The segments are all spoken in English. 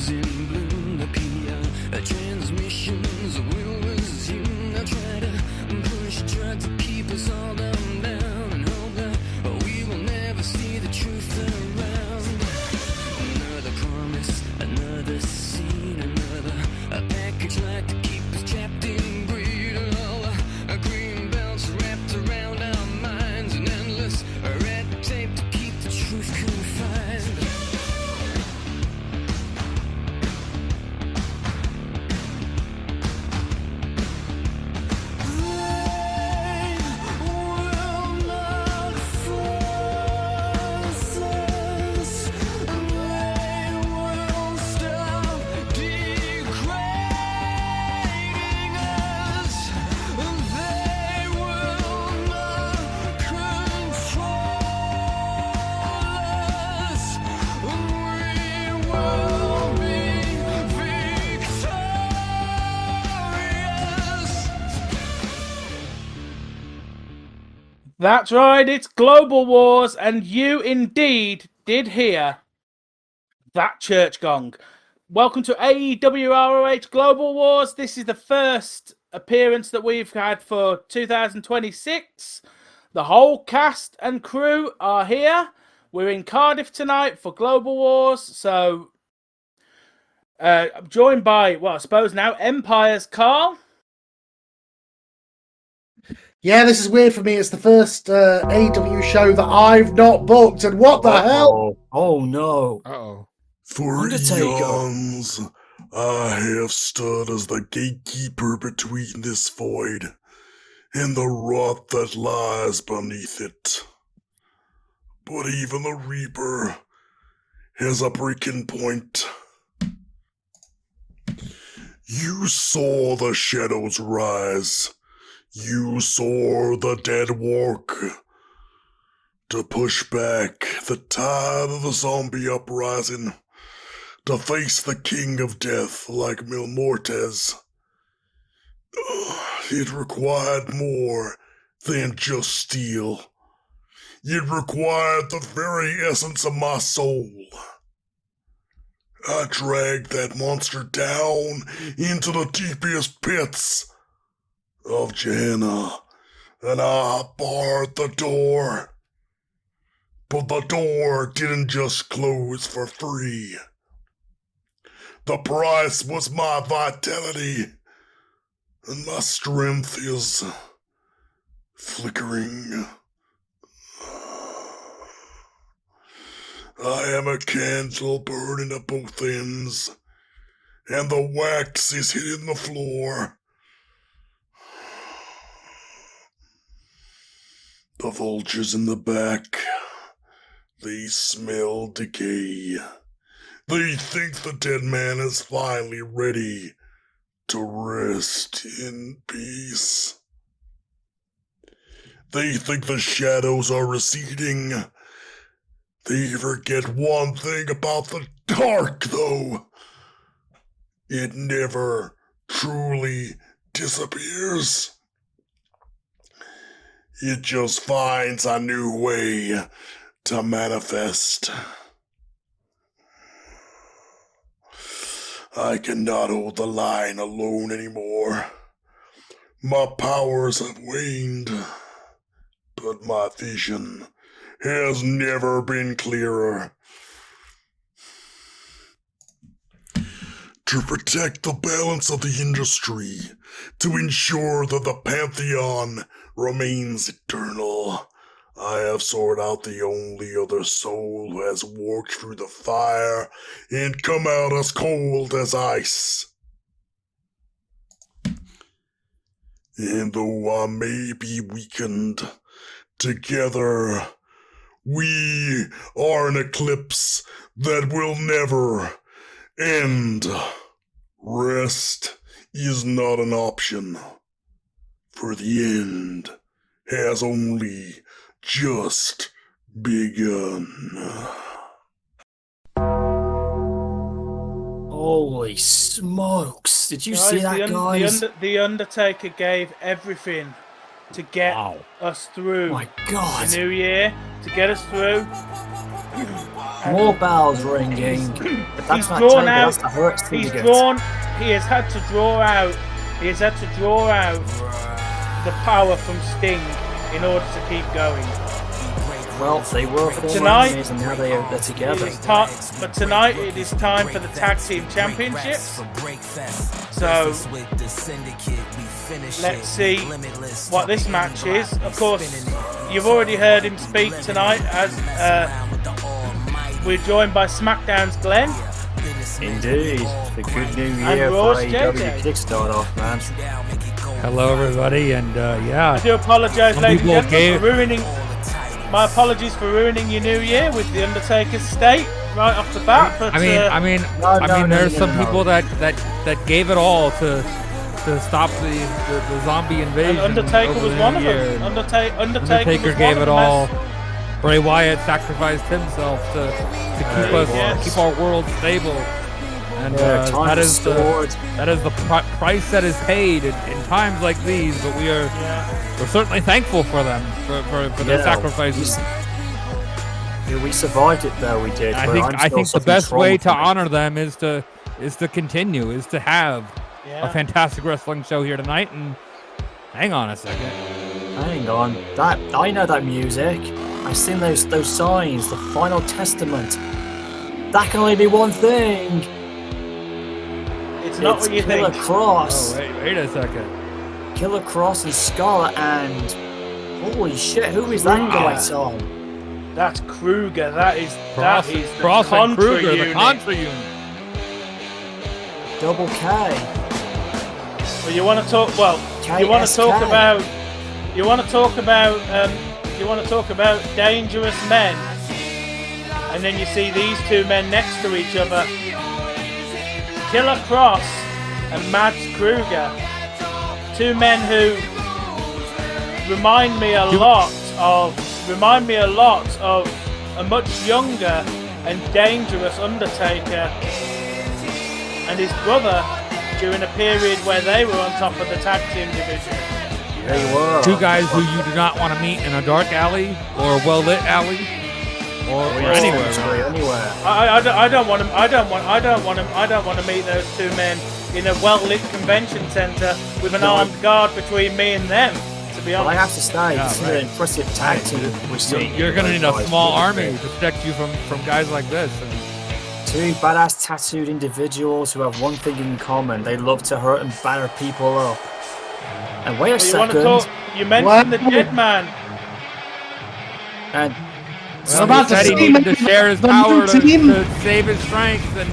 colors in bloom. The PR transmissions will resume. They'll try to push drugs to keep us all dumb down and hope that we will never see the truth around. Another promise, another scene, another package like to keep us trapped in greed. All a green belts wrapped around our minds, and endless red tape to keep the truth confined. That's right, it's Global Wars, and you indeed did hear that church gong. Welcome to AEW ROH Global Wars. This is the first appearance that we've had for 2026. The whole cast and crew are here. We're in Cardiff tonight for Global Wars, so I'm joined by, well, I suppose now, Empire's Carl. Yeah, this is weird for me. It's the first AEW show that I've not booked, and what the hell? Oh no. Uh-oh. For Undertaker. eons, I have stood as the gatekeeper between this void and the rot that lies beneath it. But even the Reaper has a breaking point. You saw the shadows rise. You saw the dead walk. To push back the tide of the zombie uprising, to face the king of death like Mil Mortes. It required more than just steel. It required the very essence of my soul. I dragged that monster down into the deepest pits of Gehenna, and I barred the door. But the door didn't just close for free. The price was my vitality, and my strength is flickering. I am a candle burning at both ends, and the wax is hitting the floor. The vultures in the back, they smell decay. They think the dead man is finally ready to rest in peace. They think the shadows are receding. They forget one thing about the dark, though. It never truly disappears. It just finds a new way to manifest. I cannot hold the line alone anymore. My powers have waned, but my vision has never been clearer. To protect the balance of the industry, to ensure that the Pantheon remains eternal, I have sought out the only other soul who has walked through the fire and come out as cold as ice. And though I may be weakened, together we are an eclipse that will never end. Rest is not an option, for the end has only just begun. Holy smokes. Did you Guys, see that, guys? The Undertaker gave everything to get us through My God. the new year, to get us through More bells ringing. But that's He's not drawn Taker, out. that's the Hurt He's Syndicate. drawn. He has had to draw out. He has had to draw out the power from Sting in order to keep going. Well, they were former tonight- enemies and now they're together. But tonight it is time for the tag team championships. So let's see what this match is. Of course, you've already heard him speak tonight as we're joined by SmackDown's Glenn. Indeed. The good new And year for Raw's AEW JJ. Kickstart off, man. Hello, everybody, and I do apologise, Some ladies and people gentlemen, for ruining. My apologies for ruining your new year with the Undertaker's state right off the bat. But there's some people that gave it all to stop the zombie invasion. and Undertaker over was the one new of year. them. Undertaker was gave one it of all. them. Bray Wyatt sacrificed himself to keep us yes. keep our world stable, and Time that is restored. the price that is paid in times like these. But we're certainly thankful for them for their sacrifices. We survived it though, we did. I but think I'm I still think the suffering best trauma way to from it. honor them is to continue, is to have a fantastic wrestling show here tonight. And hang on a second. Hang on, that I know that music. I've seen those signs. The Final Testament. That can only be one thing. It's not what you Killer think. Cross, Oh wait a second. Killer Cross and Scarlet, and holy shit, who is that guy, Tom? That's Kruger. That is Cross the and Contra Kruger, the unit. Contra unit. Double K. Well, you want to talk? Well, you want to talk KSK. about? You want to talk about? You want to talk about dangerous men? And then you see these two men next to each other, Killer Cross and Mads Kruger. Two men who remind me a lot of a much younger and dangerous Undertaker and his brother during a period where they were on top of the tag team division. They were. Two guys who you do not want to meet in a dark alley or a well-lit alley or anywhere. Anywhere. I don't want to meet those two men in a well-lit convention centre with an armed guard between me and them. To be But I honest, have to say, this is an impressive tag team we're seeing. You're going to need a Guys, small really army big. to protect you from guys like this. And Two badass tattooed individuals who have one thing in common. They love to hurt and batter people up. And wait a you want to second. talk? You mentioned the dead man. And well, about he to said he see needed to share his the power new to team. save his strength, and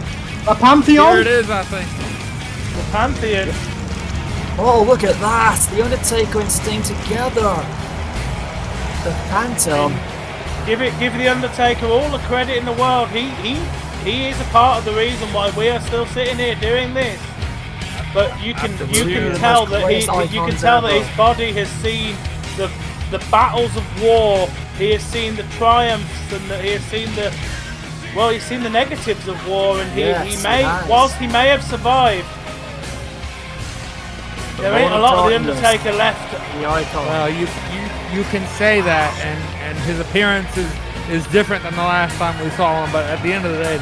A here Pantheon? it is, I think. The Pantheon. oh, look at that! The Undertaker and Sting together. The Phantom. Give the Undertaker all the credit in the world. He is a part of the reason why we are still sitting here doing this. But you can tell that his body has seen the battles of war. He has seen the triumphs and he has seen he's seen the negatives of war, and whilst he may have survived, there ain't a lot of the Undertaker left. The icon. Well, you can say that, and his appearance is different than the last time we saw him. But at the end of the day,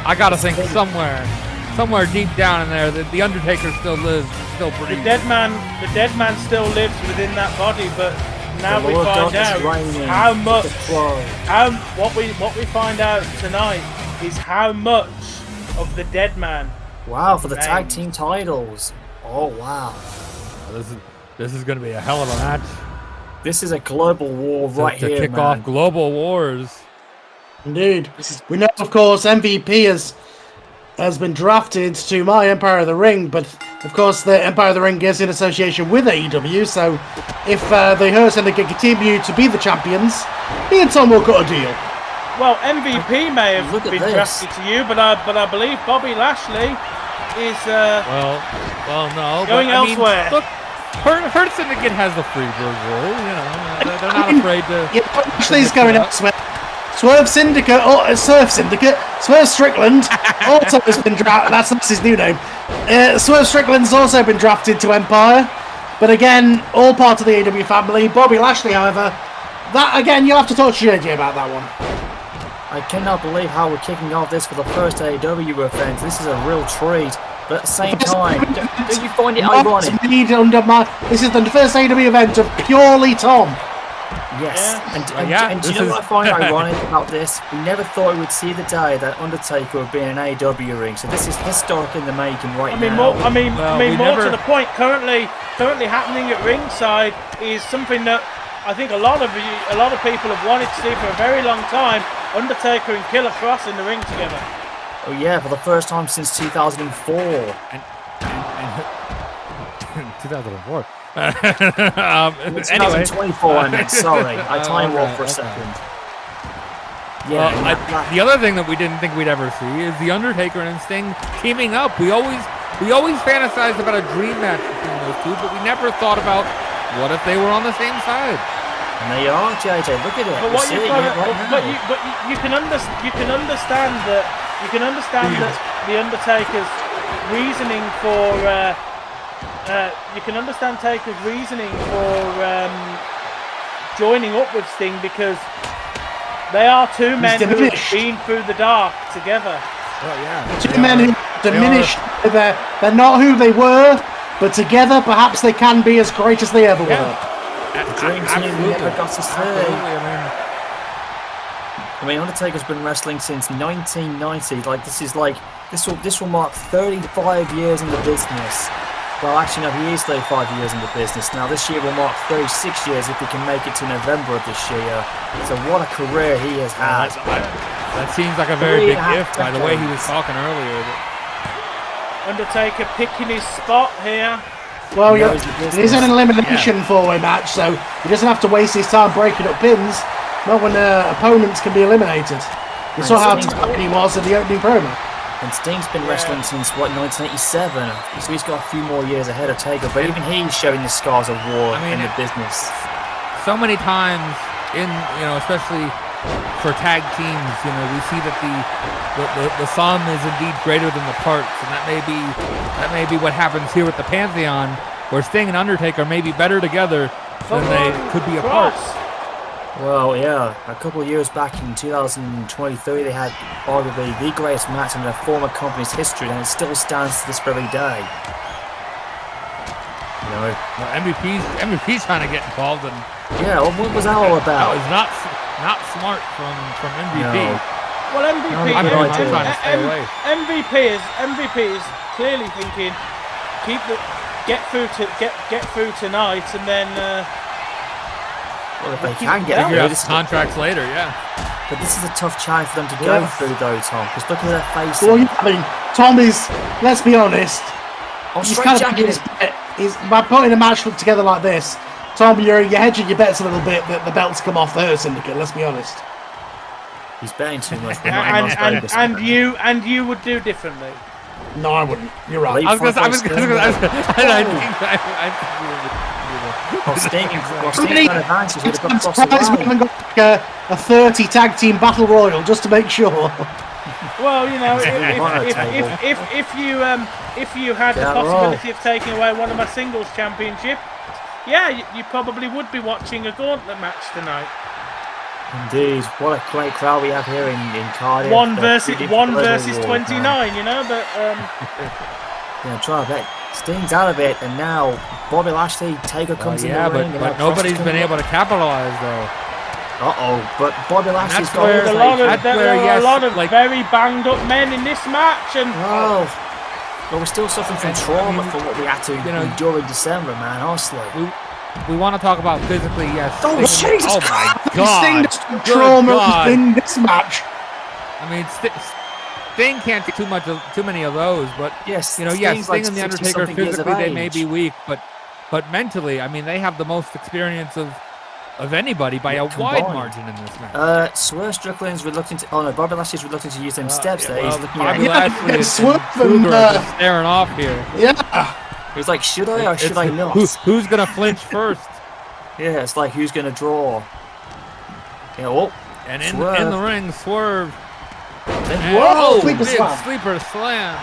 I gotta think somewhere deep down in there that the Undertaker still lives, still The breathes. dead man still lives within that body, but now The we Lord find God is out reigning. how much. The throne. What we find out tonight is how much of the dead man. Wow, for the Dang. tag team titles. Oh wow. This is gonna be a hell of a match This is a global war right to here, kick man. off Global Wars. Indeed. We know, of course, MVP has been drafted to my Empire of the Ring, but of course the Empire of the Ring is in association with AEW, so if the Hurt Syndicate continue to be the champions, me and Tom will cut a deal. Well, MVP may have Look at been this. drafted to you, but I believe Bobby Lashley is Well, no. going but, I mean, elsewhere. look, Hurt Syndicate has the Freebird rule. You know, they're not afraid to. Yeah, Lashley's going elsewhere. Swerve Syndicate, Surf Syndicate, Swerve Strickland also has been drafted. That's his new name. Swerve Strickland's also been drafted to Empire, but again, all part of the AEW family. Bobby Lashley, however, that again, you'll have to talk to JJ about that one. I cannot believe how we're kicking off this for the first AEW event. This is a real treat. But at the same time, do you find it ironic? This is the first AEW event of purely Tom. Yes. Yeah. And do you know what I find ironic about this? We never thought we would see the day that Undertaker would be in an AEW ring. So this is historic in the making right now. More to the point, currently happening at ringside is something that I think a lot of people have wanted to see for a very long time. Undertaker and Killer Cross in the ring together. Oh yeah, for the first time since 2004. And 2004. Anyway, 2024. I meant. Sorry, I time warped for a second. Yeah. Well, the other thing that we didn't think we'd ever see is the Undertaker and Sting teaming up. We always fantasized about a dream match between those two, but we never thought about what if they were on the same side. And they are, JJ. Look at it. But what you've got, you can understand that the Undertaker's reasoning for joining up with Sting, because they are two men who have been through the dark together. Oh yeah. Two men who are diminished. They're not who they were, but together perhaps they can be as great as they ever were. The dream team never got to say. I mean, Undertaker's been wrestling since 1990. This will mark 35 years in the business. Well, actually, no, he is 35 years in the business. Now, this year will mark 36 years if he can make it to November of this year. So what a career he has had. That seems like a very big if by the way he was talking earlier. Undertaker picking his spot here. Well, it is an elimination four-way match, so he doesn't have to waste his time breaking up pins. Not when opponents can be eliminated. You saw how tight he was at the opening promo. And Sting's been wrestling since, 1987? So he's got a few more years ahead of Taker, but even he's showing the scars of war in the business. So many times, especially for tag teams, we see that the sum is indeed greater than the parts, and that may be what happens here with the Pantheon, where Sting and Undertaker may be better together than they could be apart. Well, yeah, a couple of years back in 2023, they had arguably the greatest match in their former company's history, and it still stands to this very day. MVP's trying to get involved, and what was that all about? That was not smart from MVP. No. Well, MVP is clearly thinking, get through tonight, and then. Well, if they can get through this contracts later, yeah. But this is a tough challenge for them to go through, though, Tom. Because look at their faces. Well, Tom is. Let's be honest. He's kind of by putting a match together like this. Tom, you're hedging your bets a little bit that the belts come off the Hurt Syndicate. Let's be honest. He's betting too much. And you would do differently. No, I wouldn't. You're right. I was going to Sting advances with I'm surprised we haven't got a 30 tag team battle royal just to make sure. Well, if you had the possibility of taking away one of my singles championships, you probably would be watching a gauntlet match tonight. Indeed, what a great crowd we have here in Cardiff. One versus 29, but try to bet. Sting's out of it, and now Bobby Lashley, Taker comes in the ring. But nobody's been able to capitalize, though. But Bobby Lashley's got there are a lot of very banged up men in this match, and but we're still suffering from trauma from what we had to endure in December, man. Honestly, we want to talk about physically, yes. Oh, Jesus! Oh my God! Sting trauma in this match. I mean, Sting can't do too many of those, but Sting and the Undertaker physically they may be weak, but mentally, I mean, they have the most experience of anybody by a wide margin in this match. Swerve Strickland's reluctant. Bobby Lashley's reluctant to use them steps. There, he's looking Bobby Lashley is staring off here. Yeah. He's like, should I or should I not? Who's gonna flinch first? Yeah, it's like who's gonna draw. And in the ring, Swerve. Sleeper slam.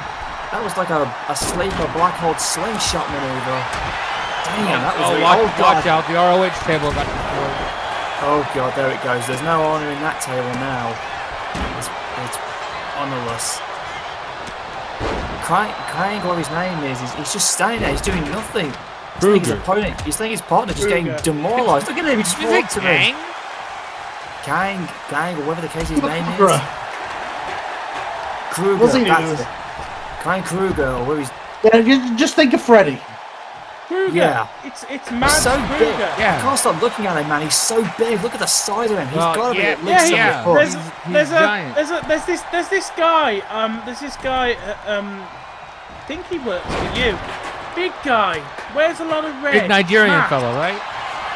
That was like a sleeper black hole slingshot maneuver. Damn, that was watch out, the ROH table got destroyed. Oh God, there it goes. There's no honor in that table now. honorless. Crying, what his name is, he's just standing there, he's doing nothing. He's thinking his opponent, he's thinking his partner just getting demoralised. Look at him, he just walked to him. Gang, or whatever the case his name is. Kruger, that's it. Klein Kruger, or where he's... Yeah, just think of Freddy. Kruger. Yeah. It's mad. So Kruger. big. Yeah. I can't stop looking at him, man. He's so big. Look at the side of him. He's got to be at least yeah. 7 foot. There's this guy. I think he works for you. Big guy. Wears a lot of red. Big Nigerian Matt. fellow, right?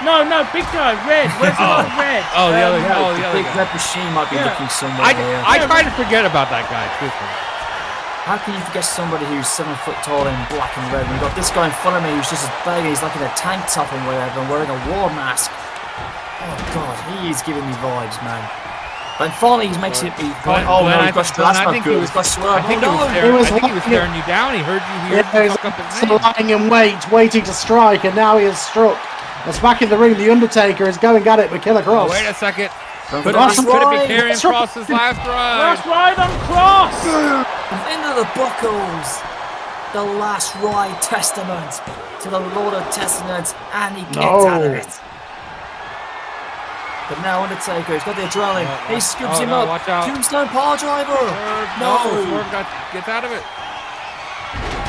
No, big guy. Red. Wears a lot of red. Oh, the other Big guy. red machine might be looking somewhere here. I try to forget about that guy, truthfully. How can you forget somebody who's 7 foot tall in black and red? When you've got this guy in front of me who's just as big, he's like in a tank top and whatever, and wearing a war mask. Oh god, he is giving me vibes, man. But finally he makes it. He's got swerve. I think he was staring you down. He heard you here. Yeah, he's lying in wait, waiting to strike, and now he has struck. It's back in the ring. The Undertaker is going at it with Killer Cross. Wait a second. Could it That's be Karrion Kross's last ride? Last ride on Cross. Into the buckles. The last ride testament to the Lord of Testaments, and he gets out of it. But now Undertaker, he's got the adrenaline. He scoops him up. Watch out. Tombstone power driver. Swerve gets out of it.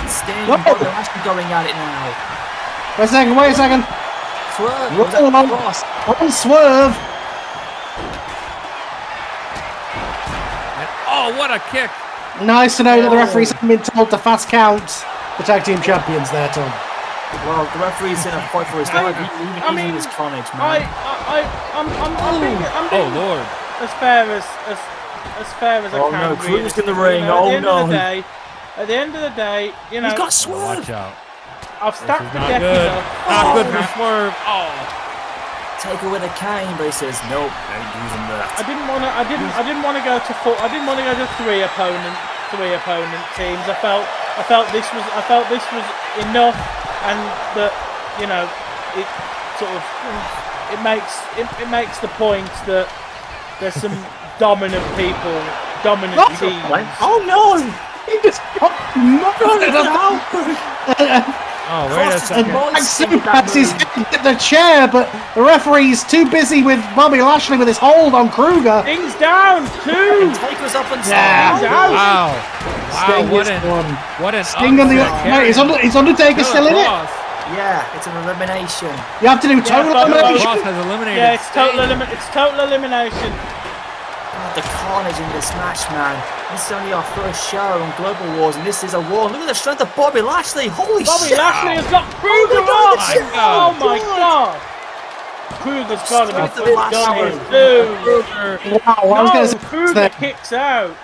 Sting, they're actually going at it now. Wait a second. Swerve. One swerve. Oh, what a kick. Nice to know that the referees haven't been told to fast count the tag team champions there, Tom. Well, the referee's in a fight for his life. Even in his carnage, man. I'm being Lord. as fair as I can. Oh no, be. Cruz in the ring. At the end of the day, you know, He's got swerve. Watch out. I've stacked the Not deck. good. Not good for enough. Swerve. Oh. Taker with a cane, but he says nope. Ain't using that. I didn't want to go to four. I didn't want to go to three opponent teams. I felt this was enough, and that, you know, it sort of it makes the point that there's some dominant teams. Oh no! He just got Oh, wait a second. Zack Sabre has his head hit the chair, but the referee's too busy with Bobby Lashley with his hold on Kruger. Things down too. Taker's up and Things out. Wow. Sting What is an one. upset. Sting on the is Undertaker still in it? Yeah, it's an elimination. You have to do total elimination. Cross has eliminated. Yeah, it's total elimination. God, the carnage in this match, man. This is only our first show on Global Wars, and this is a war. Look at the strength of Bobby Lashley. Holy Bobby shit! Lashley has got Kruger up. Oh my god. Kruger's got to be done here too. Wow, I was going to say Kruger that. kicks out.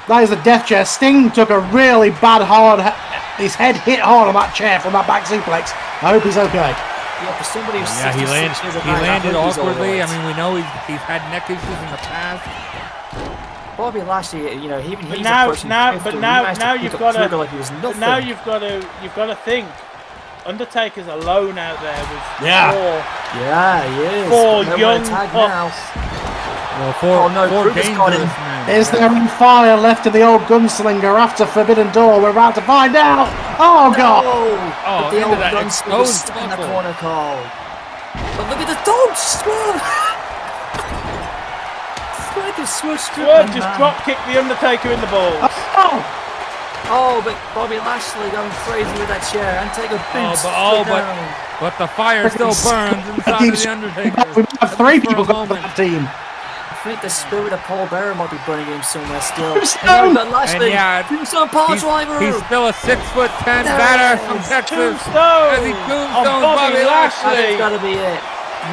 That is a death chair. Sting took a really bad his head hit hard on that chair from that back suplex. I hope he's okay. Yeah, for somebody who's Yeah, he 66 years of age, landed I hope he's all awkwardly. right. I mean, we know he's had neck issues in the past. Bobby Lashley, you know, he's now approaching 50, now you've got to like he was nothing. now you've got to think. Undertaker's alone out there with he is. four No young tag pups. Well, Oh, no, four Kruger's got him. dangerous men. Is there any fire left in the old gunslinger after Forbidden Door? We're about to find out. Oh god! But the into old that gunslinger was exposed stuck in the buckle. corner, Cole. But look at the dog swerve. Swerve just drop kicked the Undertaker in the balls. Oh, but Bobby Lashley going crazy with that chair and take a boot. But the fire still burns inside of the Undertaker. We have three people For a going for that team. I think the spirit of Paul Bearer might be burning him somewhere still. Tombstone! But Lashley, Tombstone power driver. He's still a 6'10" batter from Texas. Tombstone As he on tombstones Bobby Lashley. That's gotta be it.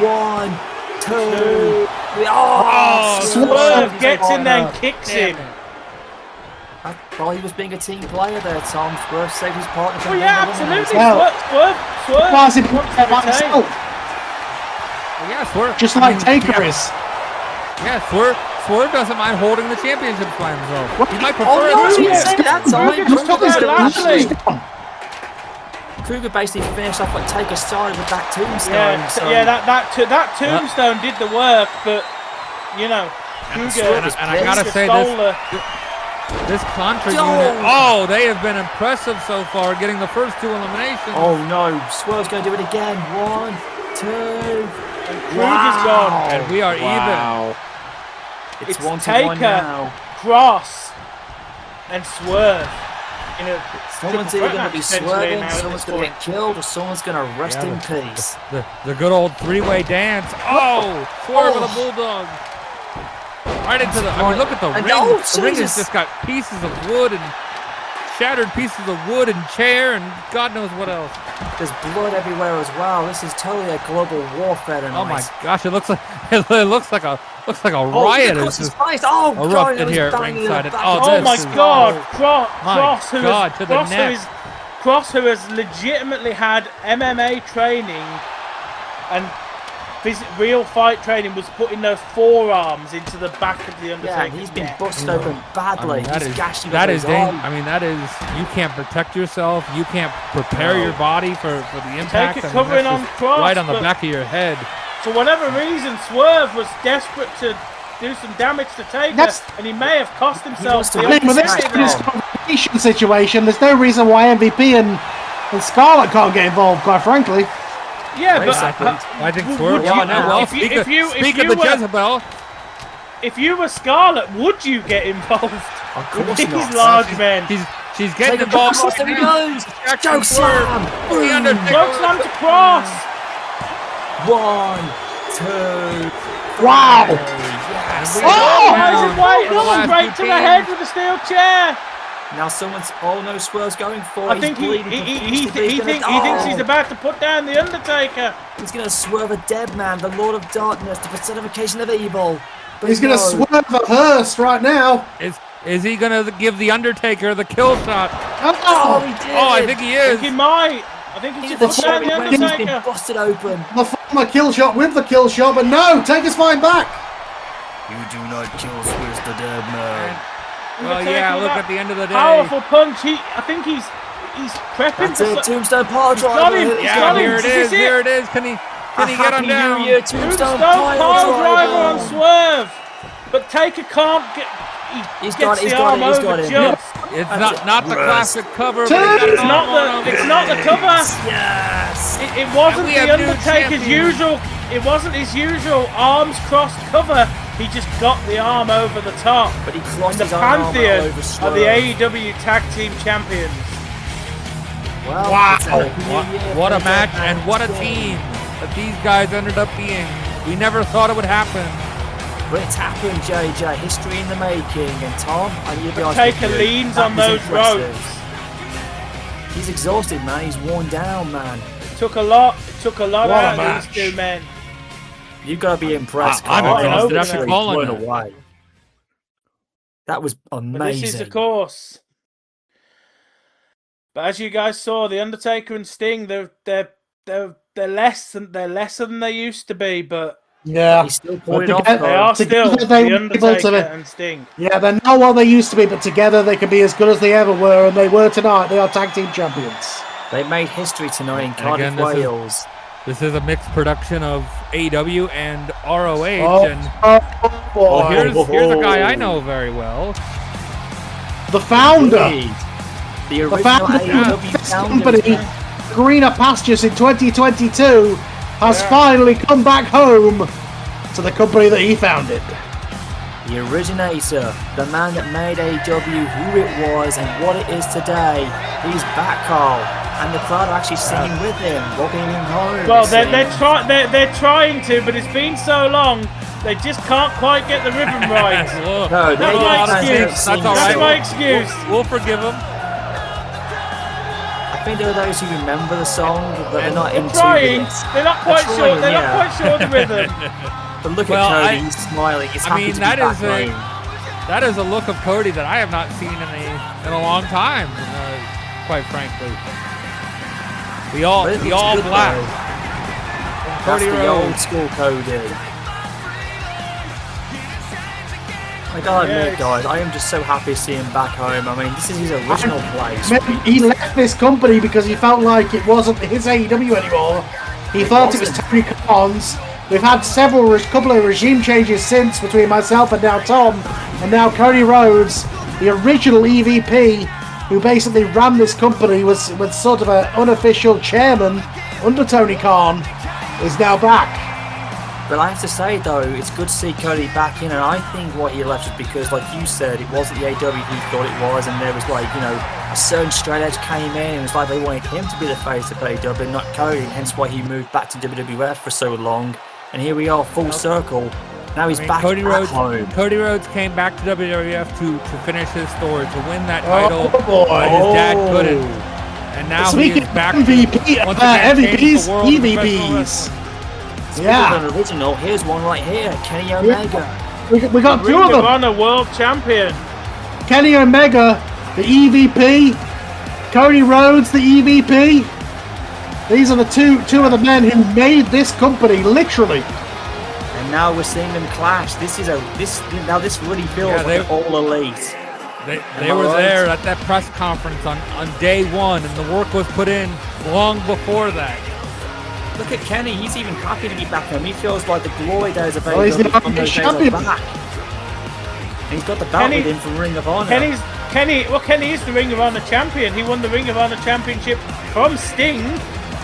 1, 2, 3. Oh, Swerve gets in there and kicks him. Well, he was being a team player there, Tom. Swerve saved his partner. Oh yeah, absolutely. Well, Swerve. Why is he put there by himself? Yeah, Swerve. Just like Taker is. Yeah, Swerve doesn't mind holding the championship by himself. He might Oh, prefer no, it. he didn't say that, Tom. Kruger took out Lashley. Kruger basically finished off what Taker started with that tombstone. Yeah, so that tombstone did the work, but you know, Kruger And I gotta say, This Contra unit. Oh, they have been impressive so far, getting the first 2 eliminations. Oh no, Swerve's going to do it again. 1, 2. Kruger's gone. And we are Wow. It's 1-1 Taker, now. Cross, and Swerve. Someone's either going to be swerving, someone's going to get killed, or someone's going to rest in peace. The good old 3-way dance. Oh, Swerve with a bulldog. Right into the. I mean, look at the ring. The ring has just got pieces of wood and shattered pieces of wood and chair and God knows what else. There's blood everywhere as well. This is totally a global warfare tonight. Oh my gosh! It looks like a riot is just erupted here at ringside. Oh my God! Cross, who has legitimately had MMA training and real fight training, was putting those forearms into the back of the Undertaker. Yeah, he's been busted open badly. That is you can't protect yourself. You can't prepare your body for the impact. Taker covering on Cross, right on the back of your head. For whatever reason, Swerve was desperate to do some damage to Taker, and he may have cost himself. With this confrontation situation, there's no reason why MVP and Scarlett can't get involved, quite frankly. Yeah, but I think Swerve. Speak of the Jezebel. If you were Scarlett, would you get involved? Of course These not. large men. She's getting involved. There he goes. Choke slam. Choke slam to Cross. 1, 2. Wow. Yes. Straight to the head with a steel chair. Now someone's. Oh no, Swerve's going for it. I think he thinks he's about to put down the Undertaker. He's going to swerve a dead man, the Lord of Darkness, the personification of evil. But He's going to swerve a hearse right now. Is he going to give the Undertaker the kill shot? Oh, he did. Oh, I think he is. He might. I think he's just put down the He's Undertaker. been busted open. The former kill shot with the kill shot, but no, Taker's flying back. You do not kill Swiss the dead man. Well, yeah, look at the end of the day. Powerful punch. I think he's prepping. That's it, Tombstone Power Driver. Yeah, here it is. Here it is. Can he get him down? Tombstone Pile Driver on Swerve. But Taker can't get. He's got the arm over just. It's not the classic cover. It's not the cover. Yes. It wasn't the Undertaker's usual. It wasn't his usual arms crossed cover. He just got the arm over the top. But he crossed the his arm pantheon over of the AEW Tag Team Champions. Well, wow! What a match and what a team that these guys ended up being. We never thought it would happen. But it's happened, JJ. History in the making. And Tom, I need to be honest. Taker leans on those ropes. He's exhausted, man. He's worn down, man. It took a lot out of these two men. You've got to be impressed. I'm actually blown away. That was amazing. But this is, of course. But as you guys saw, the Undertaker and Sting, they're less than they used to be. But yeah, he's still pulling off. They are still the Undertaker and Sting. Yeah, they're not what they used to be, but together they can be as good as they ever were, and they were tonight. They are tag team champions. They made history tonight in Cardiff, Wales. This is a mixed production of AEW and ROH, here's a guy I know very well. The founder. The original AEW company, Greener Pastures in 2022, has finally come back home to the company that he founded. The originator, the man that made AEW who it was and what it is today. He's back, Carl. And the crowd are actually singing with him, walking him home. Well, they're trying to, but it's been so long, they just can't quite get the rhythm right. No, that's my excuse. That's all right. That's my excuse. We'll forgive them. I think there are those who remember the song, but they're not into it. They're not quite sure. They're yeah. not quite sure of the rhythm. But look at Cody, he's smiling. He's happy to be back home. That is a look of Cody that I have not seen in a long time, quite frankly. The all black. Cody Rhodes. The old school Cody. I gotta admit, guys, I am just so happy to see him back home. I mean, this is his original place. He left this company because he felt like it wasn't his AEW anymore. He thought it was Tony Khan's. We've had couple of regime changes since between myself and now Tom, and now Cody Rhodes the original EVP, who basically ran this company, was sort of an unofficial chairman under Tony Khan, is now back. But I have to say, though, it's good to see Cody back in, and I think what he left is because, like you said, it wasn't the AEW he thought it was, and there was, like, you know, a certain straight edge came in, and it was like they wanted him to be the face of AEW, not Cody, and hence why he moved back to WWF for so long. And here we are, full circle. Now he's back Cody Rhodes, home. Cody Rhodes came back to WWF to finish his story, to win that title. Boy. But his dad couldn't. And now Speaking he is back of MVP, once again MVPs, changed the world of professional EVPs. wrestling. Yeah. An original. Here's one right here, Kenny Omega. We got two Ring of of them. Honor World Champion. Kenny Omega, the EVP. Cody Rhodes, the EVP. These are the two of the men who made this company, literally. And now we're seeing them clash. This really feels Yeah, like all elite. They were there at that press conference on day one, and the work was put in long before that. Look at Kenny, he's even happy to be back home. He feels like the glory days of Well, he's the AEW from those days are champion. back. And he's got the belt Kenny- with him from Ring of Honor. Kenny is the Ring of Honor champion. He won the Ring of Honor championship from Sting.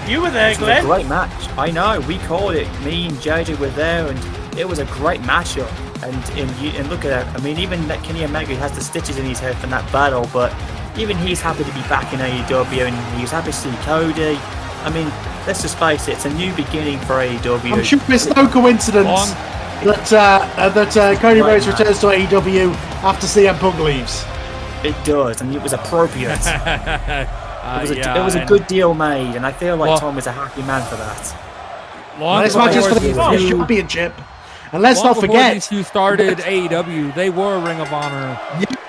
You were there, It was a Glenn. great match. I know, we called it. Me and JJ were there, and it was a great matchup. And look at that. I mean, even that Kenny Omega has the stitches in his head from that battle, but even he's happy to be back in AEW, and he's happy to see Cody. I mean, let's just face it, it's a new beginning for AEW. I'm sure it's no coincidence that Cody Right, Rhodes man. returns to AEW after CM Punk leaves. It does, and it was appropriate. It was a and good deal made, and I feel like Well- Tom is a happy man for that. long This match is for the before British these- Championship. And let's long not before forget. these two started AEW, they were Ring of Honor.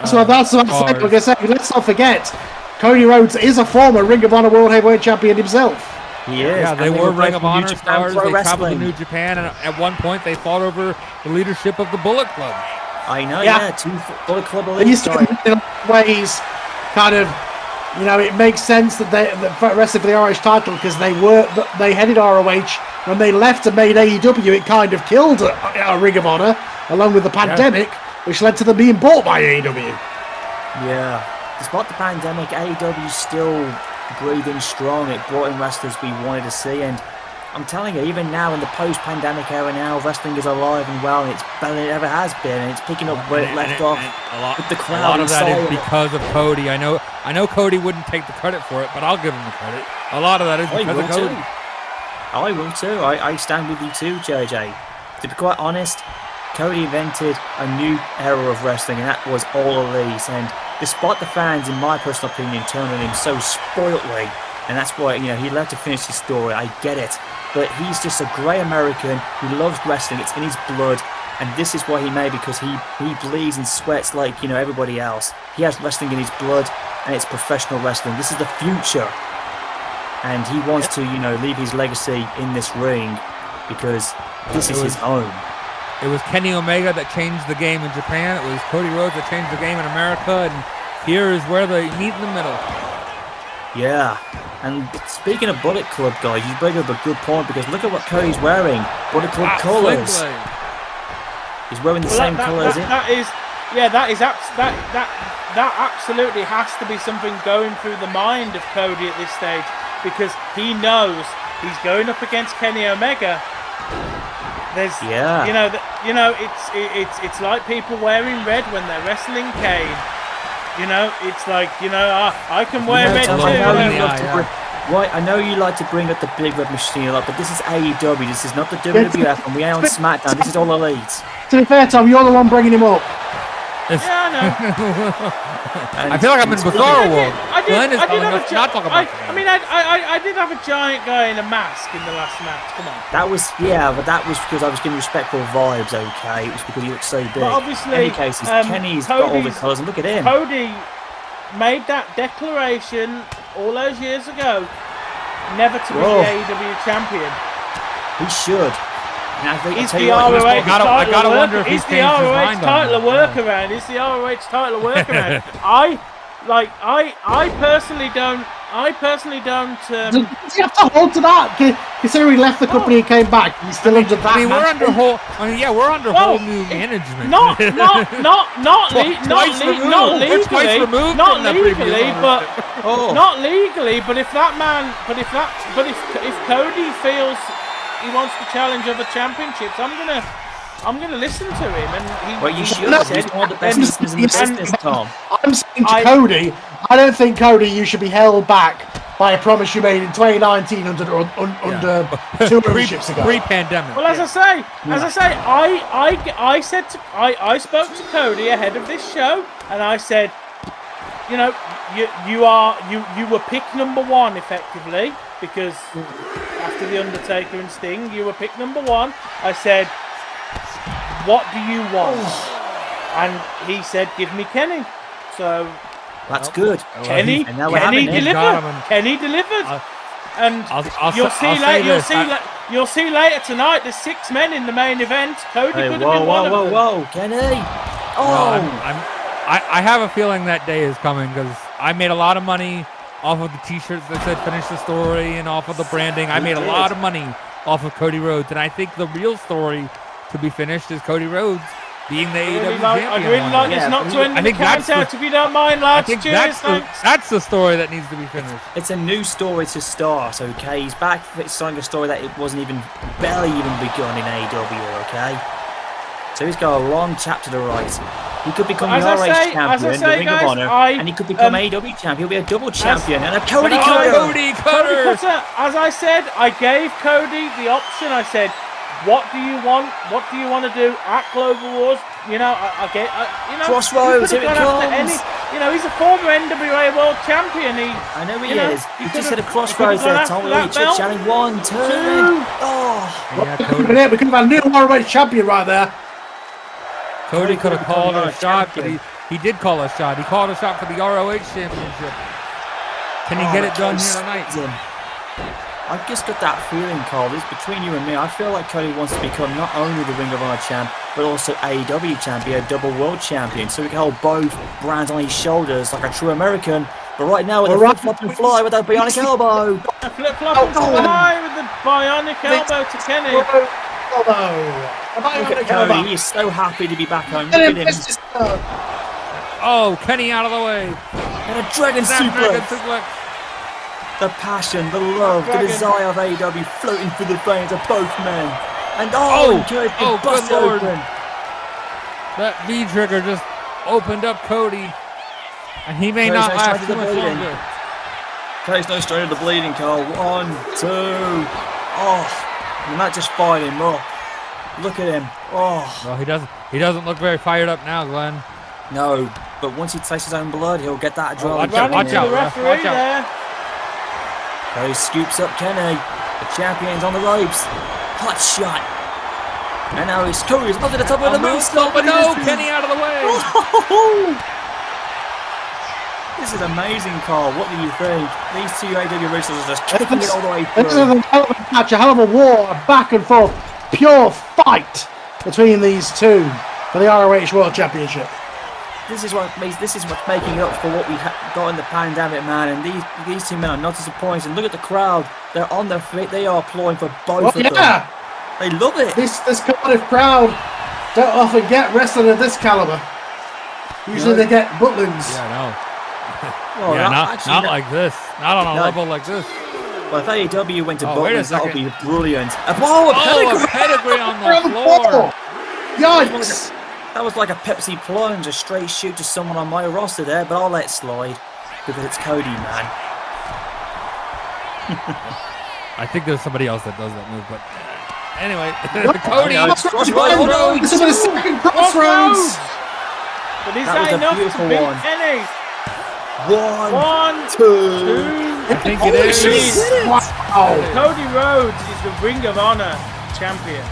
So that's what I'm saying. stars. Like I said, let's not forget. Cody Rhodes is a former Ring of Honor World Heavyweight Champion himself. He is. Yeah, and they were both Ring of from New Honor Japan stars. Pro They traveled to Wrestling. New Japan, and at one point they fought over the leadership of the Bullet Club. I know, Yeah. yeah, two Bullet Club They Elite used to, guys. in ways, kind of, you know, it makes sense that they wrestling for the ROH title because they headed ROH. When they left and made AEW, it kind of killed a Ring of Honor, along with the pandemic, which led to them being bought by AEW. Yeah. Despite the pandemic, AEW is still breathing strong. It brought in wrestlers we wanted to see, and I'm telling you, even now in the post-pandemic era now, wrestling is alive and well, and it's better than it ever has been, and it's picking up where it left off with the A crowd. lot of that inside. is because of Cody. I know Cody wouldn't take the credit for it, but I'll give him the credit. A lot of that is I because will of Cody. too. I will too. I stand with you too, JJ. To be quite honest, Cody invented a new era of wrestling, and that was all elite. And despite the fans, in my personal opinion, turning on him so spoiltly, and that's why, you know, he left to finish his story. I get it, but he's just a grey American who loves wrestling. It's in his blood, and this is what he made because he bleeds and sweats like, you know, everybody else. He has wrestling in his blood, and it's professional wrestling. This is the future. And he wants to, you know, leave his legacy in this ring because this is his home. It was Kenny Omega that changed the game in Japan. It was Cody Rhodes that changed the game in America, and here is where they meet in the middle. Yeah. And speaking of Bullet Club, guys, you bring up a good point because look at what Cody's wearing. Bullet Club colours. Sling blade. He's wearing the same colours. That absolutely has to be something going through the mind of Cody at this stage, because he knows he's going up against Kenny Omega. There's, it's like people wearing red when they're wrestling Kane. You know, it's like, I can wear red Tom, too. I know you like to bring up the big red machine a lot, but this is AEW. This is not the WWF, and we are on SmackDown. This is all elite. To be fair, Tom, you're the one bringing him up. Yeah, I know. I feel like I'm in Bizarro World. Glenn is telling us not talk about I did have a giant guy in a mask in the last match. Come on. That was because I was giving respectful vibes. Okay, it was because he looked so big. But obviously, in any cases, Kenny's got all the colours, and look at him. Cody made that declaration all those years ago, never to be the AEW champion. He should. And I think, Is I'll tell the you what, ROH I gotta wonder if he's is the changed his ROH mind on title a that. workaround? Is the ROH title a workaround? I personally don't I personally don't. Does he have to hold to that? Considering he left the company and came back, he's still under that. I mean, we're under management? we're under Well, whole new management. Not Twice removed. legally, We're twice removed not from the previous legally, ownership. but not legally. But if if Cody feels he wants to challenge other championships, I'm gonna listen to him. And Well, you should. No, He's one of the best listeners in the business, Tom. I'm saying to Cody, I don't think, Cody, you should be held back by a promise you made in 2019 under 2 ownerships ago. Pre-pandemic. Well, as I say, I said to I spoke to Cody ahead of this show, and I said, you know, you were pick number 1 effectively, because after the Undertaker and Sting, you were pick number 1. I said, what do you want? And he said, give me Kenny. So That's good. Kenny delivered. Kenny delivered. And you'll see later tonight. There's 6 men in the main event. Cody could have been one of them. Whoa, Kenny! Oh, I have a feeling that day is coming because I made a lot of money off of the T-shirts that said "Finish the Story" and off of the branding. I made a lot of money off of Cody Rhodes, and I think the real story to be finished is Cody Rhodes being the AEW champion. I'd really like this not to end the count out, if you don't mind, lads. Cheers, thanks. That's the story that needs to be finished. It's a new story to start, okay? He's back starting a story that it wasn't even barely even begun in AEW, okay? So he's got a long chapter to write. He could become the ROH champion, the Ring of Honor, and he could become AEW champion. He'll be a double champion and a Cody Cutter. Cody Cutter. As I said, I gave Cody the option. I said, what do you want? What do you want to do at Global Wars? You know, Crossroads, here it comes. He's a former NWA World Champion. I know he is. He just had a crossroads there, Tom. Challenge 1, 2. We could have had a new ROH champion right there. Cody could have called a shot, but he did call a shot. He called a shot for the ROH Championship. Can he get it done here tonight? I've just got that feeling, Carl. This between you and me. I feel like Cody wants to become not only the Ring of Honor champ, but also AEW champion, a double world champion, so he can hold both brands on his shoulders like a true American. But right now, with a flip-flop and fly with that bionic elbow. A flip-flop and fly with the bionic elbow to Kenny. Look at Cody. He's so happy to be back home. Look at him. Oh, Kenny out of the way. And a dragon suplex. The passion, the love, the desire of AEW floating through the veins of both men. And good Lord. Open. That V-trigger just opened up Cody. And he may not last too much longer. Cody's no stranger to the bleeding, Carl. 1, 2. And that just fired him up. Look at him. Well, he doesn't look very fired up now, Glenn. No, but once he tastes his own blood, he'll get that adrenaline. Watch out. Cody scoops up Kenny. The champion's on the ropes. Hot shot. And now Cody's up to the top of the moonsault. But no, Kenny out of the way. This is amazing, Carl. What do you think? These two AEW wrestlers are just kicking it all the way through. This is a hell of a match, a hell of a war, a back and forth, pure fight between these two for the ROH World Championship. This is what's making up for what we got in the pandemic, man. And these two men are not disappointed. Look at the crowd; they're on their feet. They are applauding for both of them. They love it. This Cardiff crowd don't often get wrestling of this caliber. Usually they get butlins. Yeah, no. Not like this. Not on a level like this. Well, if AEW went to butlins, that would be brilliant. A pedigree on the floor. Yikes! That was like a Pepsi plunge, a straight shoot to someone on my roster there, but I'll let it slide because it's Cody, man. I think there's somebody else that does that move, but anyway, Cody. This is the second Crossroads. But is that enough to beat Kenny? 1, 2. I think it is. Wow. Cody Rhodes is the Ring of Honor champion.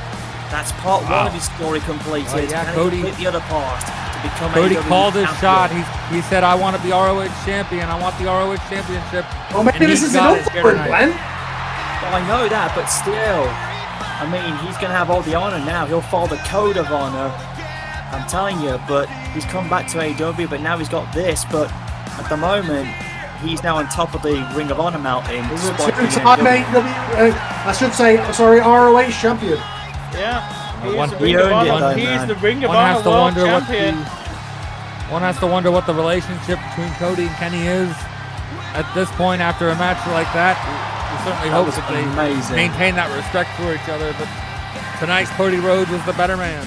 That's part 1 of his story completed. Cody. Complete the other part to become Cody AEW called his champion. shot. He said, "I want to be ROH champion. I want the ROH championship." Well, maybe this is enough for him, Glenn. Well, I know that, but still, I mean, he's going to have all the honor now. He'll follow the code of honor. I'm telling you, but he's come back to AEW, but now he's got this. But at the moment, he's now on top of the Ring of Honor mountain. He's a despite being two-time in AEW, I should say, sorry, ROH champion. Yeah, he One- is the he Ring of earned it, Honor. though, He is man. the Ring of One has Honor to World wonder what Champion. one has to wonder what the relationship between Cody and Kenny is at this point after a match like that. We certainly That hope was that they amazing. maintain that respect for each other. But tonight, Cody Rhodes was the better man.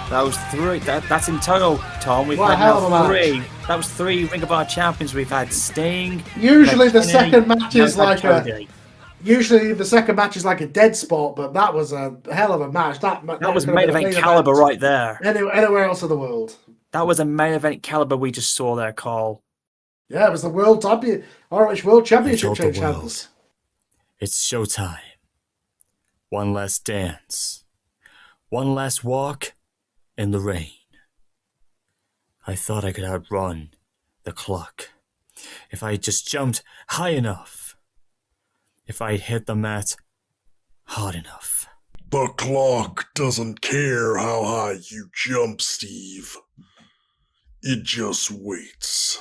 That was three. That's in total, Tom. We've What a had hell of a now match. three. That was 3 Ring of Honor champions. We've had Sting. Usually the Kenny, second match now is we've had like a Cody. usually the second match is like a dead spot, but that was a hell of a match. That That was could have main been a event caliber right there. Anywhere else in the world. That was a main event caliber we just saw there, Carl. Yeah, it was the World Champion, ROH World Championship told the change world. hands. It's showtime. One last dance. One last walk in the rain. I thought I could outrun the clock if I just jumped high enough. If I hit the mat hard enough. The clock doesn't care how high you jump, Steve. It just waits.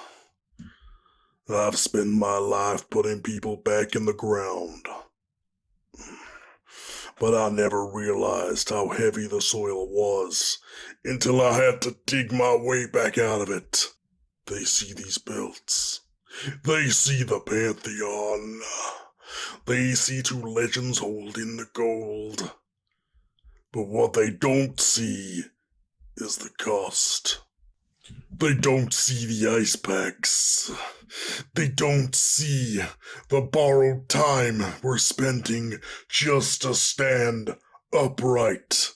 I've spent my life putting people back in the ground. But I never realized how heavy the soil was until I had to dig my way back out of it. They see these belts. They see the Pantheon. They see 2 legends holding the gold. But what they don't see is the cost. They don't see the ice packs. They don't see the borrowed time we're spending just to stand upright.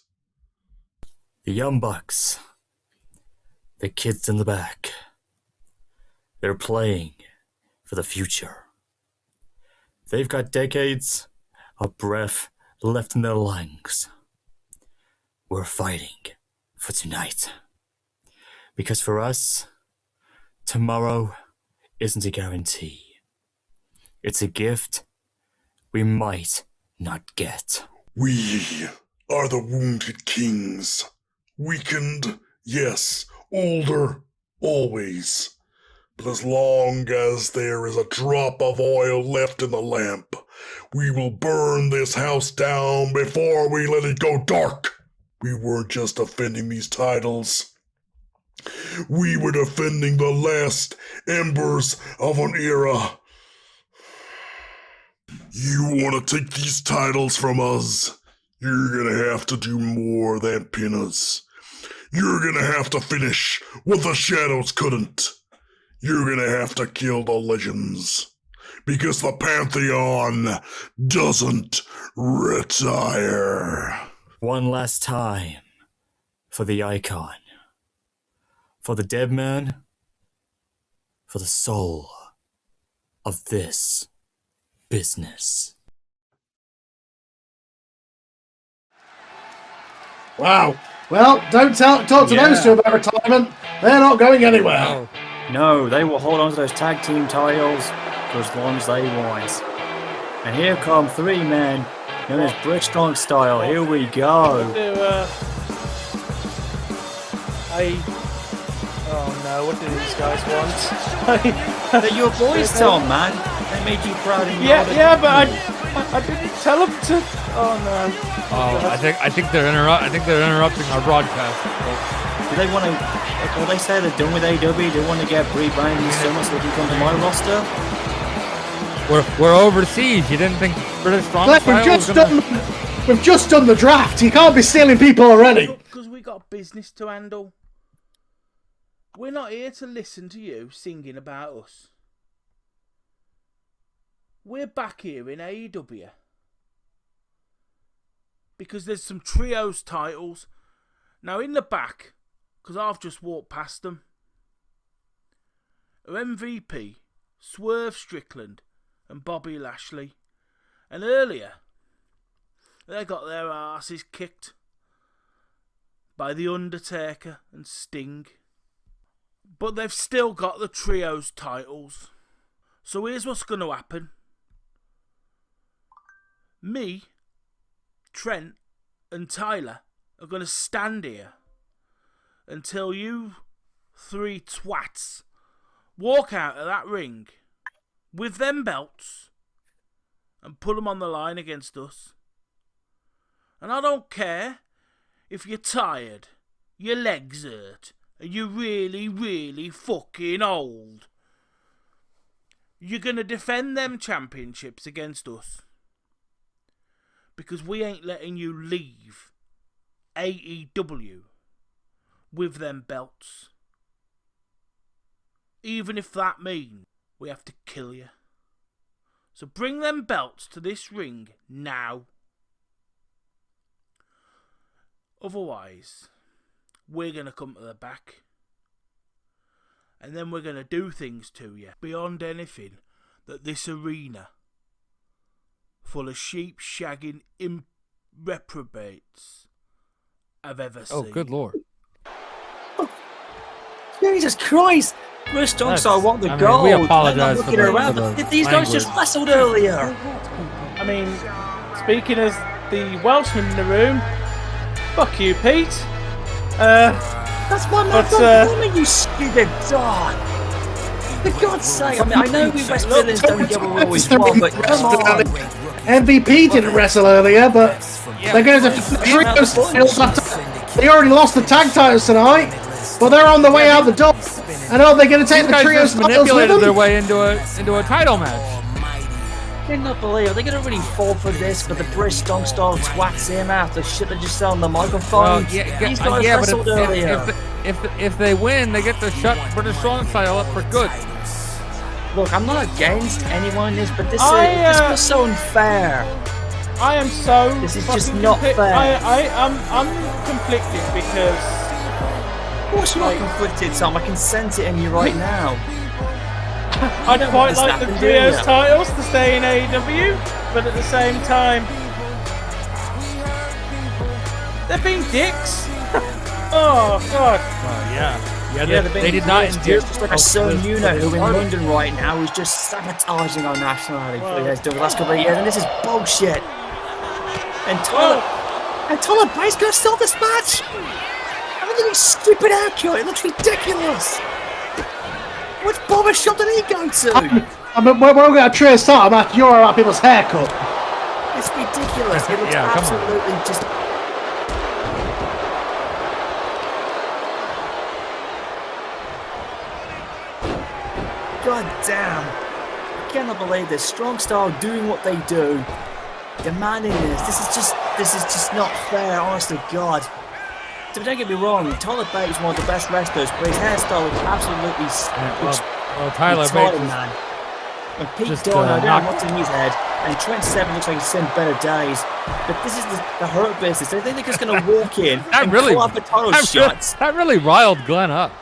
The Young Bucks. The kids in the back. They're playing for the future. They've got decades of breath left in their lungs. We're fighting for tonight. Because for us, tomorrow isn't a guarantee. It's a gift we might not get. We are the wounded kings. Weakened, yes. Older, always. But as long as there is a drop of oil left in the lamp, we will burn this house down before we let it go dark. We weren't just defending these titles. We were defending the last embers of an era. You want to take these titles from us? You're gonna have to do more than pin us. You're gonna have to finish what the Shadows couldn't. You're gonna have to kill the legends. Because the Pantheon doesn't retire. One last time for the icon. For the dead man. For the soul of this business. Wow. Well, don't talk to those two about retirement. They're not going anywhere. Oh, No, they will hold on to those tag team titles for as long as they want. And here come 3 men, known as Bridgestone style. Here we go. Oh no, what do these guys want? They're your boys, Tom, man. They made you proud in your Yeah, but I didn't tell them to. Oh no. I think they're interrupting our broadcast. Do they want to? Well, they say they're done with AEW. They want to get rebranded this summer so they can come to my roster. We're overseas. You didn't think British Strong Cliff, Style was gonna... we've just done the draft. You can't be stealing people already. Because we got business to handle. We're not here to listen to you singing about us. We're back here in AEW. Because there's some trios titles. Now in the back, because I've just walked past them, are MVP, Swerve Strickland and Bobby Lashley. And earlier, they got their asses kicked by The Undertaker and Sting. But they've still got the trios titles. So here's what's going to happen. Me, Trent and Tyler are going to stand here until you 3 twats walk out of that ring with them belts and put them on the line against us. And I don't care if you're tired, your legs hurt, and you're really, really fucking old. You're going to defend them championships against us. Because we ain't letting you leave AEW with them belts. Even if that means we have to kill you. So bring them belts to this ring now. Otherwise, we're going to come to the back. And then we're going to do things to you beyond anything that this arena full of sheep shagging reprobates have ever seen. Oh, good lord. Jesus Christ! Chris Johnson, I want the gold. We apologize I'm for looking around. These guys just language. wrestled earlier. I mean, speaking as the Welshman in the room, fuck you, Pete. That's why I'm not woman, you stupid dog. For God's sake, I mean, I know we West Midlands don't get what we always want, but come on. MVP didn't wrestle earlier, but they're going to trios titles after. They already lost the tag titles tonight, but they're on the way out the door. And are they going to take These the guys trios just titles with manipulated their them? way into a title match. I cannot believe they're going to really fall for this, but the British strong style twats him out the shit they just sell on the microphone. Well, These guys wrestled but earlier. if they win, they get to shut British Strong Style up for good. Look, I'm not against anyone in this, but this is so unfair. I am so. This is fucking just not fair. I'm conflicted because. What's not conflicted, Tom? I can sense it in you right now. I'd don't quite want this like to the happen, do trios you? titles to stay in AEW, but at the same time, they're being dicks. Oh God. They did not endure. Just like a Son Yuno who in London right now is just sabotaging our nationality for he has done the last couple of years, and this is bullshit. And Tyler Bates gonna start this match. I look at his stupid haircut. It looks ridiculous. Which barber shop did he go to? I mean, we're all going to trio start match. You're about people's haircut. It's ridiculous. It looks Yeah, come on. absolutely just. God damn. I cannot believe this. Strong style doing what they do. Demanding this. This is just not fair, honest to God. So don't get me wrong, Tyler Bates is one of the best wrestlers, but his hairstyle is absolutely Well, Tyler retarded, Bates man. And Pete just, Dunne, I don't know knocked- what's in his head, and Trent Seven looks like he's seen better days. But this is the Hurt business. They think they're just going to walk in and pull up the title shots. that really riled Glenn up.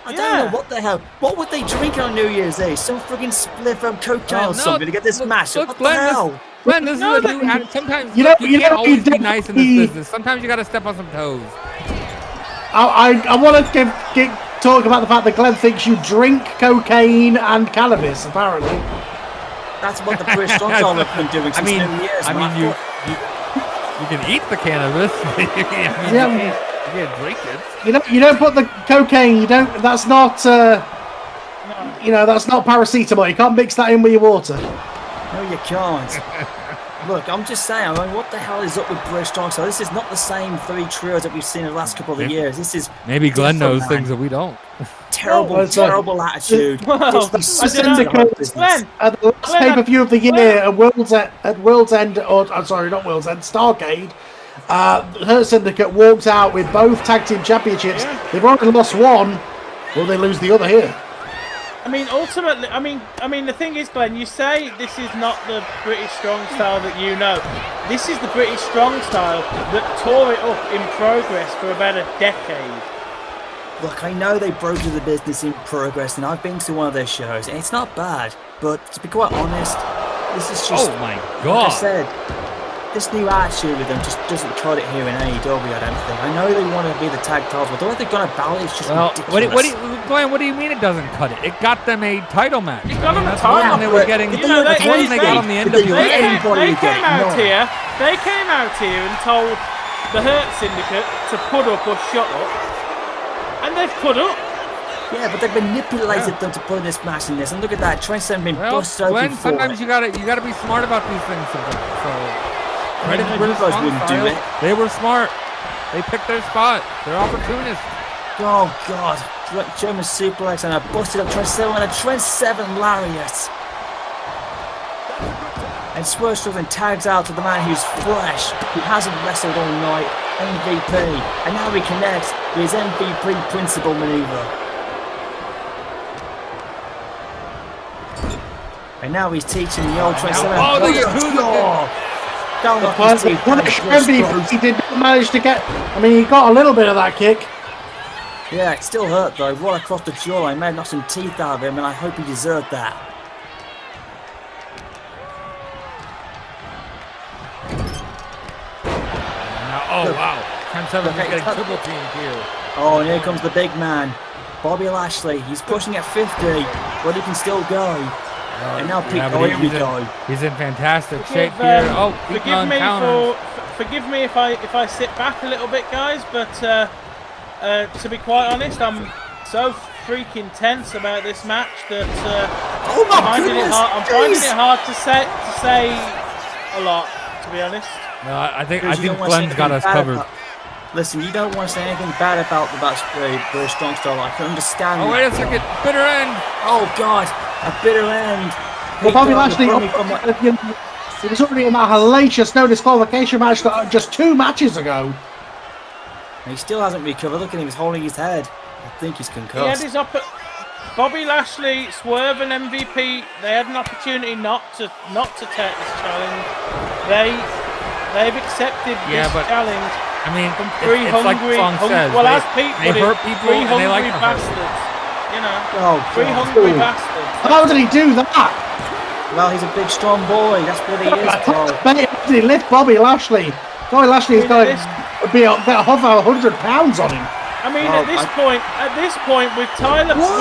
I don't know what the hell. What would they drink on New Year's Eve? Some friggin' split from cocaine or something to get this match. Look, What the Glenn, hell? Glenn, this is a new act. Sometimes You know- you you can't know, always you be nice in this definitely- business. Sometimes you got to step on some toes. I want to talk about the fact that Glenn thinks you drink cocaine and cannabis, apparently. That's what the British Strong Style have been doing since New Year's. You can eat the cannabis. You can't drink it. You don't put the cocaine. You don't. That's not. That's not paracetamol. You can't mix that in with your water. No, you can't. Look, I'm just saying, I mean, what the hell is up with British Strong Style? This is not the same three trios that we've seen in the last couple of years. This is Maybe Glenn knows different, things that we don't. terrible, Well, it's like- terrible attitude. Well, Just I the don't know. Syndicate business. Glenn, At the last Glenn, pay-per-view of the year at World's End, or I'm sorry, not World's End, Starcade, Hurt Syndicate walked out with both tag team championships. They've already lost one. Will they lose the other here? I mean, ultimately, I mean, the thing is, Glenn, you say this is not the British Strong Style that you know. This is the British Strong Style that tore it up in Progress for about a decade. Look, I know they broke into the business in Progress, and I've been to one of their shows, and it's not bad. But to be quite honest, this is just. Oh my Like I God! said, this new attitude with them just doesn't cut it here in AEW, I don't think. I know they want to be the tag titles, but the way they're going about it is just Well, ridiculous. Glenn, what do you mean it doesn't cut it? It got them a title match. It got them a That's title when they were match. getting. You know, that's when they got on the NWA. Anybody They would get came out none. here. They came out here and told the Hurt Syndicate to put up or shut up, and they've put up. Yeah, but they've manipulated them to put in this match in this. And look at that, Trent Seven being busted open Glenn, for sometimes it. you gotta be smart about these things. Sometimes. So credit to You British guys Strong wouldn't do Style. it. They were smart. They picked their spot. They're opportunists. Oh God, German suplex and a busted up Trent Seven and a Trent Seven lariat. And Swerve Strickland tags out to the man who's fresh, who hasn't wrestled all night, MVP. And now he connects with his MVP principal maneuver. And now he's teaching the old Trent Seven. Oh, look at who's Don't knock his teeth. He did not manage to get. I mean, he got a little bit of that kick. Yeah, it still hurt though, right across the jawline. May have knocked some teeth out of him, and I hope he deserved that. Now, oh wow, 10-7 is getting triple teamed here. Oh, and here comes the big man, Bobby Lashley. He's pushing at 50, but he can still go. And now Pete, Yeah, but here we go. He's in fantastic shape here. Oh, Pete Forgive me if I sit back a little bit, guys. But to be quite honest, I'm so freaking tense about this match that Oh my goodness! I'm finding it hard to say a lot. To be honest. No, I think Because you don't want to say Glenn's got us anything bad covered. Listen, you don't want to say anything bad about the British Strong Style. I can understand. Oh, wait a second. Bitter end. Oh God, a bitter end. Well, Bobby Pete, Lashley, you're from what- it was already in that hellacious no disqualification match just 2 matches ago. he still hasn't recovered. Look at him, he's holding his head. I think he's He had concussed. his Bobby Lashley, Swerve, and MVP. They had an opportunity not to take this challenge. They've accepted this challenge. I mean, From three it's like the song says. well, as Pete they put it, hurt people three and they like hungry to hurt. bastards. You know, Oh, three God. hungry Ooh. bastards. How did he do that? Well, he's a big, strong boy. That's what he is, Carl. How did he lift Bobby Lashley? Bobby Lashley's got to hover 100 pounds on him. I mean, Oh, at this point, with Tyler Driver,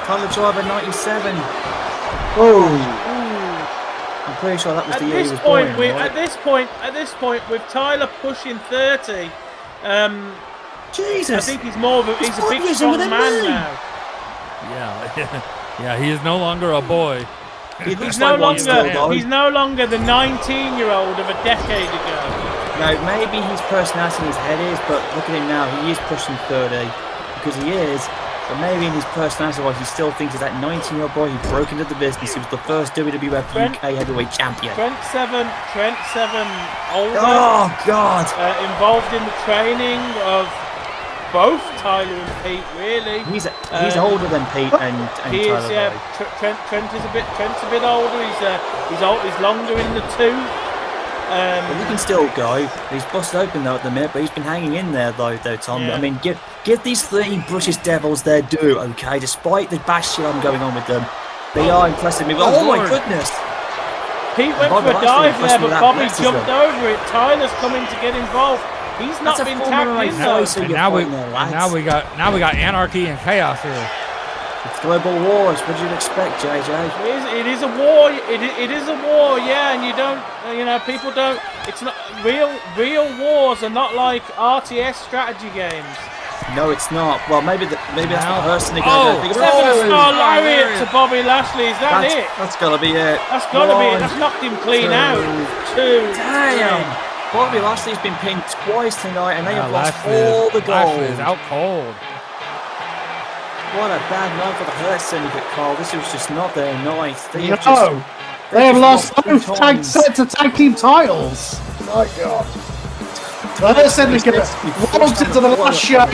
Tyler Driver, 97. Oh, I'm pretty sure that was at the year he this was point, born. with Right? at this point, with Tyler pushing 30, Jesus. I think he's more of a He's he's a 5 big years strong younger than man me. now. Yeah, he is no longer a boy. He looks He's no like one still, though. longer the 19-year-old of a decade ago. No, maybe his personality in his head is, but look at him now. He is pushing 30 because he is. But maybe in his personality-wise, he still thinks he's that 19-year-old boy who broke into the business. He was the first WWF Trent- UK heavyweight champion. Trent Seven, older, Oh God! involved in the training of both Tyler and Pete. Really, He's older than Pete and he Tyler. is. Yeah, Boyd. Trent's a bit older. He's longer in the tooth. But he can still go. He's busted open though at the minute, but he's been hanging in there though, Tom. Yeah. I mean, give these 3 British Devils their due, okay? Despite the bashing going on with them, they are impressing me. Oh my Lord. goodness! Pete went Bobby for a Lashley dive impressed there, with but that Bobby athleticism. jumped over it. Tyler's coming to get involved. He's not That's a been former tagged in right though. voice. So And you're now we fighting there, lads. now we got anarchy and chaos here. It's Global Wars. What did you expect, JJ? It is a war. It is a war, yeah. And you don't, people don't. It's not real wars are not like RTS strategy games. No, it's not. Well, maybe that's the person they're Oh, going to 7-star lariat to Bobby Lashley. Is that it? That's got to be it. That's got to be it. One, That's knocked him clean two. out. 2. Damn. Bobby Lashley's been pinned twice tonight, and they have lost Lashley all the Lashley is gold. out cold. What a bad night for the Hurt Syndicate, Carl. This was just not their night. They have no. They have lost two both sets of tag team titles. My God. They're suddenly going to waltz into the last show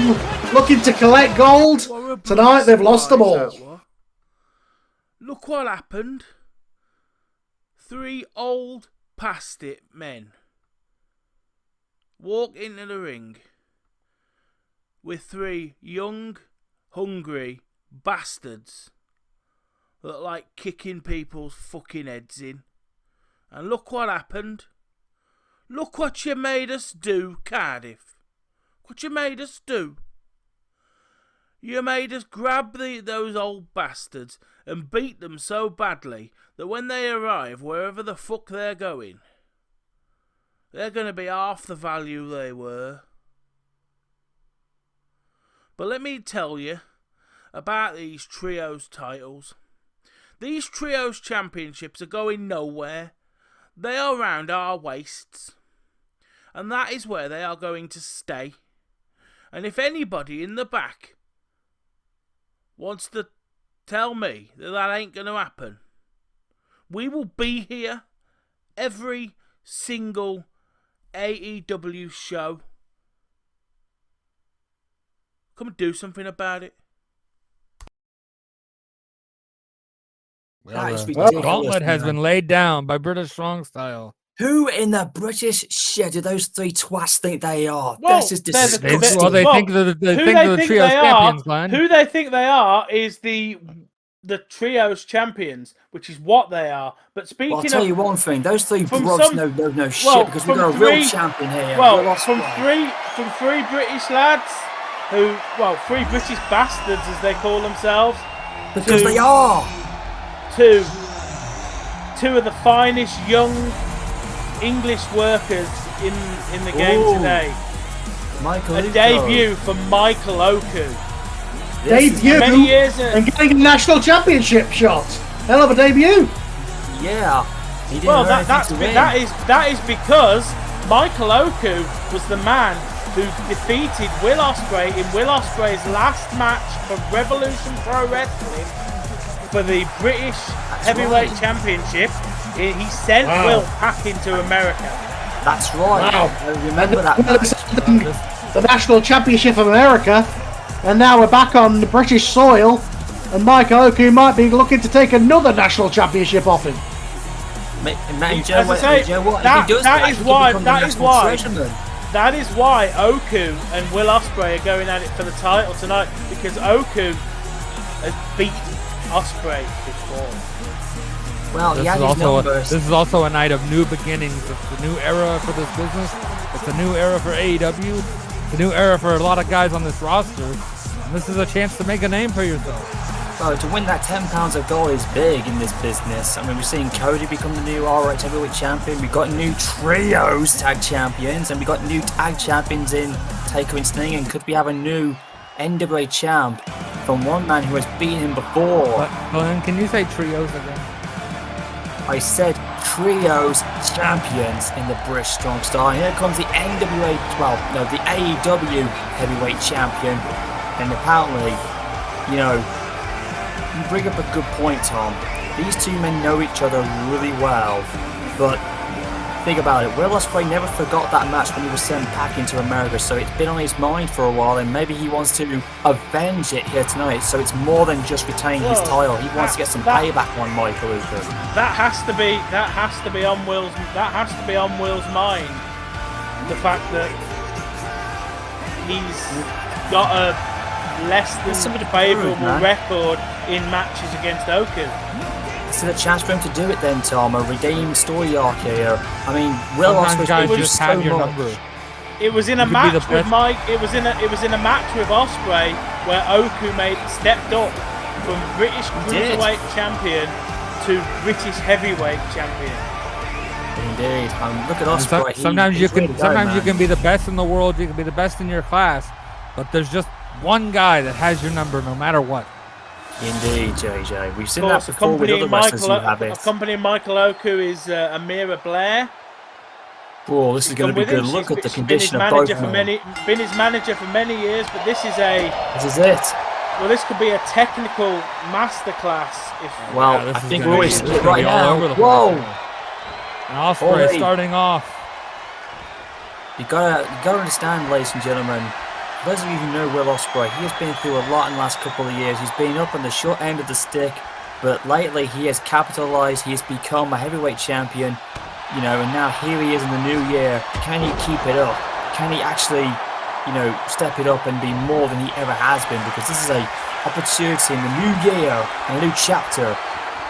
looking to collect gold. Tonight they've lost them all. Look what happened. 3 old past it men walk into the ring with 3 young, hungry bastards that like kicking people's fucking heads in. And look what happened. Look what you made us do, Cardiff. What you made us do. You made us grab those old bastards and beat them so badly that when they arrive wherever the fuck they're going, they're going to be half the value they were. But let me tell you about these trios titles. These trios championships are going nowhere. They are round our waists. And that is where they are going to stay. And if anybody in the back wants to tell me that that ain't going to happen, we will be here every single AEW show. Come and do something about it. That is The ridiculous. gauntlet has man. been laid down by British Strong Style. Who in the British shit do those three twats think they are? Well, this is they're the- disgusting. Well, they Well, think they're who the trios champions, Glenn. Who they think they are is the trios champions, which is what they are. But speaking Well, I'll tell of you one thing: those three from blobs some- no shit well, because we've from got a real three- champion here. well, Will from Ospreay. three British lads who, well, three British bastards as they call themselves, Because two- they are. two of the finest young English workers in the game Ooh. today. Michael A Uko. debut for Michael Oku. Debut Many years and getting a national championship shot. Hell of a debut. Yeah. He didn't Well, have that anything to win. is because Michael Oku was the man who defeated Will Ospreay in Will Ospreay's last match for Revolution Pro Wrestling for the British Heavyweight right. Championship. He sent Wow. Will back into America. That's right. Wow. I remember that match. The national championship of America, and now we're back on the British soil, and Mike Oku might be looking to take another national championship off him. As I say, that is why Oku and Will Ospreay are going at it for the title tonight, because Oku has beat Ospreay before. Well, he This had is, his also numbers. this is also a night of new beginnings. It's a new era for this business. It's a new era for AEW. It's a new era for a lot of guys on this roster. And this is a chance to make a name for yourself. Well, to win that £10 of gold is big in this business. I mean, we're seeing Cody become the new ROH Heavyweight Champion. We've got new trios tag champions, and we've got new tag champions in Taker and Sting. And could we have a new NWA champ from one man who has beaten him before? But Glenn, can you say trios again? I said trios champions in the British Strong Style. Here comes the the AEW Heavyweight Champion. And apparently, you bring up a good point, Tom. These two men know each other really well. But think about it. Will Ospreay never forgot that match when he was sent back into America. So it's been on his mind for a while. And maybe he wants to avenge it here tonight. So it's more than just retaining his title. He wants to get some payback on Michael Uko. That has to be on Will's mind. The fact that he's got a less than favourable record in matches against Oku. This is a chance for him to do it then, Tom. A redeemed story arc here. I mean, Will Sometimes Ospreay's guys been through just so have your much. number. It was in a You could be match the with best. Mike. It was in a match with Ospreay where Oku stepped up from British did. Cruiserweight Champion to British Heavyweight Champion. Indeed. Look at And Ospreay. sometimes you can be the best in the world. You can be the best in your class, but there's just one guy that has your number no matter what. Indeed, JJ. We've seen Of that course, before with other wrestlers who have it. accompanying Michael Oku is Amira Blair. Oh, this is going to be good. Look at the condition of both men. Been his manager for many years, but this is This is it. this could be a technical masterclass. Well, this I is think gonna we're be- always it's gonna right be all now. over the Whoa! place. And Ospreay Holy. starting off. You gotta understand, ladies and gentlemen. For those of you who know Will Ospreay, he has been through a lot in the last couple of years. He's been up on the short end of the stick, but lately he has capitalised. He has become a heavyweight champion, and now here he is in the new year. Can he keep it up? Can he actually, step it up and be more than he ever has been? Because this is a opportunity in the new year and a new chapter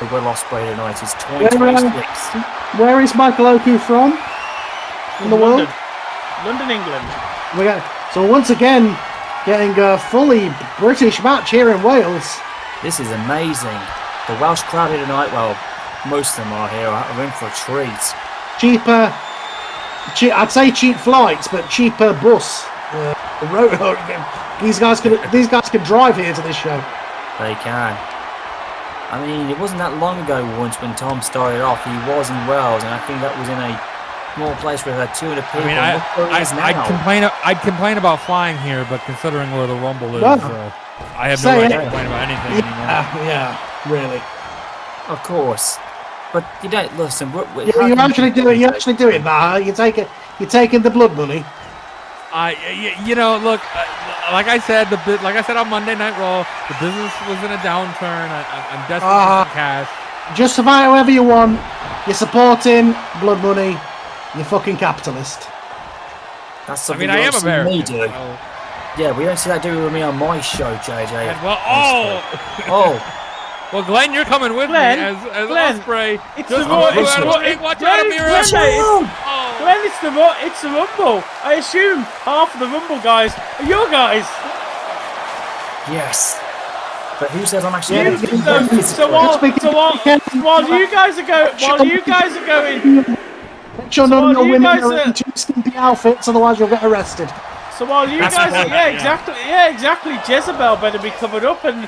for Will Ospreay tonight. It's 2026. Where is Michael Oku from? In the world? London, England. So once again, getting a fully British match here in Wales. This is amazing. The Welsh crowd here tonight, well, most of them are here, are in for a treat. I'd say cheap flights, but cheaper bus. The road again. These guys can drive here to this show. They can. I mean, it wasn't that long ago once when Tom started off. He was in Wales, and I think that was in a small place where there had 200 people. I mean, I'd complain about flying here, but considering where the Rumble is, I have no right to complain about anything anymore. Yeah, really. Of course. But you don't listen. You actually do it. You actually do it, Maher. You're taking the blood money. Look, like I said on Monday Night Raw, the business was in a downturn. I'm desperate for some cash. Justify however you want. You're supporting blood money. You're fucking capitalist. That's something I am American. Do. Yeah, we don't see that do with me on my show, JJ. Well, Glenn, you're coming with me as Ospreay. It's the Rumble. Glenn, it's the Rumble. I assume half of the Rumble guys are your guys. Yes. But who says I'm actually? While you guys are going, make sure none of your women are in too skimpy outfits, otherwise you'll get arrested. So while you exactly. Jezebel better be covered up and.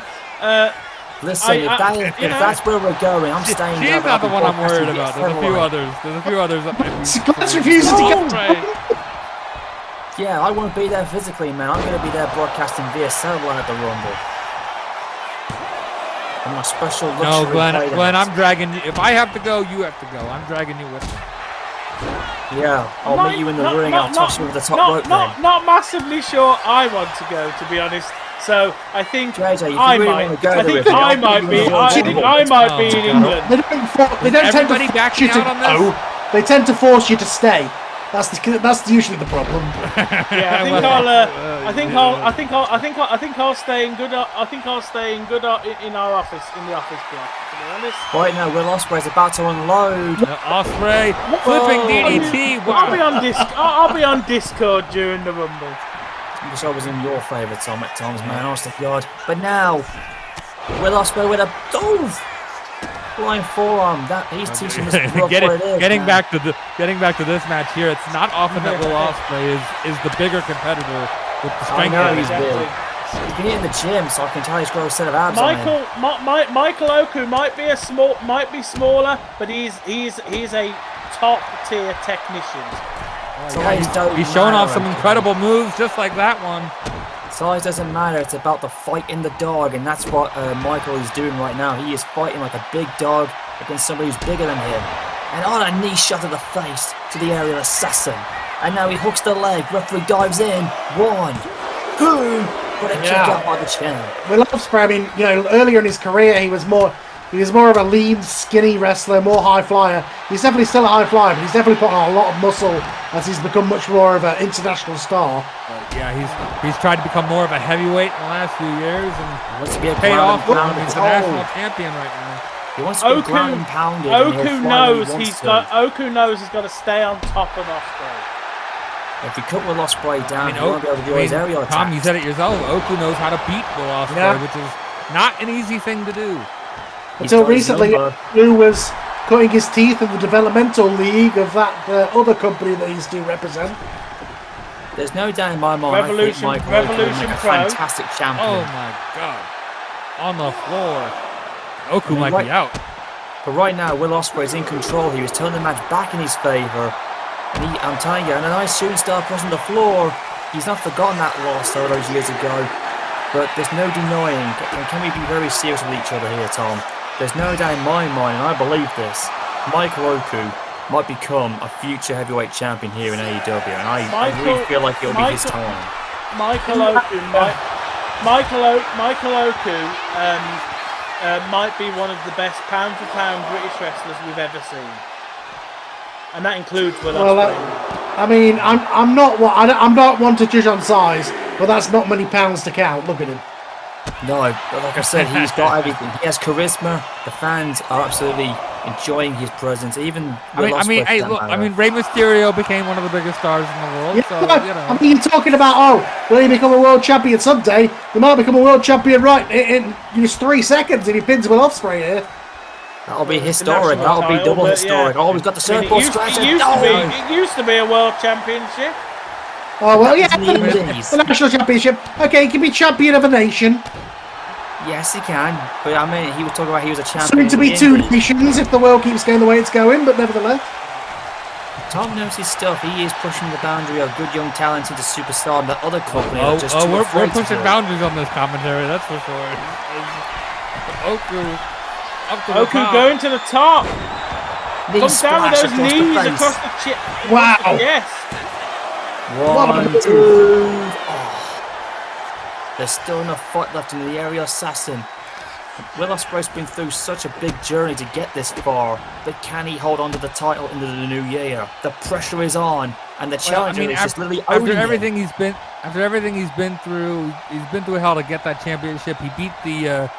Listen, if that's where we're going, I'm staying. She's not the one I'm worried about. There's a few others. Glenn refuses to go. Yeah, I won't be there physically, man. I'm going to be there broadcasting via satellite at the Rumble. On my special luxury. No, Glenn, I'm dragging you. If I have to go, you have to go. I'm dragging you with me. Yeah, I'll meet you in the ring. I'll toss you with the top rope. Not massively sure I want to go, to be honest. So I think JJ, I might be in England. They don't tend to force you to go. They tend to force you to stay. That's usually the problem. Yeah, I think I'll stay in good. I think I'll stay in good in our office, in the office block. To be honest. Right now, Will Ospreay's about to unload. Ospreay flipping DDT. Wow. I'll be on Discord during the Rumble. I wish I was in your favour, Tom, at times, man. Honest to God. But now, Will Ospreay with a flying forearm. That he's teaching us getting back to this match here. It's not often that Will Ospreay is the bigger competitor with the strength. I know he's big. He's been in the gym, so I can tell he's got a set of abs. Michael Oku might be smaller, but he's a top tier technician. He's showing off some incredible moves, just like that one. Size doesn't matter. It's about the fight in the dog, and that's what Michael is doing right now. He is fighting like a big dog against somebody who's bigger than him. And on a knee shot to the face to the aerial assassin. And now he hooks the leg. Referee dives in. 1, 2. But a kick out by the chin. Will Ospreay, I mean, earlier in his career, he was more of a lean, skinny wrestler, more high flyer. He's definitely still a high flyer, but he's definitely put on a lot of muscle as he's become much more of an international star. He's tried to become more of a heavyweight in the last few years, and wants to be a paid off. He's a national champion right now. He wants to be ground and pounded. Oku knows he's got to stay on top of Ospreay. If he cut Will Ospreay down, he won't be able to do his aerial attacks. Tom, you said it yourself. Oku knows how to beat Will Ospreay, which is not an easy thing to do. Until recently, Oku was cutting his teeth in the developmental league of that other company that he used to represent. There's no doubt in my mind. Revolution I think Michael Oku will make a Pro. fantastic champion. Oh my God! On the floor, Oku might be out. But right now, Will Ospreay's in control. He was turning the match back in his favour. And I'm telling you, and a nice shooting star press on the floor. He's not forgotten that loss all those years ago. But there's no denying. And can we be very serious with each other here, Tom? There's no doubt in my mind, and I believe this. Michael Oku might become a future heavyweight champion here in AEW, and I really feel like it'll be his time. Michael Oku might be one of the best pound-for-pound British wrestlers we've ever seen. And that includes Will Ospreay. I mean, I'm not one to judge on size, but that's not many pounds to count. Look at him. No, but like I said, he's got everything. He has charisma. The fans are absolutely enjoying his presence. Even Rey Mysterio became one of the biggest stars in the world. So I mean, you're talking about will he become a world champion someday? He might become a world champion in just 3 seconds if he pins Will Ospreay here. That'll be historic. That'll be double historic. We've got the surfboard scratch. It used to be a world championship. Oh, well, yeah. That was in the Indies. The national championship. Okay, he can be champion of a nation. Yes, he can. But I mean, he was talking about he was a champion. Soon to be in the two Indies. nations if the world keeps going the way it's going, but nevertheless. Tom knows his stuff. He is pushing the boundary of good young talent into superstar that other companies are just too we're afraid to pushing do. boundaries on this commentary, that's for sure. Oku, up to the Oku top. going to the top. Knee Comes down with splash those across the knees face. across the chip. Wow. Yes. One, What a two. move. Oh. There's still enough fight left in the aerial assassin. Will Ospreay's been through such a big journey to get this far, but can he hold on to the title into the new year? The pressure is on, and the challenger is just literally owning after it. everything he's been through, he's been through hell to get that championship. He beat the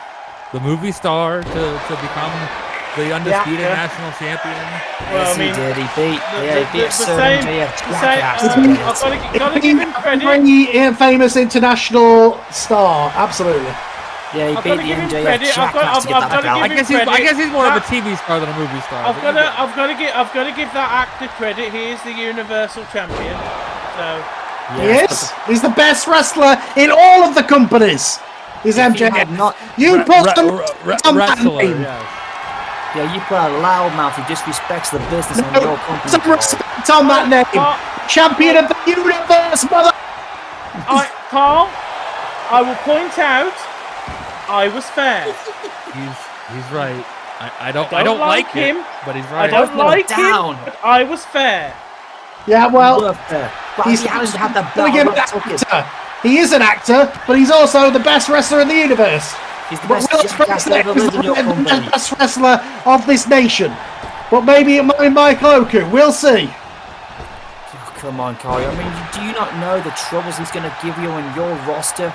movie star to become the undisputed national champion. Well, Yes, I mean, he did. He beat the Sir same- MJF the same- jackass. I've got to give him credit. Very famous international star, absolutely. Yeah, he I've beat gotta the give him MJF credit. jackass to get I've that gotta belt. give him I guess he's more of a That- TV star than a movie star. I've got to give that actor credit. He is the Universal Champion. So Yes, he's the best wrestler in all of the companies. He's If he MJF. had not- You put some on that wrestler. name. Yeah. Yeah, you put a loudmouth who disrespects the business on your company. Some respect on that name. Champion of the universe, mother. Carl, I will point out, I was fair. He's right. I don't like him, it, but he's I right. don't like down. him, but I was fair. Yeah, well, But he's he hasn't had the gonna belt. give I'm it not an talking. actor. He is an actor, but he's also the best wrestler in the universe. He's the But best Will jackass that ever Ospreay is lived in your the company. best wrestler of this nation. But maybe it might be Michael Oku. We'll see. Oh, come on, Carl. I mean, do you not know the troubles he's going to give you on your roster?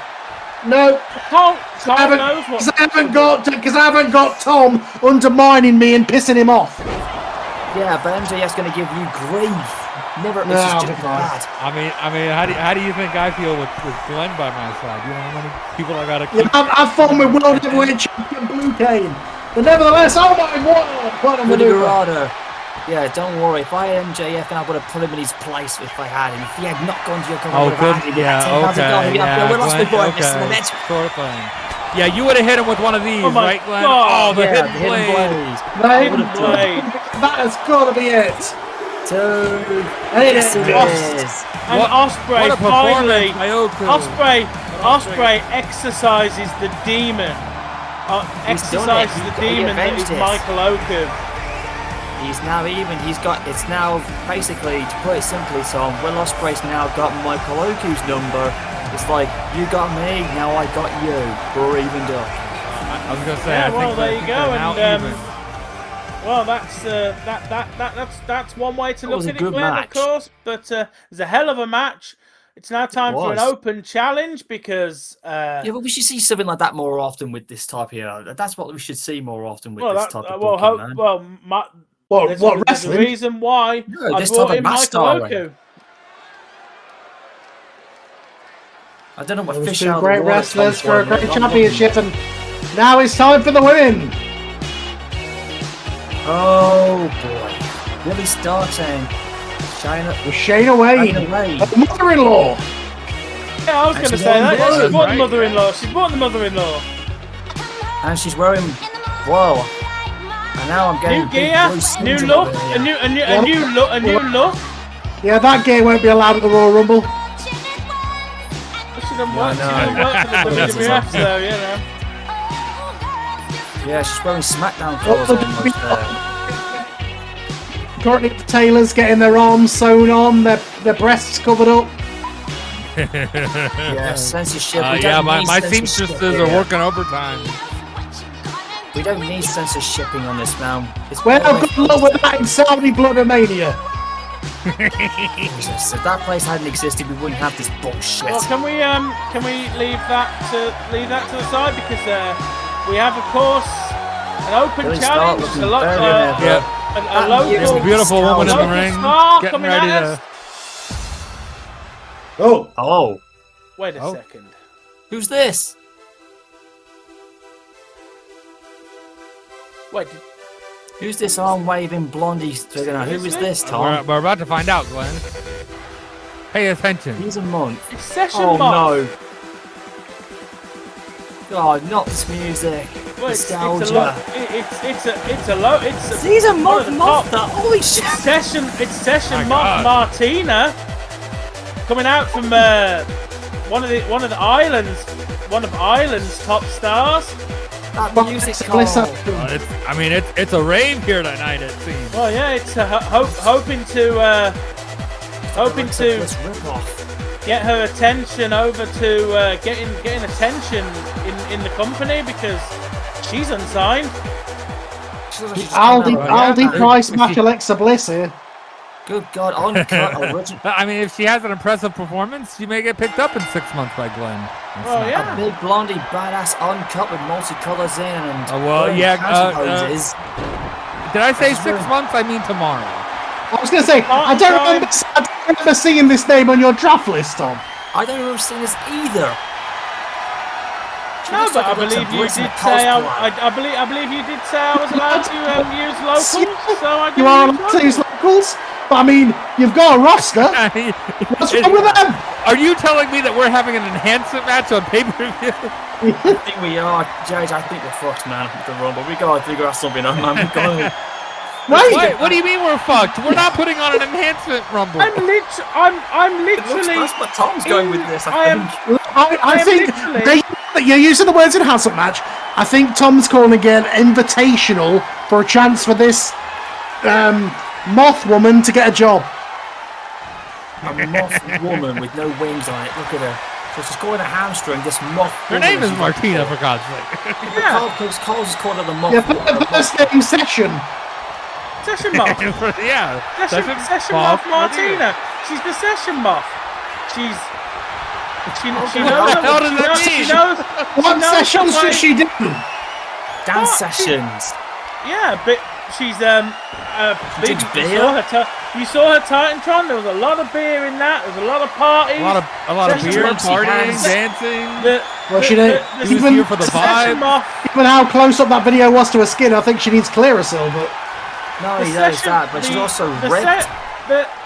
No, Carl I knows what. because I haven't got Tom undermining me and pissing him off. Yeah, but MJF's going to give you grief. Never. No, This is I'll just be fine. bad. I mean, how do you think I feel with Glenn by my side? You know how many people I gotta You keep? know, I've fought with World Heavyweight Champion Blue Cane. But nevertheless, oh my word, what a Woody maneuver. Garada. Yeah, don't worry. If I had MJF, I would have put him in his place if I had him. If he had not gone to your company, I Oh, would good. have had him. Yeah, okay. Yeah, We're lost Glenn, before okay. Mr. Limit. Sort of thing. Yeah, you would have hit him with one of these, Oh my right, Glenn? God. Oh, the Yeah, hidden the hidden blade. blade. That, that has got to be it. Two. Hey, Yes, it lost. is. And What Ospreay a finally. performance by Oku. Ospreay exercises the demon. He's done it. Exercises the He demon that is avenged it. Michael Oku. He's now even. It's now basically, to put it simply, Tom, Will Ospreay's now got Michael Oku's number. It's like, you got me, now I got you. We're evened up. I was gonna say. Yeah, I well, think there I you think go, they're now and, even. Well, that's one way to That look was a at it, good Glenn, match. of course. But it's a hell of a match. It's now time for an was. open challenge because Yeah, but we should see something like that more often with this type here. That's what we should see more often with well, this that, type of well, booking, man. What there's wrestling? There's a reason why No, I this brought type of in match Michael styling. Oku. I don't know what Those fish two out of the great water wrestlers comes for a from, great but I'm championship, and now it's time for the women. Oh boy. Billy Starks and China. With Shayna Wayne, Shayna Wayne. her mother-in-law. Yeah, I was And going to she's say that. on She's board, brought the right? mother-in-law. She's brought the mother-in-law. And she's wearing. Whoa. And now I'm getting New big gear, blue new syndrome look, over a here. new look. Yeah, that gay won't be allowed at the Royal Rumble. She done work. She no. done work for the That's WWF, so you know. Yeah, she's wearing SmackDown clothes almost there. Courtney Taylor's getting their arms sewn on, their breasts covered up. Yeah, censorship. We Yeah, don't my need seamstresses censorship are here. working overtime. We don't need censorshipping on this now. It's Well, always- good luck with that in Saudi Bloodomania. Jesus, if that place hadn't existed, we wouldn't have this bullshit. Well, can we leave that to the side because we have, of course, an open Billy challenge. Stark A lot, looking better than ever. Yeah. a That local, is There's a beautiful woman in the local ring, star getting coming ready at to. us. Oh, Oh, Wait a Oh. second. who's this? Wait, Who's this arm waving blondie figure? Who is this, Tom? We're about to find out, Glenn. pay attention. He's a month. It's Session Oh Moth. no. God, not this music. Well, it's a Nostalgia. He's a one of the month. top- Holy shit. It's Session My Moth God. Martina coming out from one of Ireland's top stars. That music, Bliss Carl. up. It's a rave here tonight. It seems. Well, yeah, it's hoping to Let's rip off. get her attention over to getting attention in the company because she's unsigned. Aldi Price match Alexa Bliss here. Good God, uncut original. I mean, if she has an impressive performance, she may get picked up in 6 months by Glenn. Well, A yeah. big blondie badass uncut with multicolours in and Oh, well, wearing yeah, pantyhoses. Did I say That's 6 true. months? I mean tomorrow. I was going to say, I don't remember seeing this name on your draft list, Tom. I don't remember seeing this either. She No, looks but like I a Alexa believe you Bliss in did a say cosplay. I believe you did say I was allowed to use locals. So I You are allowed to use locals, but I mean, you've got a roster. What's wrong with them? Are you telling me that we're having an enhancement match on pay-per-view? I think we are, Jage. I think we're fucked, man. The Rumble. We gotta figure out something on, man. We gotta. What do you mean we're fucked? We're not putting on an enhancement rumble. I'm It looks literally. that's what Tom's going with this. I I am. think. I am think literally- you're using the words enhancement match. I think Tom's calling again invitational for a chance for this moth woman to get a job. A moth woman with no wings on it. Look at her. So she's calling a hamstring. This moth. Her woman name is she's Martina, like, for God's sake. Cole's just called her the moth. Yeah, the first name Session. Session Moth. Yeah. Session Moth Martina. She's the Session Moth. She knows. the hell does that She mean? knows. What sessions should she do? Dance What? sessions. Yeah, but she's big. drinks beer? You saw her Titantron. There was a lot of beer in that. There was a lot of parties. A lot of Session beer, Moth, partying, hands. dancing. Well, she did. He was here for the Session vibe. Moth. Given how close up that video was to her skin, I think she needs Clearasil, but No, The he knows session- that, but she's the- also the ripped.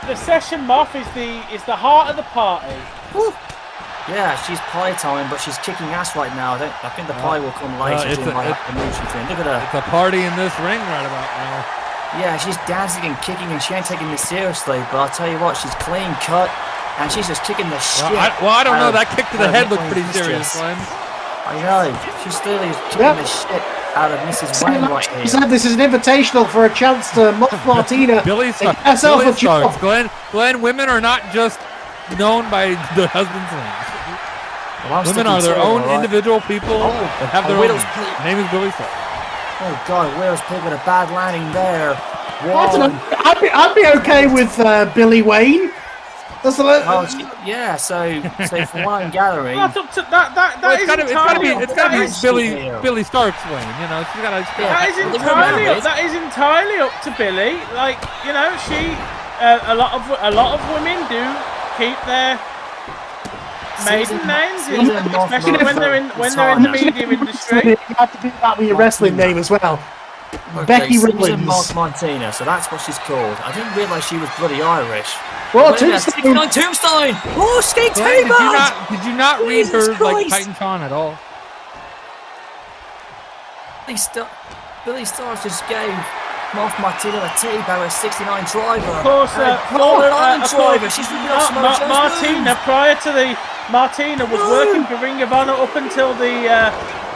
The Session Moth is the heart of the party. Yeah, she's pie time, but she's kicking ass right now. I think the pie will come later. it's doing a- like the motion thing. Look at her. It's a party in this ring right about now. Yeah, she's dancing and kicking, and she ain't taking this seriously. But I'll tell you what, she's clean cut, and she's just kicking the shit. I don't know. out That of- kick to the out of head looked Nick pretty Wayne's serious, mistress. Glenn. I know. She's clearly just kicking Yep. the shit out of Mrs. Wayne right she here. said this is an invitational for a chance to moth Martina. Billy to get herself a starts. job. Glenn, women are not just known by their husband's names. Well, I'm Women sticking are their to it, own all right? individual people that have their own. Widow's names. Peak. Her name is Billy Stark. Oh God, Willow's Pig with a bad landing there. I don't One. know. I'd be okay with Billy Wayne. That's a Oh, yeah. So from what I'm gathering, That's up to that. Well, Is entirely. it's gotta be is- Billy Stark's Wayne. You know, she's gotta. Yeah. That is Well, the entirely rumor up. is- That is entirely up to Billy. Like she, a lot of women do keep their maiden names, especially when they're in the media industry. You have to do that with your wrestling name as well. okay, Becky Susan Rollins. Mark Martina. So that's what she's called. I didn't realise she was bloody Irish. Well, Wait a minute, Tombstone. Tombstone. Oh, skate Glenn, T-Bud! did you not read Jesus her like Christ. Titan Con at all? Billy Stars just gave Moth Martina a T-Bag with a 69 driver. Of course, driver. She's ripping off Samoa Joe's Martina. moves. Prior to the Martina was working for Ring of Honor up until the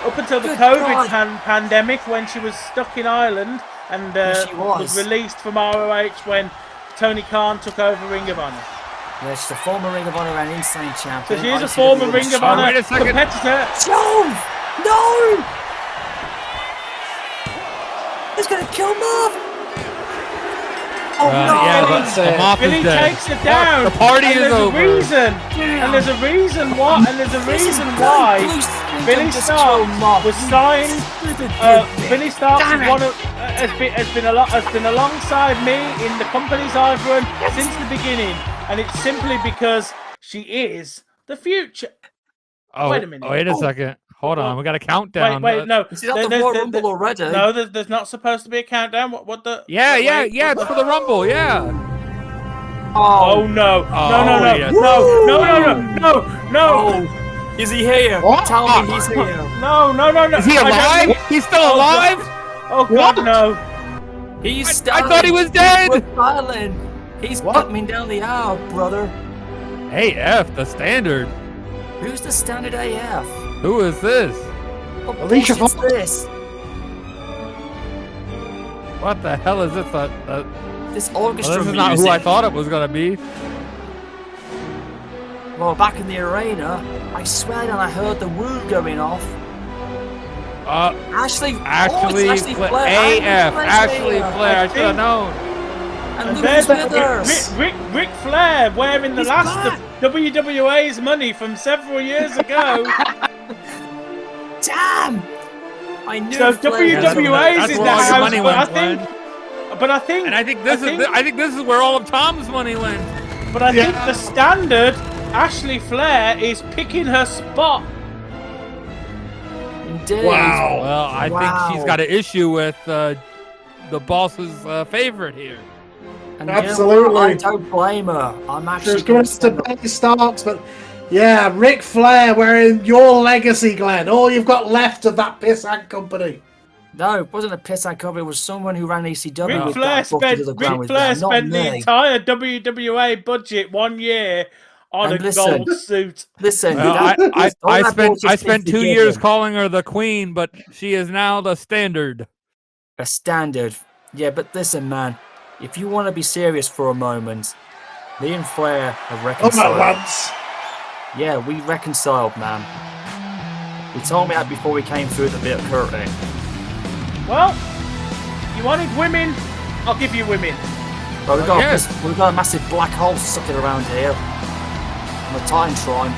Good COVID God. pandemic when she was stuck in Ireland and Yes, she was. released from ROH when Tony Khan took over Ring of Honor. Yeah, she's a former Ring of Honor and Insane So champion. she is a ICW former Ring of Honor wait a second. competitor. Jove! No! He's gonna kill Moth! Oh no! Yeah, Billy- the mop Billy is dead. takes it down. The party and is there's over. A reason, and there's a reason why, and there's a This is reason Billy why Bruce. Billy Just Stark kill Moth. was signed. Billy Stark Damn is it. one of has been alongside me in the companies I've run since the beginning, and it's simply because she is the future. Oh, Wait a minute. Wait a second. Hold on. We got a countdown. Wait, no. Is he at the Royal Rumble already? No, there's not supposed to be a countdown. What the? Yeah. It's for the Rumble. Yeah. Oh no! yes. Oh, is he here? What? Tell me he's here. No! Is he alive? He's still alive? Oh God, no! He's I standing. thought he was dead. We're silent. He's What? coming down the aisle, brother. AF, the standard. Who's the standard AF? Who is this? What Alicia bullshit's Fox. this? What the hell is this? This Well, orchestra this is music. not who I thought it was gonna be. Well, back in the arena, I swear that I heard the woo going off. Ashley Flair. Ashley Flair. AF, Ashley here. Flair. I should have known. And And look who's there's with us. Ric Flair wearing the He's last back. of WWA's money from several years ago. Damn! I knew So Flair was WWA's That's in where the all your house, money but went, I think, And I think this is where all of Tom's money went. but I think the standard Ashley Flair is picking her spot. Indeed. Wow. Well, I think she's got an issue with the boss's favorite here. And you know what? Absolutely. I don't blame her. I'm actually She's going going to to stand up. Benny Starks, but yeah, Ric Flair wearing your legacy, Glenn. All you've got left of that pissant company. No, it wasn't a piss I cover. It was someone who ran ECW Ric with Flair that bucket to the ground Ric with Flair that, not spent the me. entire WWA budget 1 year on And a listen, gold suit. Listen, Well, that- all I that spent bullshit's been 2 forgiven. years calling her the queen, but she is now the standard. A standard. Yeah, but listen, man. If you want to be serious for a moment, me and Flair have Oh, my reconciled. lads. Yeah, we reconciled, man. We told me that before we came through the bit of curtain. Well, you wanted women, I'll give you women. But we've got, Yes. we've got a massive black hole sucking around here. On the Titantron.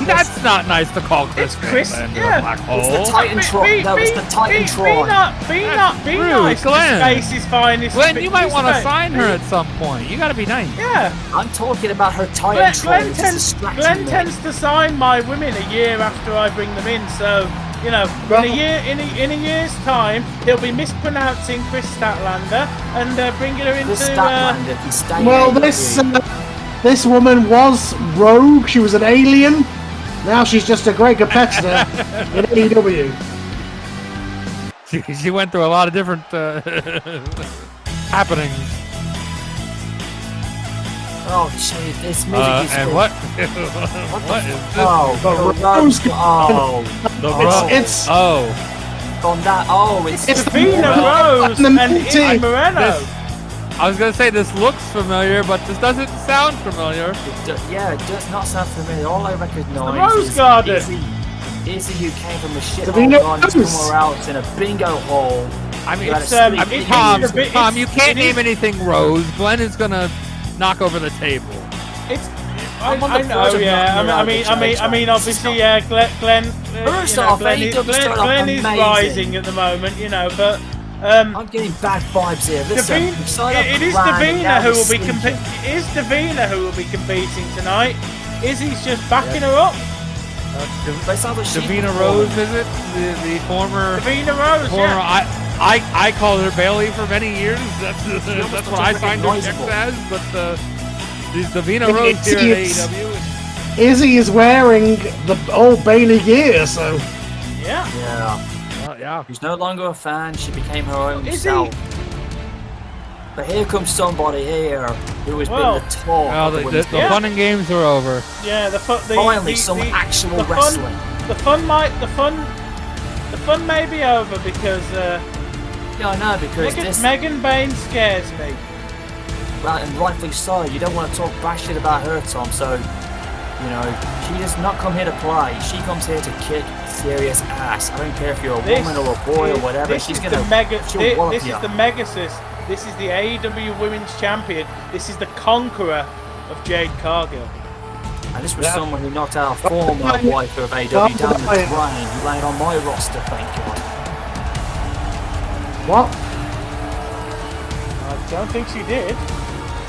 That's not nice to call Chris Chris, Benoit yeah. a black It's the hole. Titantron. No, it's the Titantron. Be rude, nice to Glenn. Space's finest. Glenn, you might want to Space. sign her at some point. You got to be nice. Yeah. I'm talking about her Glenn, Titantron. Glenn, It's tends, distracting Glenn me. tends to sign my women a year after I bring them in, so you know, in a year's time, he'll be mispronouncing Chris Statlander and bringing her into. This Statlander, he's staying Well, AEW. this woman was rogue. She was an alien. Now she's just a great competitor in AEW. She went through a lot of different happenings. Oh, gee, this music is And good. what? What is this? Oh, The no, Rose oh, The It's on that. Oh, it's Davina Rose And and the Izzy meeting. Moreno. I was gonna say this looks familiar, but this doesn't sound familiar. Yeah, it does not sound familiar. All I recognise Rose is Garden. Izzy who came from a shithole Davina garden Rose. somewhere else in a bingo hole. I mean, You It's, gotta um, sleep. it- Tom, it's a bit- Tom, it's- you can't it is- name anything Rose. Glenn is gonna knock over the table. It's. I'm on the I know, verge of yeah. knocking her out, I mean, obviously, yeah. Glenn. First off, Glenn AEW started off Glenn is amazing. rising at the moment, you know, but. I'm getting bad vibes here. Listen, Davina, we started off it is grand and Davina now who we're will be sleeping. It is Davina who will be competing tonight. Izzy's just backing her up. They sound like sheep Davina performing. Rose, is it? The former. Davina Rose, Former, yeah. I called her Bailey for many years. That's almost what I looks signed her checks recognizable. as. But these Davina Rose here at It's- AEW. Izzy is wearing the old Bailey gear, so Yeah. Yeah. Yeah. She's no longer a fan. She became her own Izzy. self. But here comes somebody here who has Well, been the talk Well, of the the women's Yeah. fun and games are over. Yeah, Finally, some actual the wrestling. The fun may be over because Yeah, I know, because this, Megan Bain scares me. well, and rightfully so, you don't want to talk bad shit about her, Tom, so, you know, she does not come here to play. She comes here to kick serious ass. I don't care if you're a woman or a boy or whatever, This she's is gonna, the mega. she'll wallop This you. is the Megasis. This is the AEW Women's Champion. This is the conqueror of Jade Cargill. And this was someone who knocked our former wife of AEW down the drain. He landed on my roster, thank God. what? I don't think she did.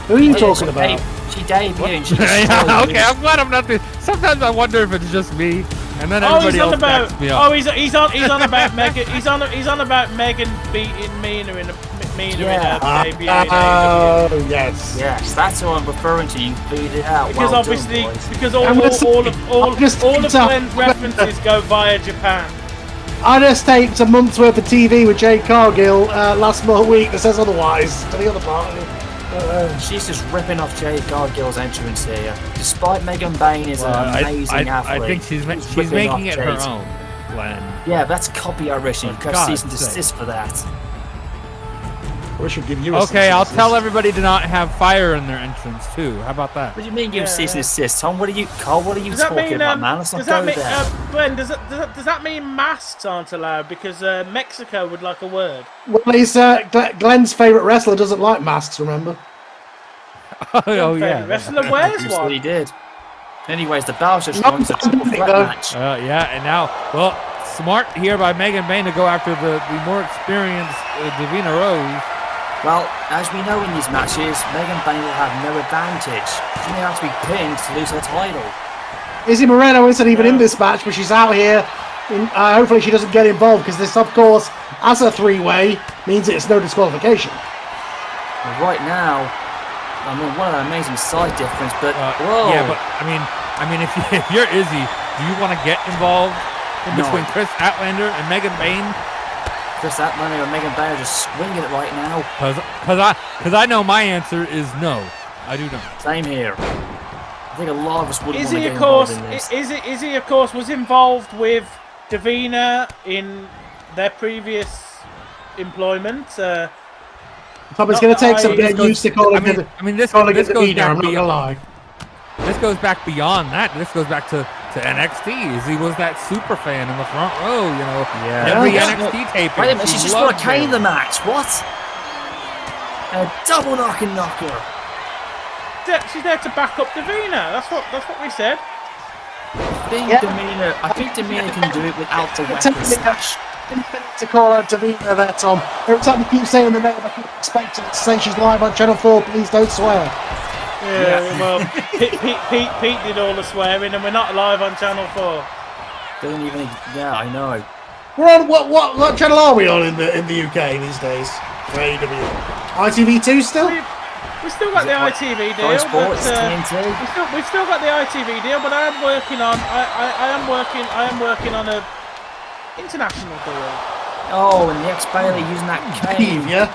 Who are you Yeah, talking about? She debuted and she Yeah, destroyed okay, I'm glad I'm not the. Sometimes I wonder if it's just me. And then Oh, everybody he's on else about. backs me up. Oh, he's on about Megan. He's on about Megan beating Mina in a debut. Oh, yes. Yes, that's what I'm referring to. You beat it out. Because well obviously, done, boys. because I'm gonna say- all I'm just of thinking Glenn's references go via Japan. I just taped a month's worth of TV with Jade Cargill last week that says otherwise to the other party. She's just ripping off Jade Cargill's entrance here. Despite Megan Bayne is an amazing athlete. I think she's ripping making off it Jade. her own, Glenn. Yeah, that's copyright wrestling. You For got cease God's and sake. desist for that. We should give you a Okay, I'll cease and tell desist. everybody to not have fire in their entrance too. How about that? What do you mean give Yeah, cease and yeah. desist, Tom? What are you, Cole? What are you Does that talking mean? about, man? Let's not Does that go mean? there. Glenn, does that mean masks aren't allowed because Mexico would like a word? Well, he's, Glenn's favourite wrestler doesn't like masks, remember? Oh yeah. Wrestler wears Yes, one. he did. Anyways, the bell's just Not gone to something, flat though. match. Yeah, and now, well, smart here by Megan Bayne to go after the more experienced Davina Rose. Well, as we know in these matches, Megan Bayne will have no advantage. She may have to be pinned to lose her title. Izzy Moreno isn't even in this match, but she's out here. Hopefully she doesn't get involved, because this, of course, as a three-way, means it's no disqualification. And right now, I mean, what an amazing side difference, but whoa. Yeah, but I mean, if you're Izzy, do you want to get involved in No. between Chris Statlander and Megan Bayne? Chris Statlander and Megan Bayne are just swinging it right now. Because I know my answer is no. I do not. Same here. I think a lot of us wouldn't want to Izzy, get of course, involved in this. Izzy, of course, was involved with Davina in their previous employment. Tom's going to take some This getting used to calling it. This Calling it goes Davina, back I'm not gonna beyond. lie. This goes back beyond that. This goes back to NXT. Izzy was that super fan in the front row. You know, every Yeah. NXT taping. Wait a minute, she's just loved got a it. the match. What? A double knocker. She's there to back up Davina. That's what we said. I think Demeanor can do it without the weapon smash. To call out Davina there, Tom. Every time you keep saying the name, I keep expecting to say she's live on Channel 4. Please don't swear. Yeah. Well, Pete did all the swearing, and we're not live on Channel 4. Doesn't even. Yeah, I know. We're on what channel are we on in the UK these days? For AEW, ITV2 still. We've still got the ITV deal, Sky Sports, but TNT. we've still got the ITV deal. But I am working on I am working on a international deal. Oh, and the ex-Bailey using that cane. Yeah.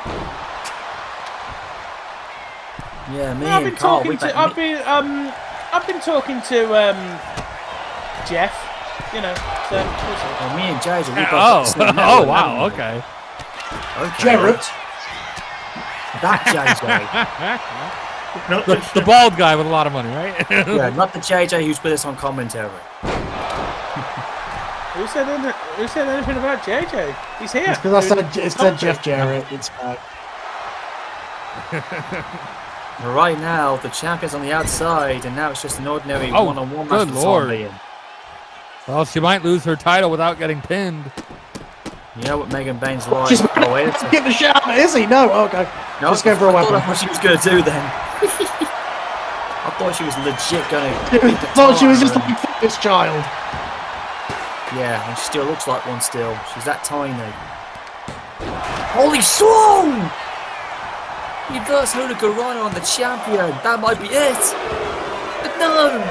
Yeah, me Well, and Carl. I've been talking to Jeff. You know, so we'll see. Well, me and JJ. We both Oh, got the same oh network, wow, haven't we? okay. Okay. Jarrett. That JJ. The bald guy with a lot of money, right? Yeah, not the JJ who's with us on commentary. Who said anything about JJ? He's here. It's because I said Jeff Jarrett. It's fine. Right now, the champion's on the outside, and now it's just an ordinary Oh, one-on-one good match for lord. Tom Bean. Well, she might lose her title without getting pinned. You know what Megan Bane's like. She's Oh, wait a second. give the shout out, is he? No, okay. No, Just going for a I thought weapon. that's what she was going to do then. I thought she was legit going to. Thought she was just like fuck this child. Yeah, and she still looks like one still. She's that tiny. Holy strong! Reverse Hurricanrana on the champion. That might be it. But no!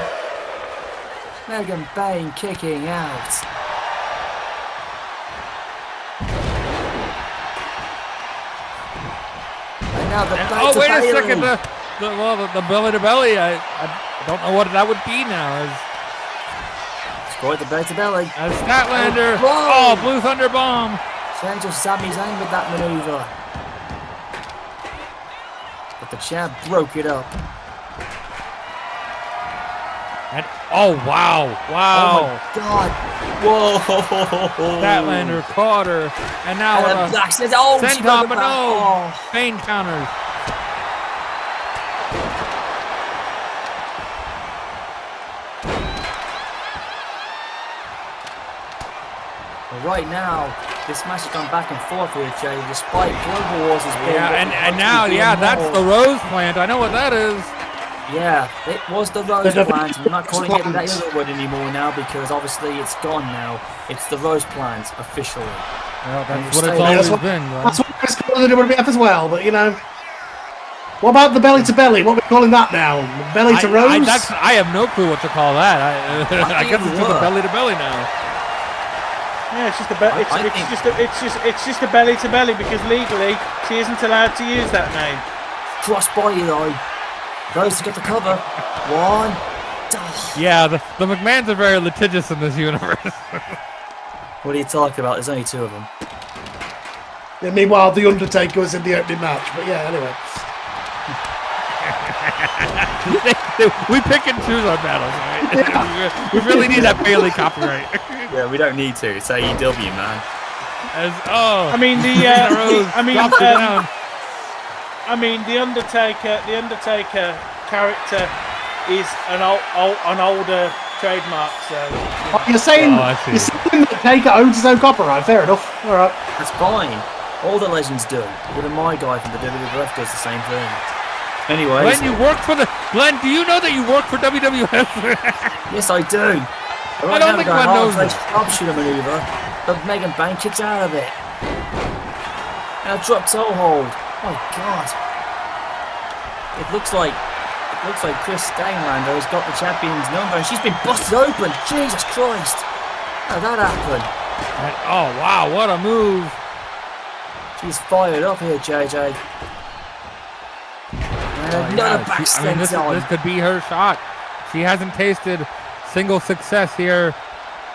Megan Bayne kicking out. And now the back Oh, to wait a Bayley. second. The belly to belly. I don't know what that would be now. Scored the belly to belly. As Statlander. Oh, Oh, Blue Thunder Bomb. Change of Sami Zayn with that maneuver. But the champ broke it up. And, oh, wow. Oh Wow. my god. Whoa. Statlander caught her. And now And with then a Black says, oh, she senton, got it but back. no. Oh. Pain counters. But right now, this match has gone back and forth here, Jay, despite Global Wars has been. Yeah, and now, yeah, that's the Rose plant. I know what that is. Yeah, it was the Rose The plant. I'm not calling it that plant. other word anymore now because obviously it's gone now. It's the Rose plant officially. Well, And that's you what it's say- always what- been. Glenn. That's what it's called in the WWF as well, but you know. What about the belly to belly? What are we calling that now? Belly to Rose? I have no clue what to call that. I guess it's just a belly to belly now. Yeah, it's just a it's just a belly to belly because legally she isn't allowed to use that name. Crossbody though. Rose to get the cover. One. Yeah, the McMahons are very litigious in this universe. What are you talking about? There's only two of them. Yeah, meanwhile, The Undertaker was in the opening match, but yeah, anyway. We pick and choose our battles, right? We really need that Bailey copyright. Yeah, we don't need to. It's AEW, man. I mean the Undertaker character is an older trademark, so Oh, you're saying I see. Undertaker owns his own copyright? Fair enough. All right. That's fine. All the legends do. Even my guy from the WWF does the same thing. Anyway, Glenn, you work for Glenn, do you know that you work for WWF? yes, I do. I don't think Glenn knows that. Sharpshooter maneuver, but Megan Bain kicks out of it. And a drop toe hold. My God. It looks like Chris Steinlander has got the champion's number, and she's been busted open. Jesus Christ! How did that happen? Oh wow, what a move! She's fired up here, JJ. And another back This could be her shot. She hasn't tasted single success here,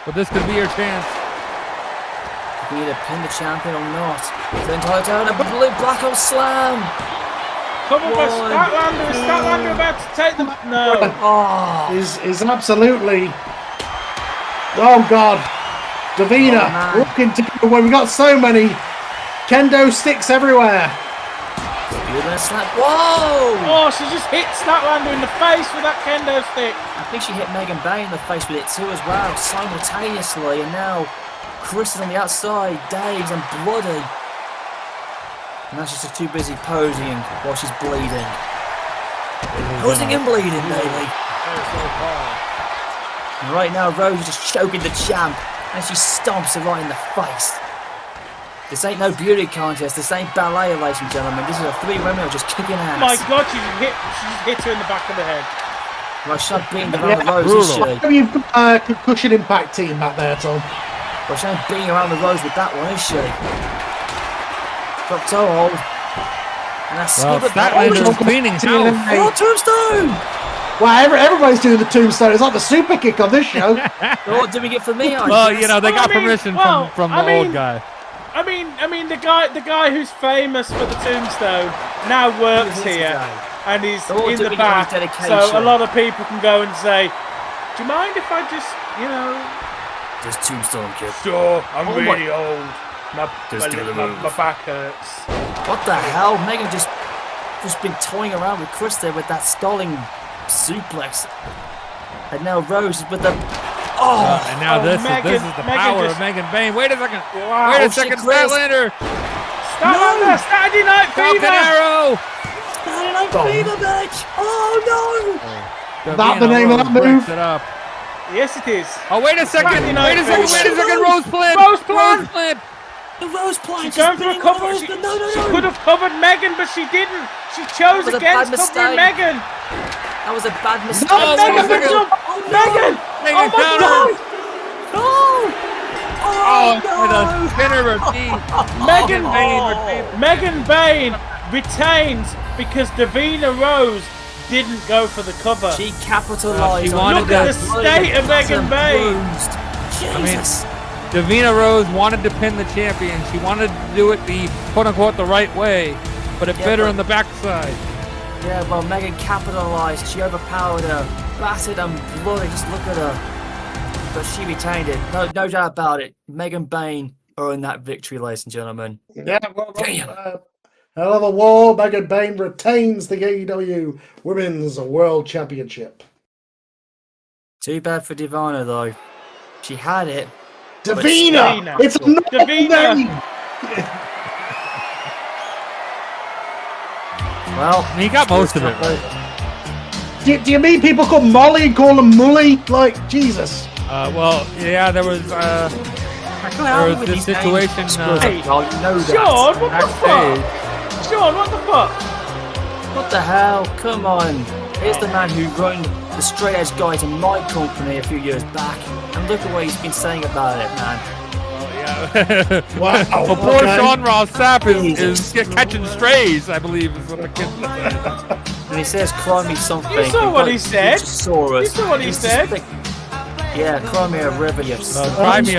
but this could be her chance. Can either pin the champion or not. Then down a blue black hole slam. come on, but Statlander, is Statlander about to take them? No. Oh, Is absolutely. Oh God, Davina Oh, man. looking to go away. We got so many kendo sticks everywhere. you're gonna slap. Whoa! Oh, she just hit Statlander in the face with that kendo stick. I think she hit Megan Bain in the face with it too as well, simultaneously. And now Chris is on the outside, dazed and bloody. And that's just too busy posing while she's bleeding. Posing and bleeding, baby. And right now, Rose is just choking the champ, and she stomps her right in the face. This ain't no beauty contest. This ain't ballet, ladies and gentlemen. This is a three women who are just kicking ass. My God, she just hit her in the back of the head. Well, she's not beating around the Rose, is she? Maybe you've got a concussion impact team back there, Tom. Well, she ain't beating around the Rose with that one, is she? Drop toe hold. And a skip at Statlander is cleaning house. Oh, tombstone! Wow, everybody's doing the tombstone. It's like the super kick on this show. They're all doing it for me, I Well, guess. you know, they got permission from the old guy. I mean, the guy who's famous for the tombstone now works Who is here today? and he's They're all in the doing it on back, dedication. so a lot of people can go and say, "Do you mind if I just, Just tombstone, kid. Sure, I'm Oh my- really old. Just do the move." My back hurts." What the hell? Megan just been toying around with Chris there with that stalling suplex. And now Rose is with the... And now this is the Megan power just- of Megan Bain. Wait a second. Wow. Wait Oh, a second, shit, Chris. Statlander. Statlander, Saturday Night Falcon Fever. Arrow. Saturday Night Fever, bitch! Oh, no! That the name of that Breaks move? it up. Yes, it is. Oh, wait a second. Saturday Night Wait a second. Fever. Wait a second. Rose plant. Rose plant. Rose plant. The Rose plant! She's going for a cover. She could have covered Megan, but she didn't. She chose That was a against bad covering mistake. Megan. That was a bad mistake. Oh, Megan, wait a second. jump. Oh, no. Megan. Megan, Oh my counter. God. Oh! Oh, Oh, with no! a spinner routine. Megan Bain retains. Megan Bain retains because Davina Rose didn't go for the cover. She capitalized She on wanted Look at to- the state of Megan Bain. Jesus. Davina Rose wanted to pin the champion. She wanted to do it the quote-unquote the right way, but it Yeah, bit her but- in the backside. Yeah, well, Megan capitalized. She overpowered her, battered and bloody. Just look at her. But she retained it. No doubt about it. Megan Bain earned that victory, ladies and gentlemen. Yeah, well, Damn. hell of a war. Megan Bain retains the AEW Women's World Championship. Too bad for Divana, though. She had it. Davina! Davina. It's a normal Davina. name! Well, He got most of it. Do you mean people call Molly and call him Mully? Like, Jesus. Well, yeah, there was this situation. Hey, you know that. Sean, what the backstage. fuck? Sean, what the fuck? What the hell? Come on. Here's the man who ruined the straight edge guys in my company a few years back. And look at what he's been saying about it, man. Wow. Well, poor Okay. Sean Ross Sapp is Jesus. catching strays, I believe, is what I can say. And he says, cry me something. You saw what he said. You saw what he said. Yeah, cry me a river, you Cry me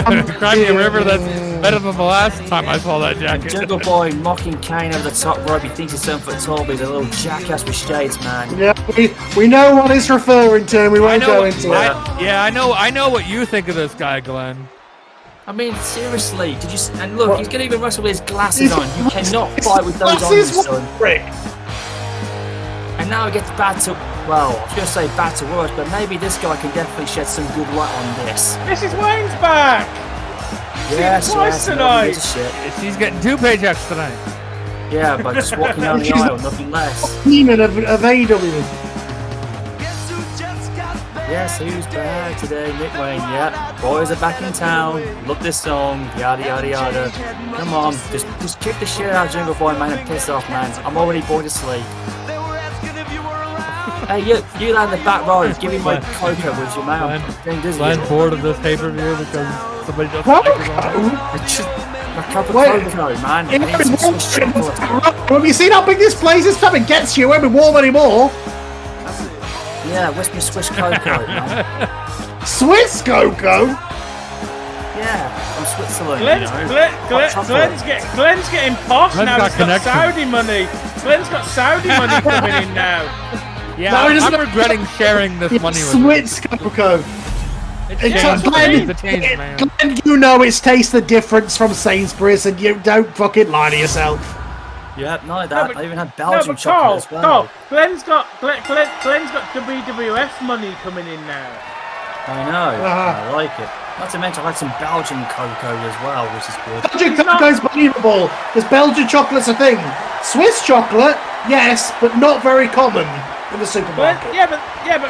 a river that's better than the last time I saw that jacket. Jungle Boy mocking Kane over the top rope. He thinks he's 7 foot tall, but he's a little jackass with shades, man. Yeah, we know what he's referring to, and we won't go into it. I know what you think of this guy, Glenn. I mean, seriously, did you? And look, he's gonna even wrestle with his glasses on. You cannot fight with those on, you son. And now it gets bad to, well, I was going to say bad to worse, but maybe this guy can definitely shed some good light on this. Mrs. Wayne's back. Yes, twice tonight. Shit. She's getting 2 paychecks tonight. Yeah, by just walking down the aisle, nothing less. Demon of AEW. Yes, who's back today? Nick Wayne, yeah. Boys are back in town. Love this song. Yada, yada, yada. Come on, just kick the shit out of Jungle Boy, man, and piss off, man. I'm already going to sleep. Hey, you down the back row, give me my cocoa with your mouth. Glenn bored of this pay-per-view because somebody just What? It's just a cup of Wait. cocoa, man. I need some Swiss chocolate. Have you seen how big this place is? Something gets you. It won't be warm anymore. Yeah, where's my Swiss cocoa, man? Swiss cocoa. Yeah, from Switzerland, Glenn's getting posh Glenn's now. got He's got connection. Saudi money. Glenn's got Saudi money coming in now. Yeah, No, he doesn't- I'm regretting sharing this money with you. Swiss cocoa. It's It's changed, Glenn, it's changed, man. Glenn, you know it's tastes the difference from Sainsbury's, and you don't fucking lie to yourself. Yeah, not like No, that. but- I even had No, Belgian but chocolate Carl, as well. Glenn's got WWF money coming in now. I know. Uh-huh. I like it. Not to mention, I've had some Belgian cocoa as well, which is good. Belgian cocoa's believable, because Belgian chocolate's a thing. Swiss chocolate, yes, but not very common in the supermarket. Yeah, but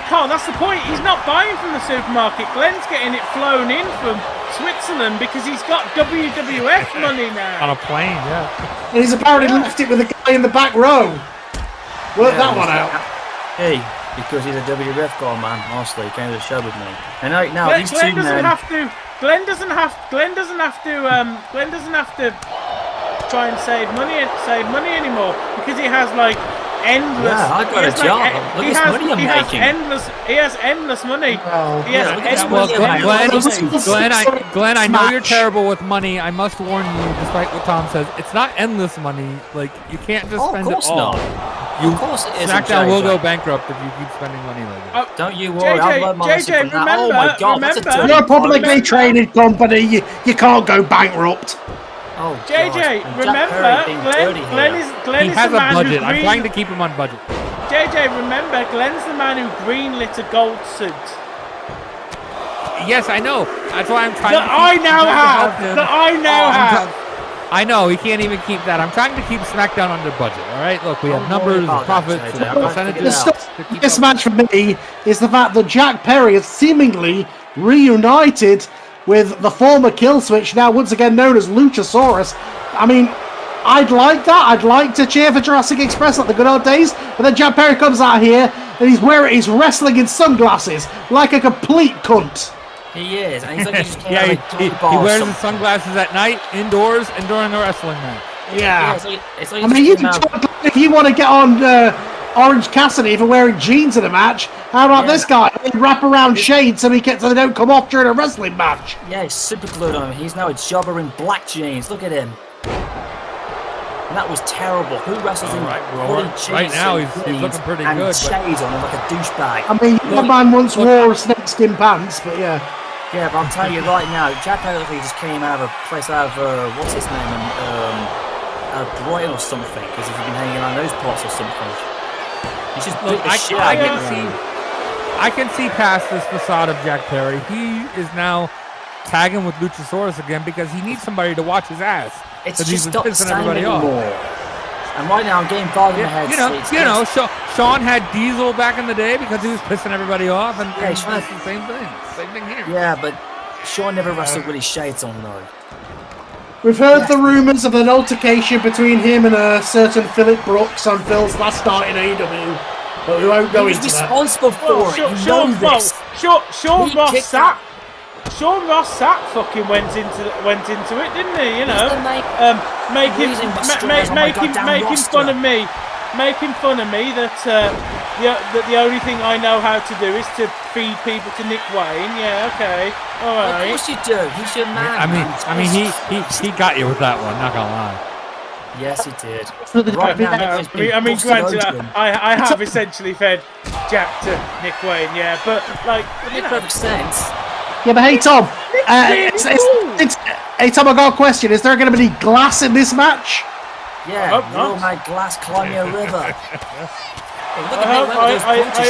Carl, that's the point. He's not buying from the supermarket. Glenn's getting it flown in from Switzerland because he's got WWF money On now. a plane, yeah. And he's apparently left it with the guy in the back row. Work that one out. Hey, because he's a WWF guy, man. Honestly, he came to the show with me. And now Glenn, these Glenn two doesn't men. have to. Glenn doesn't have to try and save money anymore because he has like endless. Yeah, I got a job. Look at this money I'm making. He has endless money. Oh. He has Yeah, look at this endless money I'm making. Glenn, I know you're Smash. terrible with money. I must warn you, despite what Tom says, it's not endless money. Like, you can't just Oh, of spend it course all. not. Of course it isn't. SmackDown will JJ. go bankrupt if you keep spending money like that. Don't you worry, I've learned my lesson JJ, from that. Oh my god, that's a remember- You're a dirty publicly point. traded company. You can't go bankrupt. Oh, JJ, gosh. And Jack remember, Perry being dirty Glenn here. is He the has a man budget. who I'm trying to keep him on budget. JJ, remember, Glenn's the man who greenlit a gold suit. Yes, I know. That's why I'm trying That to I keep, now I'm trying to help have. him. That I now I'm have. I know, he can't even keep that. I'm trying to keep SmackDown under budget, all right? Look, we have Don't worry numbers, about that, profits, JJ. and I'm gonna percentages. figure it The out. stuff this match for me is the fact that Jack Perry has seemingly reunited with the former Kill Switch, now once again known as Luchasaurus. I mean, I'd like that. I'd like to cheer for Jurassic Express like the good old days. But then Jack Perry comes out here and he's wrestling in sunglasses like a complete cunt. He is, and he's like he's Yeah, like he wears his sunglasses at night, indoors, and during a wrestling match. Yeah. It's like I mean, you can talk, if you want to get on Orange Cassidy for wearing jeans in a match, how about this guy? Wrap around shades so they don't come off during a wrestling match. Yeah, he's super glued on him. He's now a jobber in black jeans. Look at him. And that was terrible. Who wrestles in bloody jeans? Right now, and he's jeans looking pretty and good, but- shades on him like a douchebag. I mean, that man once wore snakeskin pants, but yeah. Yeah, but I'm telling you right now, Jack Perry just came out of a place out of, what's his name, out of Brighton or something, because if you've been hanging around those parts or something. He's just beat the shit out of him. I can see past this facade of Jack Perry. He is now tagging with Luchasaurus again because he needs somebody to watch his ass. It's 'Cause just he's not the pissing same everybody off. anymore. And right now I'm getting bothered in my head. Sean had Diesel back in the day because he was pissing everybody off, and Yeah, it's the same thing. Same thing here. Yeah, but Sean never wrestled with his shades on though. We've heard the rumours of an altercation between him and a certain Philip Brooks on Phil's last night in AEW, but we won't go He was into that. responsible for it. You know this. Sean He Ross kicked Sapp. Sean Ross Sapp fucking went into it, didn't he? You know, making fun of me that the only thing I know how to do is to feed people to Nick Wayne. Yeah, okay, all right. Of course you do. He's your man. I mean, he got you with that one. Not gonna lie. Yes, he did. Right now, granted, I have essentially fed Jack to Nick Wayne. Yeah, but like, It makes perfect sense. Yeah, but hey Tom, hey Tom, I got a question. Is there going to be any glass in this match? Yeah, real mad glass climbing a river.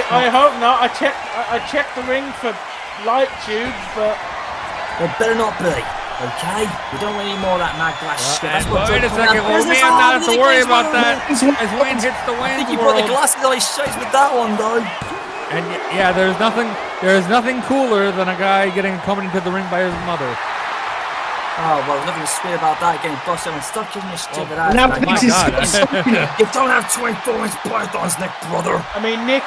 I hope not. I checked the ring for light tubes, but it better not be. Okay, we don't want any more of that mad glass shit. That's what wait a second, we may not have to worry about that as Wayne hits the Wayne's I think you World. brought the glasses on his shades with that one though. And yeah, there's nothing cooler than a guy getting accompanied to the ring by his mother. Oh well, nothing sweet about that. Getting busted and stop kicking your stupid ass. Now, man. this is You don't have 24-inch pythons, Nick, brother. I mean, Nick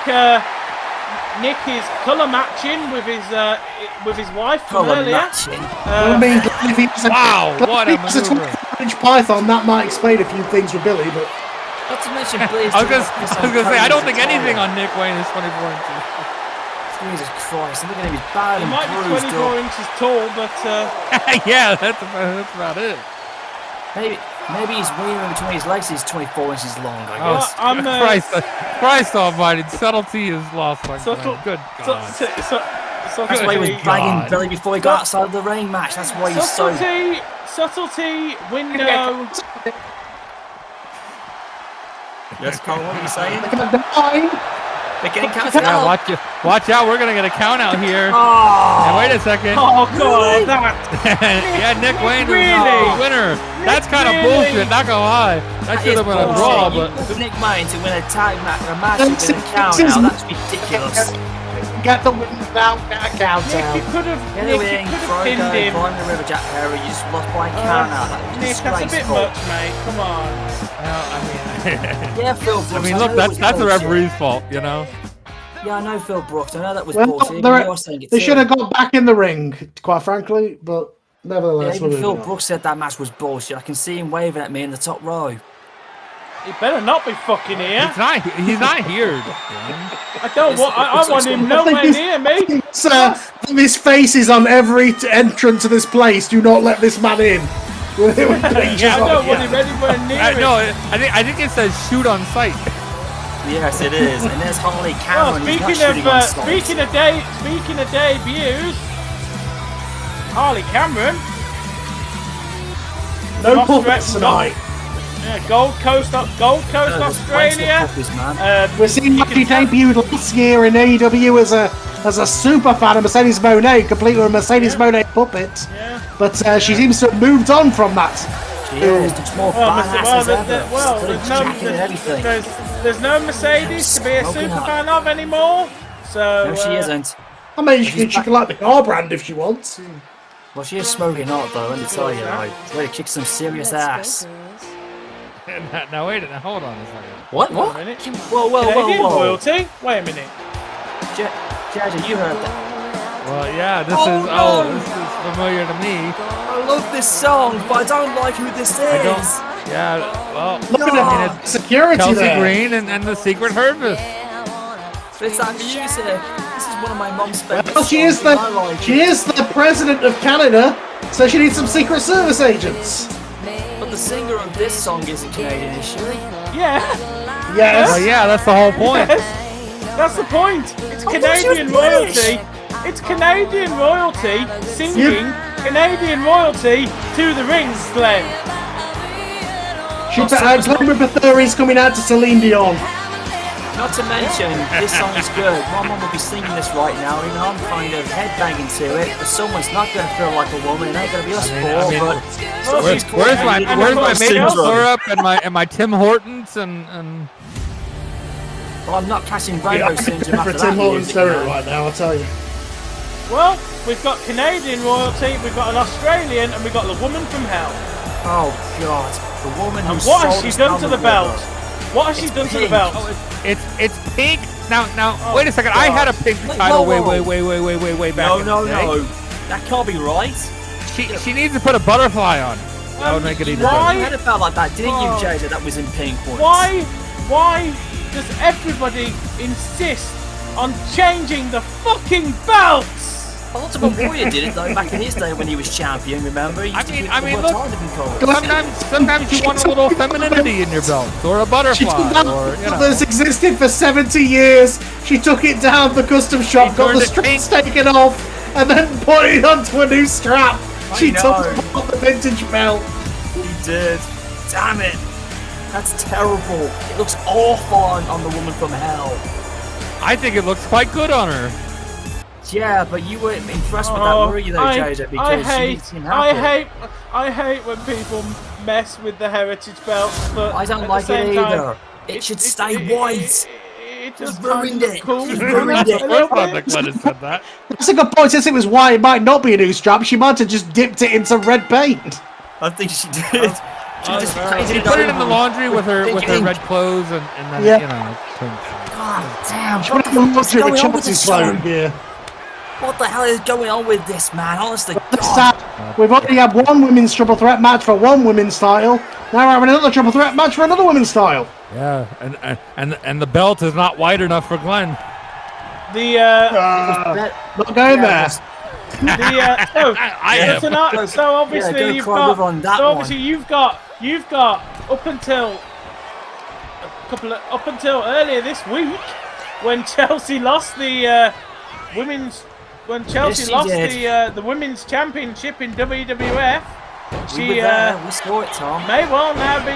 is colour matching with his wife from Colour earlier. matching. I mean, if he was what a if he was a maneuver. 24-inch python, that might explain a few things with Billy, but Not to mention, please. I was gonna say I don't think anything on Nick Wayne is 24 inches. Jesus Christ! Look at him. He's bad He and might be bruised 24 up. inches tall, but Yeah, that's about it. Maybe his wiener between his legs is 24 inches long. I guess. I'm Christ Almighty, subtlety is lost. Like good God. That's why he was Good banging God. Billy before he got outside of the ring match. That's why he's so. Subtlety, window. Yes, Cole, what are you saying? Nine. They're getting counted Yeah, out. watch out, we're gonna get a count out here. Oh, And wait a second. Oh God, that Yeah, Nick Wayne was Really? the winner. That's kind of Really? bullshit, not gonna lie. That should have been a bullshit. draw, You but put Nick Wayne to win a tag match, a match with a count out. That's ridiculous. Get the win without a count Nick, you out. could have Get the ring, throw pinned him. Climb the river, Jack Harry. You just lost by a count out. That was Nick, that's a bit disgraceful. much, mate. Come on. Yeah, Phil Brooks. I mean, know look, it that's was the bullshit. referee's fault, you know. Yeah, I know Phil Brooks. I know that was Well, bullshit. Even you're saying it they too. should have got back in the ring, quite frankly, but Yeah, nevertheless, even we're Phil moving on. Brooks said that match was bullshit. I can see him waving at me in the top row. He better not be fucking here. He's not here. I don't want. I want him nowhere near me. His face is on every entrance to this place. Do not let this man in. Yeah, I don't want him anywhere near No, it. I think it says shoot on sight. Yes, it is. And there's Harley Well, Cameron. He's not shooting on sight. speaking of debuts, Harley Cameron. No Lost puppets rep- tonight. Yeah, Gold Coast, There's plenty Australia. of puppies, man. We're seeing what he debuted last year in AEW as a super fan of Mercedes Moné, completely a Mercedes Moné puppet. Yeah. But she seems to have moved on from that. She is. Just more badasses ever. There's no Mercedes to be a Smoking super up. fan of anymore. So No, she isn't. I mean, she can like the car brand if she wants. Well, she is smoking hot, though, let me tell you. Like, she's ready to kick some serious ass. Now wait, now hold on a second. What? Wait What? a minute. Whoa, whoa, Canadian whoa, whoa. royalty. Wait a minute. Jaja, you heard that. Well, yeah, this Oh, is familiar to me. I love this song, but I don't like who this is. I don't. Yeah, well, Look at I mean, that security Kelsey there. Green and the Secret Harvest. It's that music. This is one of my mom's favorite Well, she is songs, and I like it. she is the president of Canada, so she needs some Secret Service agents. But the singer of this song isn't Canadian, is she? Yeah, Yes. Well, yeah, that's the whole point. that's the point. It's I thought she was Canadian British. royalty. It's Canadian royalty singing Canadian royalty to the rings, Glenn. She Glenn with Bathory's coming out to Celine Dion. Not to mention, this song is good. My mum will be singing this right now, even I'm kind of headbanging to it. But someone's not going to feel like a woman. It ain't going to be us four. Where's my maple syrup and my Tim Hortons and Well, I'm not catching rainbow syndrome after For that Tim Hortons music, Spirit man. right now, I'll tell you. Well, we've got Canadian royalty, we've got an Australian, and we've got the woman from hell. Oh God, the woman who And what has sold she us done down to the river. belt? What has she done to the pink. belt? it's pink. Now Oh, wait a second. I had a pink Wait, title whoa. way back. in the day. No. That can't be right. She needs to put a butterfly on. That would make it even why? better. You had a belt like that, didn't you, Oh. Jada? That was in pink once. Why does everybody insist on changing the fucking belts? Ultimate Warrior did it though back in his day when he was champion. Remember? He used to do it I mean, all look. the time, different colours. Sometimes you want a little femininity in your belt, or a She butterfly, took that or belt that's existed for 70 years. She took it down to the custom shop, She got turned the it straps pink. taken off, and then put it onto a new strap. She took know. apart the vintage belt. He did. Damn it. That's terrible. It looks awful on the woman from hell. I think it looks quite good on her. Yeah, but you weren't impressed with that, were you, though, Jada? Because I hate when people mess with the heritage belts, but I don't at like the it same time, either. It should stay white. It Just just ruined kind of it. cool. Just ruined it. A little First time bit. the Glenn said that. That's a good point. Since it was white, it might not be a new strap. She might have just dipped it into red paint. I think she did. She just painted She it put it in over the laundry with her pink ink. red clothes and then Yeah. you know. pink. God damn. She What put the it in the fuck is laundry going with on with Chelsea's this slogan song? here. What the hell is going on with this, man? Honestly, That's God. sad. We've already had one women's triple threat match for one women's title. Now we're having another triple threat match for another women's title. Yeah, and the belt is not wide enough for Glenn. The Not going there. so I am. tonight, so obviously go you've cry got river on that so obviously one. you've got up until earlier this week when Chelsea lost the women's the women's championship in WWF. We were there. We saw it, Tom. May well now be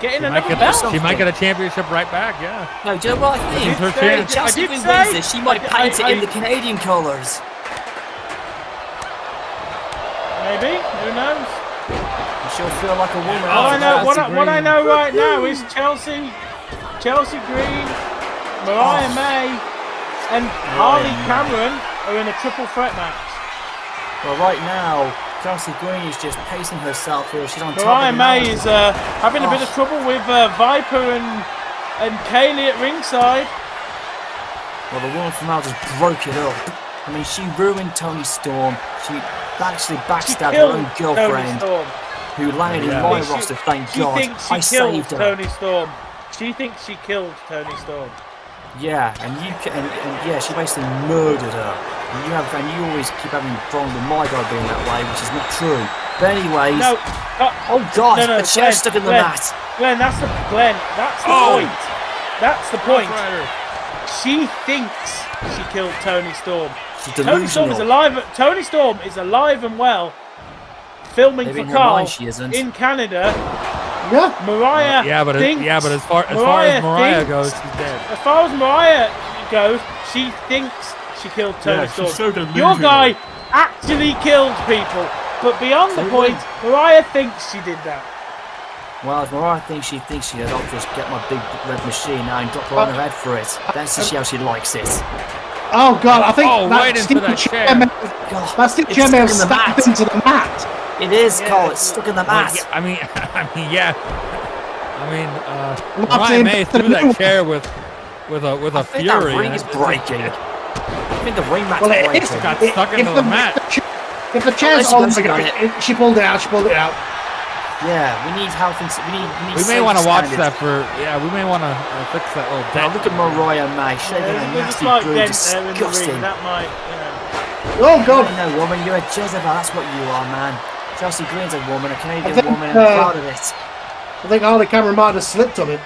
getting another belt. She might get a championship right back. Yeah. No, do you know what I think? It's her say- chance. If Chelsea I did wins say- this, she might paint it in the Canadian colours. Maybe, who knows? She'll feel like a woman. All I after know, that. what I know right now is Chelsea Green, Mariah May, and Harley Cameron are in a triple threat match. Well, right now, Chelsea Green is just pacing herself here. She's on top Mariah of the May mountain. is having a bit of trouble with Viper and Kaylee at ringside. Well, the woman from hell just broke it up. I mean, she ruined Tony Storm. She actually She backstabbed her killed own Tony girlfriend, Storm. who landed in Yeah. my She- roster. Thank She God. thinks she I killed saved her. Tony Storm. She thinks she killed Tony Storm. Yeah, and yeah, she basically murdered her. And you always keep having problems with my guy being that way, which is not true. But anyways, No, oh God, no, the chair's stuck in the mat. Glenn, that's the point. That's the point. She thinks she killed Tony Storm. She's Tony Storm is alive. Tony Storm is alive and well, filming Maybe in for her Carl mind she isn't. in Canada. Yeah. Mariah. Yeah, but thinks, as far as Mariah thinks- goes, she's dead. As far as Mariah goes, she thinks she killed Tony Yeah, Storm. she's so delusional. Your guy actually killed people, but beyond the point, Mariah thinks she did that. Well, if Mariah thinks she did, I'll just get my big red machine now and drop her on her head for it. That's just how she likes it. Oh God, I think Oh, that right into steel that chair chair. may- God, that steel it's chair may have stuck in the stacked mat. into the mat. It is, Cole. It's stuck in the Well, mat. yeah, I mean, yeah. Locked Mariah in May to the threw that new chair with a I think fury. that ring and is it- breaking. I think the ring mat's Well, it breaking. is. got stuck into the mat. If the chair's Unless on, you got it. she pulled it out. She pulled it out. Yeah, we need health and we need We may safety want to watch standards. that for. Yeah, we may want to fix that little Now dent. look at Mariah May shaking a There's a nasty slight blue, dent there in the ring. disgusting. That might, Oh God. No, woman, you're a Jezebel. That's what you are, man. Chelsea Green's a woman, a Canadian think, woman, and I'm proud of it. I think Harley Cameron might have slipped on it.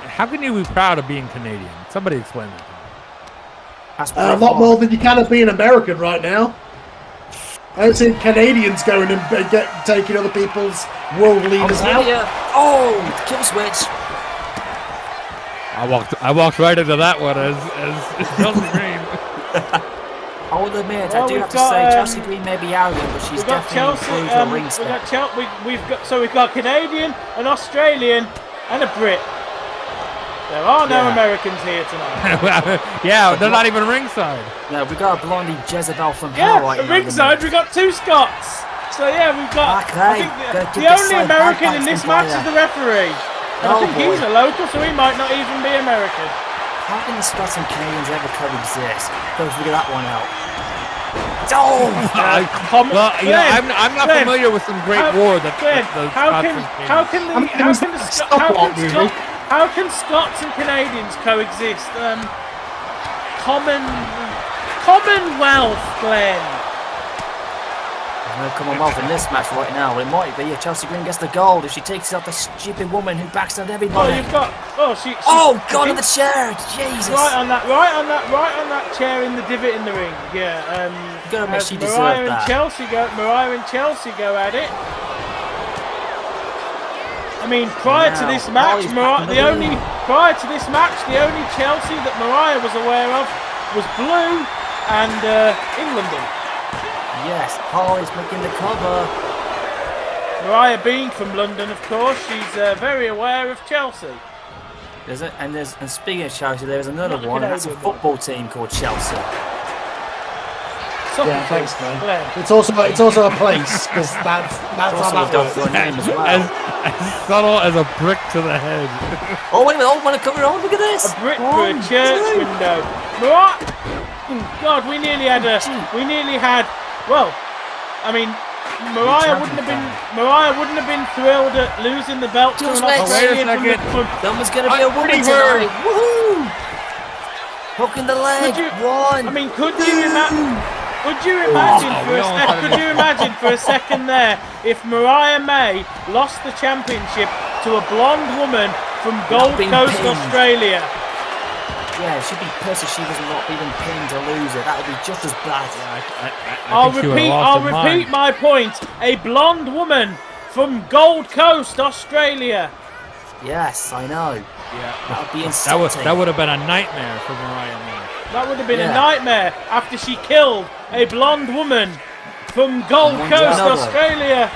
How can you be proud of being Canadian? Somebody explain that to me. That's A lot more than you can of being American right now. I don't see Canadians going and taking other people's world leaders out. Oh, kill switch. I walked right into that one as Chelsea Green. I will admit, Well, I do we've have to got, say, Chelsea Green may be arrogant, but she's We've got definitely Chelsea. improved her ring step. We've got Canadian, an Australian, and a Brit. There are no Yeah. Americans here tonight. Yeah, they're not even ringside. No, we've got a blondie Jezebel from Yeah, Hell right at now. ringside we got 2 Scots. So yeah, we've got. Okay, I gotta think keep the this only side American back in from this match fire. is the referee. And I Oh, think boy. he's a local, so he might not even be American. How can the Scots and Canadians ever coexist? Gotta figure that one out. Oh! Well, you know, I'm not Glenn, familiar with some great war that Glenn, the how Scots can and Canadians- how can Scots and Canadians coexist? Commonwealth, Glenn. There's no Commonwealth in this match right now. Well, it might be if Chelsea Green gets the gold, if she takes out the stupid woman who backs out Oh, everybody. you've got. Oh, she. Oh, God, on the chair! Jesus! Right on that chair in the divot in the ring. Yeah. You gotta admit as she Mariah deserved that. Mariah and Chelsea go at it. I mean, prior to Now, this match, Holly's back in the the only Chelsea that Mariah was aware of was blue and in London. Yes, Holly's making the cover. Mariah being from London, of course, she's very aware of Chelsea. And speaking of Chelsea, there's another Not one. That's a Canadian, football team called Chelsea. Soccer Yeah, thanks, team, man. Glenn. It's also a place because that's how Also that done works. for a name as well. as subtle as a brick to the head. Oh wait a minute! Oh, want to cover it? Oh, look at this! A brick for a church window. Mariah, God, we nearly had. Well, I mean, Mariah wouldn't have been thrilled at losing the belt to Just an wait. Australian Wait a from Someone's gonna be a woman pretty hurt. tonight. Woohoo! Hook in the leg. One. I mean, could you imagine? Could you imagine for a second there if Mariah May lost the championship to a blonde woman from Gold being Coast, pinned. Australia? Yeah, she'd be pissed if she was not even pinned to lose it. That would be just as bad. I'll think she would've repeat. lost I'll her repeat mind. my point. A blonde woman from Gold Coast, Australia. Yes, I know. Yeah, That would be insulting. that would have been a nightmare for Mariah May. That would have been a Yeah. nightmare after she killed a blonde woman from Gold And Coast, another. Australia.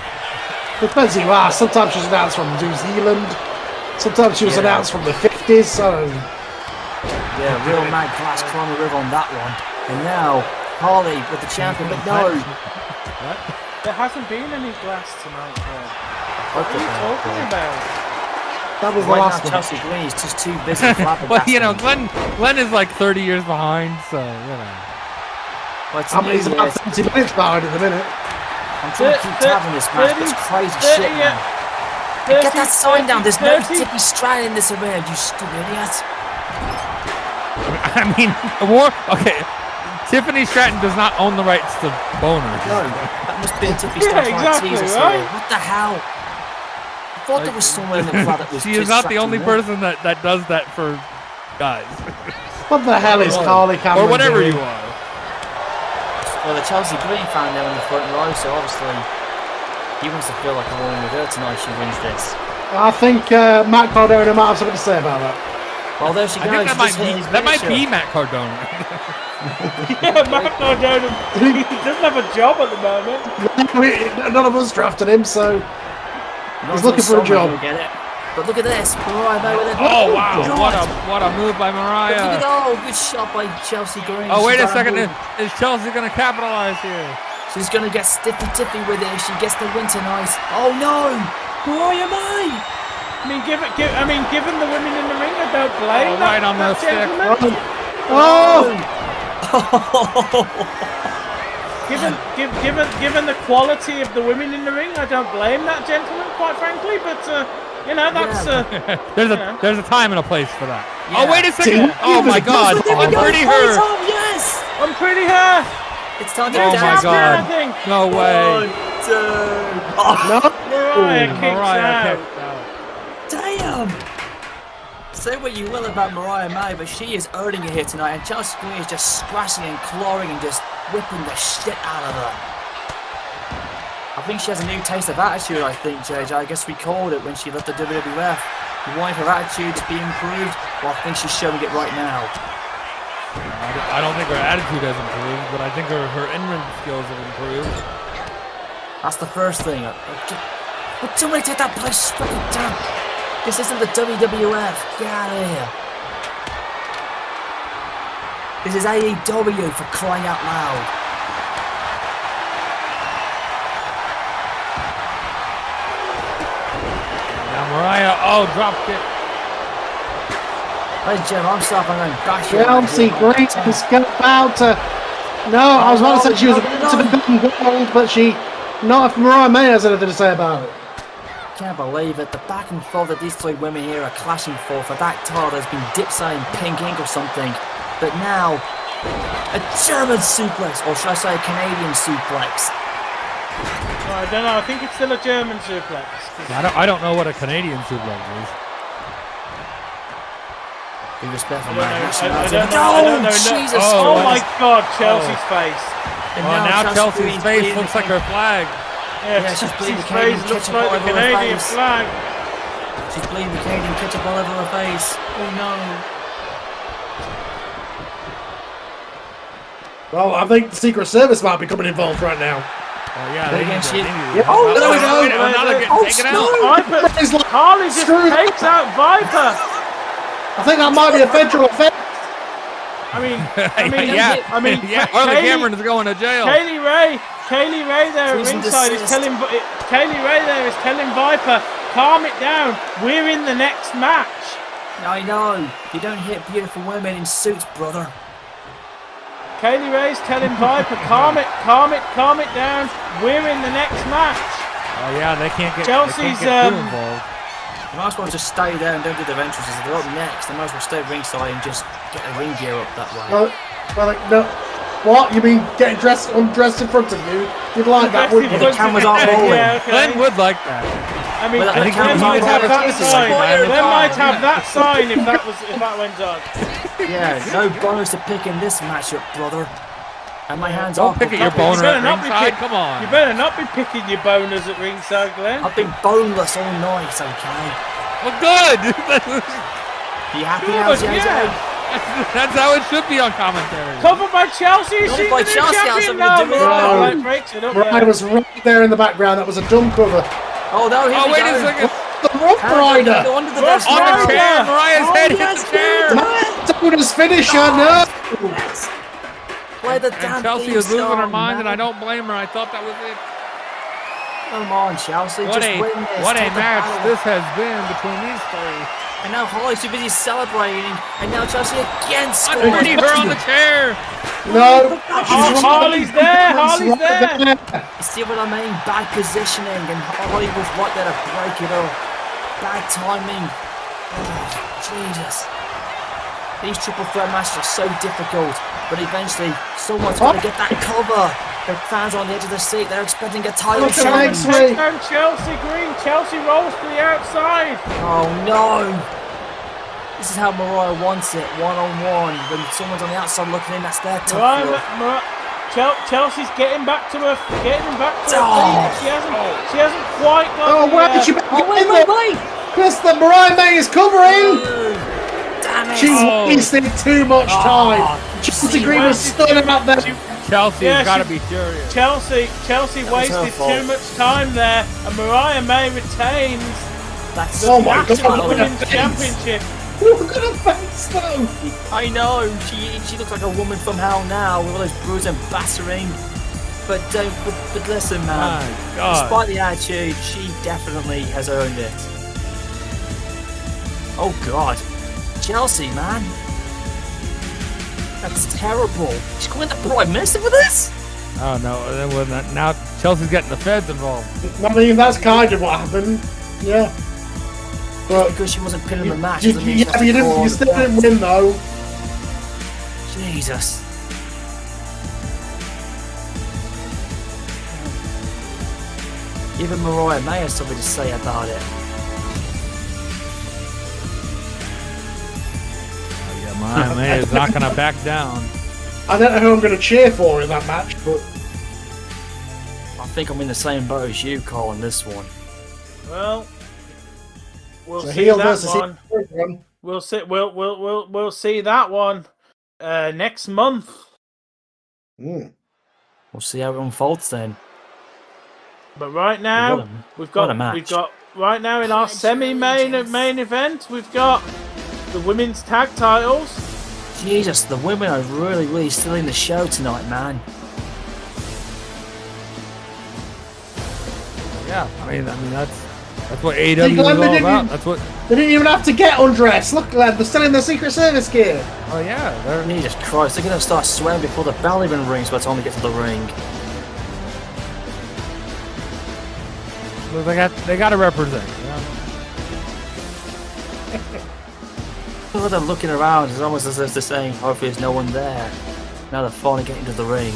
Depends who you are. Sometimes she's announced from New Zealand. Sometimes she was Yeah. announced from the 50s. So Yeah, real mad glass climbing river on that one. And now Harley with the champion, but no. There hasn't been any glass tonight, Glenn. What are you Okay. talking about? that was the Right now, last one. Chelsea Green is just too busy flabbergasting. Well, you know, Glenn is like 30 years behind, so you know. But to I mean, me, he's about yes, 30 minutes behind at the minute. I'm trying to keep tab on this match, but it's crazy shit, man. Get that sign down. There's no Tippy Stratton in this arena, you stupid idiot. I mean, okay. Tiffany Stratton does not own the rights to boners. No, that must be a Tippy Yeah, Stratton exactly, teaser right? here. What the hell? I thought there was someone in the crowd that was She is just not the only Stratton person that does that for guys. What the hell is Carly Cameron Or whatever doing? you are. Well, the Chelsea Green fan there in the front row, so obviously he wants to feel like a woman with her tonight. She wins this. I think Matt Cardona might have something to say about that. Well, there she I goes. think that might be Matt Cardona. Yeah, Matt Cardona. He doesn't have a job at the moment. None of us drafted him, so he's looking for a job. Get it. But look at this, Mariah May with it. Oh wow! God. What a move by Look Mariah. at good shot by Chelsea Green. Oh wait She's a got second! move. Is Chelsea gonna capitalize here? She's gonna get stiffy with it if she gets the win tonight. Oh no! Mariah May! I mean, given the women in the ring, I don't blame Oh, right that, on the that stick. gentleman. Given the quality of the women in the ring, I don't blame that gentleman, quite frankly. But you know, that's There's a time and a place for that. Yeah. Oh wait a second! Oh my God! Unpretty her! Yes! I'm pretty her. It's time to Oh my dance. God. I think No way! 1, 2. Oh, Mariah kicks Mariah out. kicked out. damn! Say what you will about Mariah May, but she is earning it here tonight, and Chelsea Green is just scratching and clawing and just whipping the shit out of her. I think she has a new taste of attitude, I think, JJ. I guess we called it when she left the WWF. We wanted her attitude to be improved, well, I think she's showing it right now. I don't think her attitude has improved, but I think her in-ring skills have improved. That's the first thing. But somebody take that place fucking down. This isn't the WWF. Get out of here. This is AEW for crying out loud. Now Mariah, drop kick. Hey Jim, I'm stopping and bash you. Chelsea Green is about to. No, I was about to say she was about to become gold, but she. Not if Mariah May has anything to say about it. Can't believe it. The back and forth that these three women here are clashing for that title has been dipped in pink ink or something. But now, a German suplex, or should I say a Canadian suplex? I don't know. I think it's still a German suplex. I don't know what a Canadian suplex is. Be respectful, I man. don't know. Jesus! Oh my God, Chelsea's face. And Well, now Chelsea's face looks like her flag. Yeah, she's bleeding Chelsea's Canadian face looks ketchup like all the over her Canadian face. flag. She's bleeding the Canadian ketchup all over her face. Oh no. Well, I think the Secret Service might be coming involved right now. Oh yeah, But they again, need to. she- They need to Yeah, oh, there we go. wait, another getting taken out. Viper, It's like, Harley just screw that. takes out Viper. I think that might be a federal offence. I mean, yeah, Harley Kaylee- Cameron is going to jail. Kaylee Ray there at Cease and ringside is desist. telling Kaylee Ray there is telling Viper, calm it down. We're in the next match. I know. You don't hit beautiful women in suits, brother. Kaylee Ray's telling Viper, calm it down. We're in the next match. Oh yeah, they can't get Chelsea's, too involved. You might as well just stay there and don't do the entrances. If they're up next, they might as well stay ringside and just get the ring gear up that way. Well, no. What? You mean getting undressed in front of you? You'd like that, wouldn't the you? cameras aren't rolling. Yeah, okay. Glenn would like that. I mean, Well, Glenn the cameras might aren't have rolling. that Jesus, sign. spoiler Glenn might time. have that sign if that went on. Yeah, no bonus to pick in this matchup, brother. And my hands Don't off. pick at your You boner better at not be ringside. pick- Come on. You better not be picking your boners at ringside, Glenn. I've been boneless all night, okay? Well, good. Are you happy now, Good, JJ? yeah. That's how it should be on commentary. Covered by Chelsea. Is Covered she by the new Chelsea, has champion something now? to do with it. Right, No. right, breaks it up. Mariah Yeah. was right there in the background. That was a dumb cover. Oh no, here Oh we wait go. a second. The Rough Rider. Go under the Rough desk. On the Rider. chair. Mariah's Oh, head yes, hit the chair. Dona's finisher. No. Yes. Play the damn And Chelsea theme is losing her song, mind, and man. I don't blame her. I thought that was it. Come on, Chelsea, What just a win this. what a Take the match battle. this has been between these three. And now Holly's too busy celebrating, and now Chelsea again scores. Underneath her on the chair. No. Harley's there. Harley's there. You see what I mean? Bad positioning, and Holly was right there to break it up. Bad timing. Oh, Jesus. These triple threat matches are so difficult, but eventually someone's got to get that cover. The fans are on the edge of the seat. They're expecting a title Look at challenge. Alex Ray. And Chelsea Green. Chelsea rolls to the outside. Oh no! This is how Mariah wants it, one-on-one. When someone's on the outside looking in, that's their tough look. Chelsea's getting back to her. Getting back to Oh. her feet. She hasn't quite got. Oh, the, wait, she Oh, wait! Because the Mariah May is covering. Oh, damn it! She's wasted too much time. Chelsea see, Green was stood out there. Chelsea's Yeah, got to she- be serious. Chelsea was her wasted fault. too much time there, and Mariah May retains That's Oh my the God. Women's Championship. Look at her face, though. I know. She looks like a woman from hell now with all those bruises and battering. But listen, man. My God. Despite the attitude, she definitely has earned it. Oh God, Chelsea, man. That's terrible. She's going to Prime Minister for this? Oh no! Now Chelsea's getting the feds involved. I mean, that's kind of what happened. Yeah. But Because she wasn't pinning the match. you, doesn't mean yeah, she but has you, to call you the still didn't fans. win, though. Jesus. Even Mariah May has something to say about it. Yeah, Mariah May is not going to back down. I don't know who I'm going to cheer for in that match, but I think I'm in the same boat as you, Cole, on this one. Well, we'll So see heel that versus one. heel. We'll see. We'll see that one next month. Mm. We'll see how it unfolds then. But right now, What a we've got match. right now in our main event, we've got the women's tag titles. Jesus, the women are really stealing the show tonight, man. Yeah, I mean that's what AEW is all about. That's what. They didn't even have to get undressed. Look, lad, they're still in their Secret Service gear. Oh yeah, they're. Jesus Christ, they're gonna start swearing before the bell even rings by the time they get to the ring. Well, they got to represent. Yeah. Oh, they're looking around. It's almost as if they're saying, hopefully there's no one there. Now they're finally getting to the ring.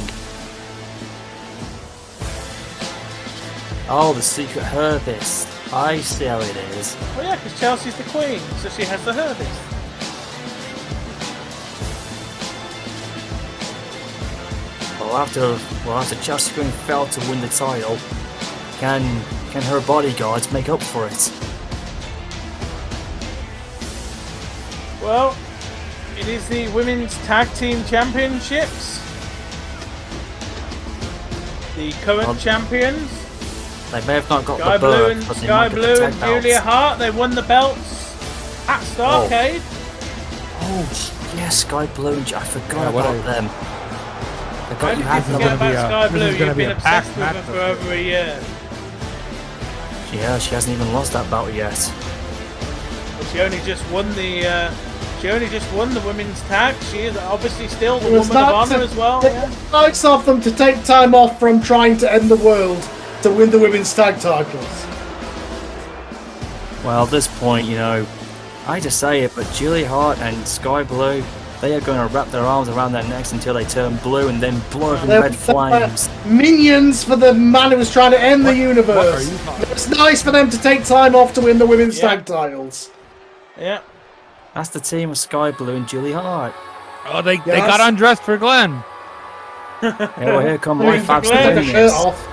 Oh, the secret Hervis. I see how it is. Well, yeah, because Chelsea's the queen, so she has the Hervis. Well, after Chelsea Green failed to win the title, can her bodyguards make up for it? Well, it is the women's tag team championships. The current champions, They may have not got Sky the Blue berth, and but they Sky might get the Blue tag and belts. Julia Hart. They won the belts at Starrcade. Oh, yes, Sky Blue and I forgot Yeah, what about a- them. I How got did you you had forget gonna about be a- Sky this Blue? is gonna You've be been a obsessed packed with her match, for over a year. Yeah, she hasn't even lost that belt yet. But she only just won the. She only just won the women's tag. She is obviously still the It was woman of nice honor as well. Nice of them to take time off from trying to end the world to win the women's tag titles. Well, at this point, you know, I hate to say it, but Julia Hart and Sky Blue, they are going to wrap their arms around their necks until they turn blue and then blow up in They're red flames. minions for the man who was trying to end the universe. what are you talking It's nice for them to take time off to win the women's Yeah. tag titles. Yeah. That's the team of Sky Blue and Julia Hart. Oh, they Yes. got undressed for Glenn. Yeah, well, here come I my mean, Fabs Glenn- Take the shirt Dominions. off.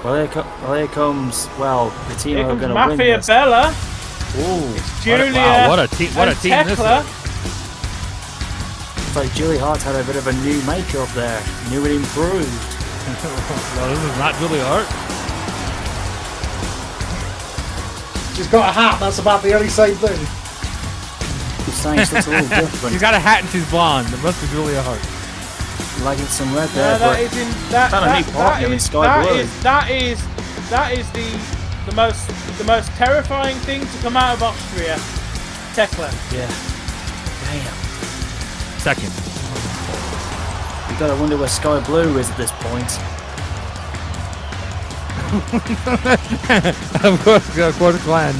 Well, here comes, well, the team Here who are comes going to win Mafia this. Bella, Ooh, Julia, Wow, what a team! What a and team this Tekla. is. it's like Julia Hart had a bit of a new makeup there. New and improved. No, this is not Julia Hart. She's got a hat, that's about the only same thing. Just saying, it's a little She's different. got a hat and she's blonde. The rest of Julia Hart. Like it's some red No, there, that but is in that. Found a That, new partner that in is Sky that Blue. is that is the most terrifying thing to come out of Austria. Tekla. yeah. Damn. Second. You gotta wonder where Sky Blue is at this point. Of course, Glenn.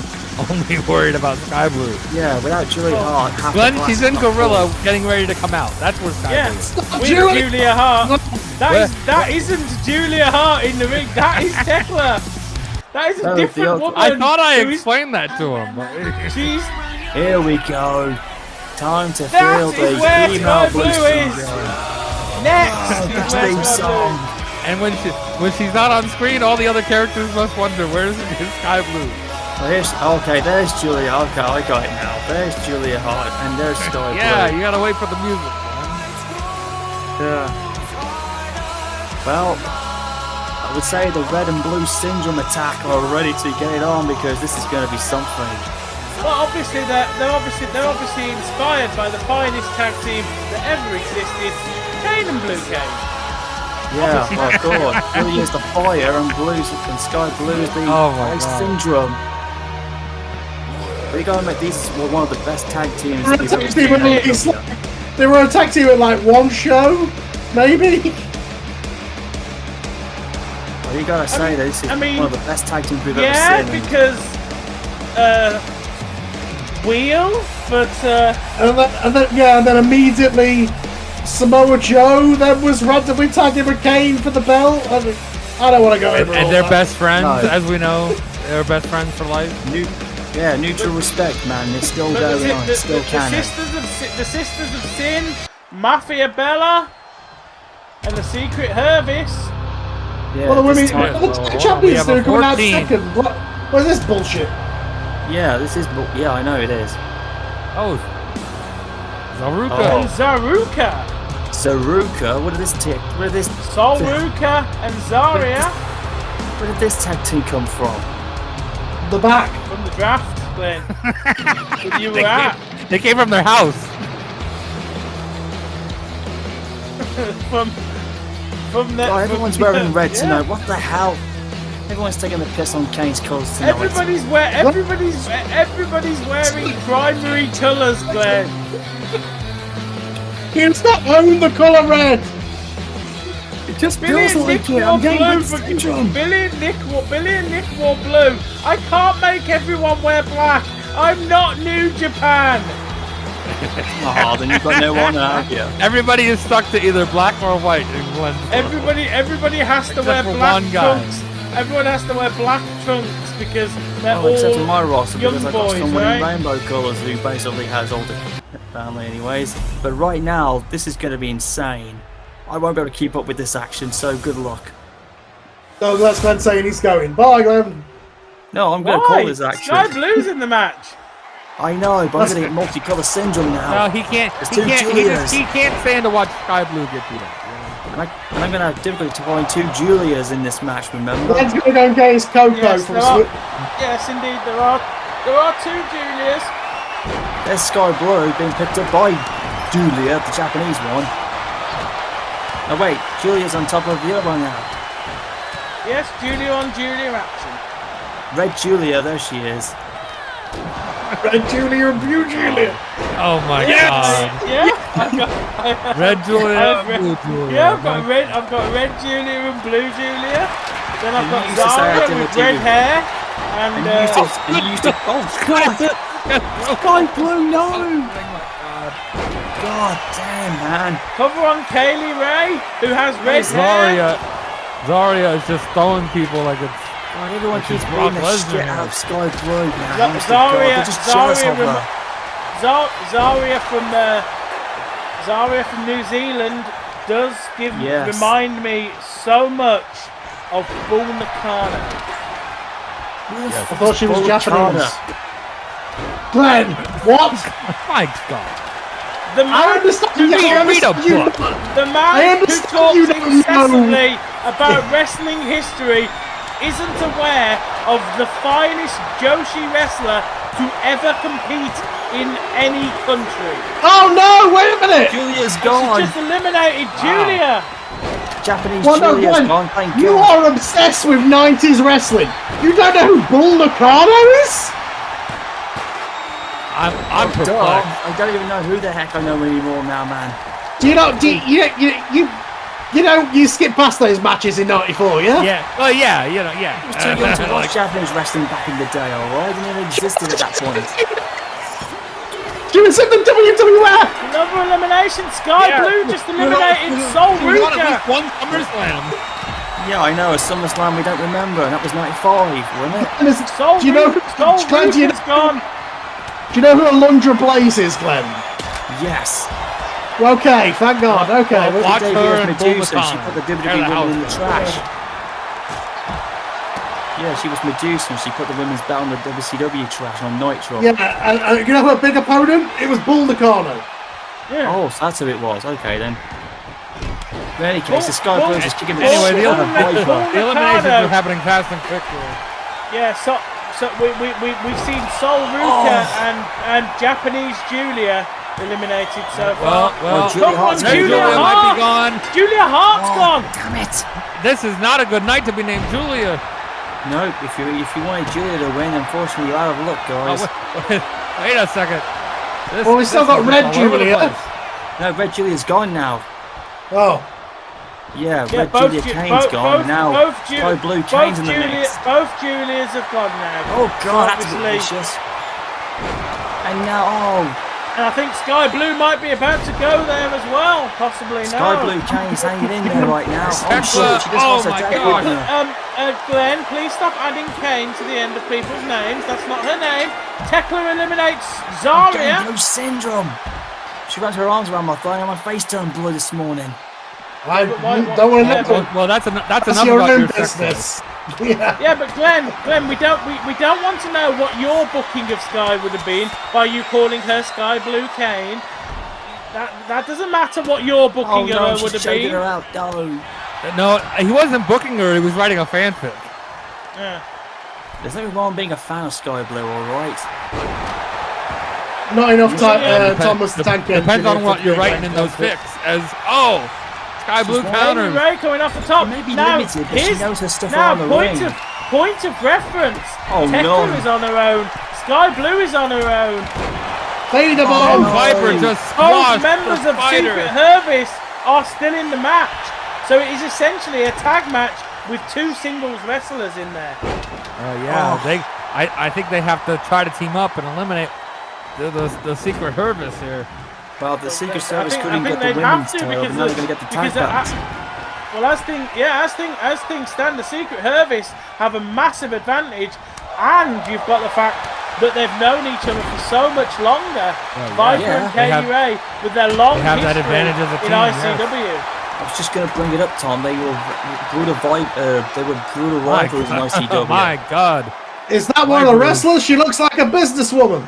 Only worried about Sky Blue. Yeah, without Julia Hart, half the Glenn, class she's is in not Gorilla, full. getting ready to come out. That's where Sky Yeah, Blue is. with Julia- Julia Hart. Where- That isn't Julia Hart in the ring. That is Tekla. That is a No, different the- woman. I thought I who is- explained that to him. but- She's. Here we go. Time to That feel is the where female Sky blue Blue is. syndrome. Next. Oh, is that where theme Sky Blue song. is. And when she's not on screen, all the other characters must wonder where's Sky Blue. Well, okay, there's Julia. Okay, I got it now. There's Julia Hart, and there's Sky Yeah, Blue. you gotta wait for the music. Man. Yeah. Well, I would say the red and blue syndrome attack are ready to get it on because this is going to be something. Well, obviously they're obviously inspired by the finest tag team that ever existed, Kane and Blue Kane. Yeah, well, of course. Blue is the fire, and Sky Blue is the Oh my ice God. syndrome. We gotta make these one of the best tag teams. They were a we've tag ever team seen. at least. They were a tag team at like one show, maybe. Well, you gotta say that this is I mean, one of the best tag teams we've Yeah, ever seen. because Wheel, but And then immediately Samoa Joe then was randomly tagging with Kane for the belt. I don't want to go over all And they're that. best friends, No. as we know. They're best friends for life. Neutral respect, man. It's still but going on. It's still the canon. Sisters of Sin, Mafia Bella, and the Secret Hervis Yeah, Well, the women, this time- the we champions have are a coming out 14. second. What is this bullshit? yeah, this is. Yeah, I know it is. Oh, Zaruka. Oh. And Zaruka. Saruka, what did this tick? Where did this? Solruka and Zarya Where did this tag team come from? The back. from the draft, Glenn. Where you were at. They came from their house. from the. Oh, everyone's from, wearing red yeah. tonight. What the hell? Everyone's taking the piss on Kane's colours tonight. Everybody's wearing primary colours, Glenn. It's not own the colour red. It just Billy feels and like Nick it. wore I'm getting blue. red syndrome. Billy and Nick wore blue. I can't make everyone wear black. I'm not New Japan. Oh, then you've got no honor, have you? Everybody is stuck to either black or white in Glenn's world. Everybody has to Except wear for black one guy. trunks. Everyone has to wear black trunks because they're Oh, except for all my roster, young because I've got boys, someone right? in rainbow colours who basically has all the family anyways. But right now, this is going to be insane. I won't be able to keep up with this action, so good luck. No, that's Glenn saying he's going. Bye, Glenn. No, I'm going to Why? call this action. Sky Blue's in the match. I know, but I'm going to get multicolour syndrome now. No, he can't. There's He two can't. Julias. He can't stand to watch Sky Blue get beat up. And I'm going to have difficulty to find two Julias in this match, remember? Glenn's going to go and get his Coco Yes, from there are, Swi- yes, indeed, there are two Julias. There's Sky Blue being picked up by Julia, the Japanese one. Oh wait, Julia's on top of the other one now. Yes, Julia on Julia action. Red Julia, there she is. Red Julia and Blue Julia. Oh my God! Yeah, I've got, Red Julia, I've red- Blue Julia. yeah, I've got red Julia and blue Julia. Then I've And got you used to say I Zara didn't with do red it. hair, And and you used to oh God! Sky Blue, no! God damn, man. cover on Kaylee Ray, who has red hair. Zarya is just throwing people like it's. God, everyone Which keeps is beating Brock the Lesnar shit now. out of Sky Blue, man. Za- Honest to God, they're just jealous of her. Zarya from New Zealand does Yes. remind me so much of Bull Nakano. I thought she was Bull Japanese. China. Glenn, what? My God! The I man, understand. who, Yeah, I read a understand you. book. the I man who understand talks you don't incessantly about wrestling history isn't aware of the finest Joshi wrestler to ever compete in any country. Oh no! Wait a minute. Julia's She gone. just eliminated Julia. Japanese Well, no, Julia's Glenn, gone, thank you God. are obsessed with 90s wrestling. You don't know who Bull Nakano is? I'm Duh. perplexed. I don't even know who the heck I know anymore now, man. Do you know? You skip past those matches in '94, yeah? Yeah. Well, yeah. You know. Yeah. I was too young to watch Japanese wrestling back in the day, alright? It didn't even existed at that point. She was in the WWF. Another elimination. Sky Blue just eliminated Sol She won at Ruka. least one SummerSlam. Yeah, I know, a SummerSlam we don't remember, and that was 95, wasn't it? And it's- Sol do you know? Glenn, do you Ruka's know? gone. Do you know who Alundra Blaze is, Glenn? Yes. Okay, thank God. Okay. Well, watch Davey her as and Medusa, Bull she Nakano. put the They're WWE the women in the house. trash. Yeah, she was Medusa, and she put the women's belt in the WCW trash on Nitro. Yeah, and you know her big opponent? It was Bull Nakano. Yeah. Oh, so that's who it was. Okay, then. In any case, the Sky Blues is kicking the Anyway, shit the out of eliminations, Viper. the eliminations are happening fast and quickly. Yeah, so we've seen Sol Ruka and Japanese Julia eliminated so far. Well, Julia Come on, Hart's Red gonna Julia Julia go. might Hart. be gone. Julia Hart's gone. Damn it! This is not a good night to be named Julia. Nope, if you wanted Julia to win, unfortunately you're out of luck, Oh, guys. wait a second. This, Well, we still this got is Red all over the Julia. place. No, Red Julia's gone now. Oh. Yeah, Yeah, Red Julia Kane's gone now. Sky Blue Kane's in the mix. Both Julias have gone now. Oh god, that's Obviously. delicious. And now, And I think Sky Blue might be about to go there as well, possibly. Sky no. Blue Kane's hanging in there right now. Oh Tekla, shit, she just oh lost her my tag God. partner. Glenn, please stop adding Kane to the end of people's names. That's not her name. Tekla eliminates Zarya. Blue syndrome. She wrapped her arms around my thigh and my face turned blue this morning. I but why- don't want to yeah, know. Well, that's enough That's your about own your sex life. business. Yeah. Yeah, but Glenn, we don't want to know what your booking of Sky would have been by you calling her Sky Blue Kane. That doesn't matter what your booking Oh of no, her would she's have choking been. her out. No. No, he wasn't booking her. He was writing a fanfic. Yeah. There's nothing wrong being a fan of Sky Blue, alright? Not enough time. Depends- Thomas the Tank Depends Engine on if what it's you're big writing in those fanfic. fics. Sky Blue She's counter. Baby Ray coming off the top. Maybe now, limited, but she here's- knows her stuff now around the point ring. of reference. Oh, Tekla no. is on her own. Sky Blue is on her own. Fade them Oh, all. no. Viper just Both squashed members the of spider. Secret Service are still in the match. So it is essentially a tag match with two singles wrestlers in there. I think they have to try to team up and eliminate the Secret Service here. Well, the Secret I Service think couldn't get the they'd women's have to title, but because now they're going to get the tag belts. well, as things stand, the Secret Service have a massive advantage, and you've got the fact that they've known each other for so much longer. Viper Yeah. and Katie Ray with their long they have that history advantage as a in team, ICW. I was just going to bring it up, Tom. They were brutal rivals in ICW. Oh my God. Is that one of the wrestlers? She looks like a businesswoman.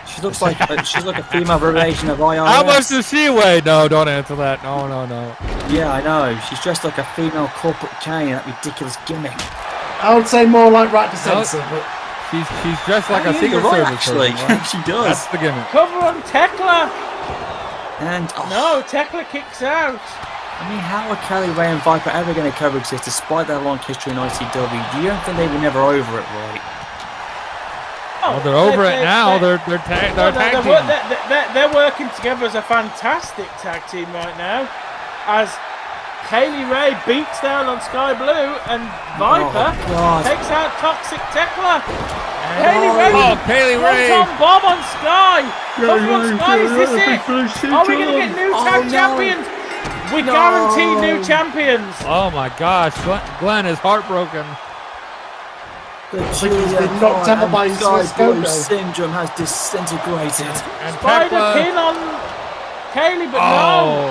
She looks like she's like a female variation of IRS. How much does she weigh? No, don't answer that. No. Yeah, I know. She's dressed like a female corporate Kane. That ridiculous gimmick. I would say more like Right to Censor, but She's dressed like a Yeah, Secret you're right, Service actually. person, right? She does. That's the gimmick. Cover on Tekla. And No, Tekla kicks out. I mean, how are Kelly Ray and Viper ever going to coexist despite their long history in ICW? You don't think they were never over it, right? Oh, Well, they're over it now. They're tag team. They're working together as a fantastic tag team right now. As Kaylee Ray beats down on Sky Blue and Viper God. takes out Toxic Tekla. Kaylee Ray. Kaylee Ray. Tom Bob on Sky. Cover on Sky. Is this it? Are we going to get new tag no. champions? We No. guarantee new champions. Oh my gosh, Glenn is heartbroken. The he's been knocked out by his Sky Swiss Blue Go-Go. syndrome has disintegrated. And Spider Tekla. pin on Kaylee, but no.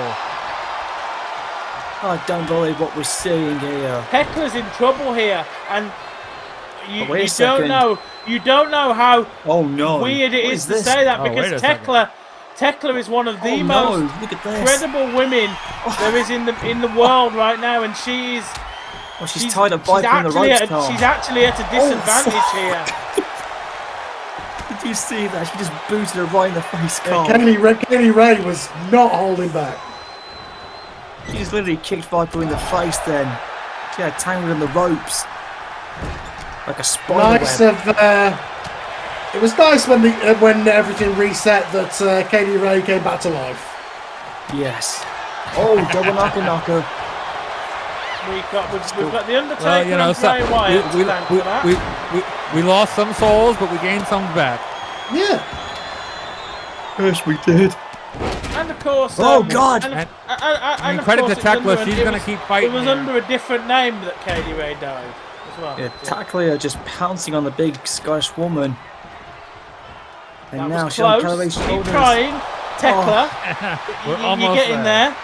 Oh, I don't believe what we're seeing here. Tekla's in trouble here, and you, But wait a you second. don't know how Oh no. weird it What is to this? say that Oh, wait because a second. Tekla is one of the Oh most no, look at this. incredible women there is in the world right now, and she's Oh, she's tied up Viper in the ropes, Tom. she's actually at a disadvantage here. Did you see that? She just booted her right in the face, Carl. Kaylee Ray was not holding back. She just literally kicked Viper in the face then. She had tangled in the ropes. Like a spider Nice web. of. It was nice when everything reset that Kaylee Ray came back to life. Yes. Oh, double knocker. We've got the Undertaker well, you know, and Bray Wyatt to thank for that. we lost some souls, but we gained some back. Yeah. Yes, we did. And of course, Oh, God. and of credit course to it was Tekla, under- she's it gonna was- keep fighting It was here. under a different name that Kaylee Ray died as well. Yeah, Tackler just pouncing on the big Scottish woman. And That now was Sean close. Calloway's Keep shoulders. trying, Tekla. We're You almost get in there. there.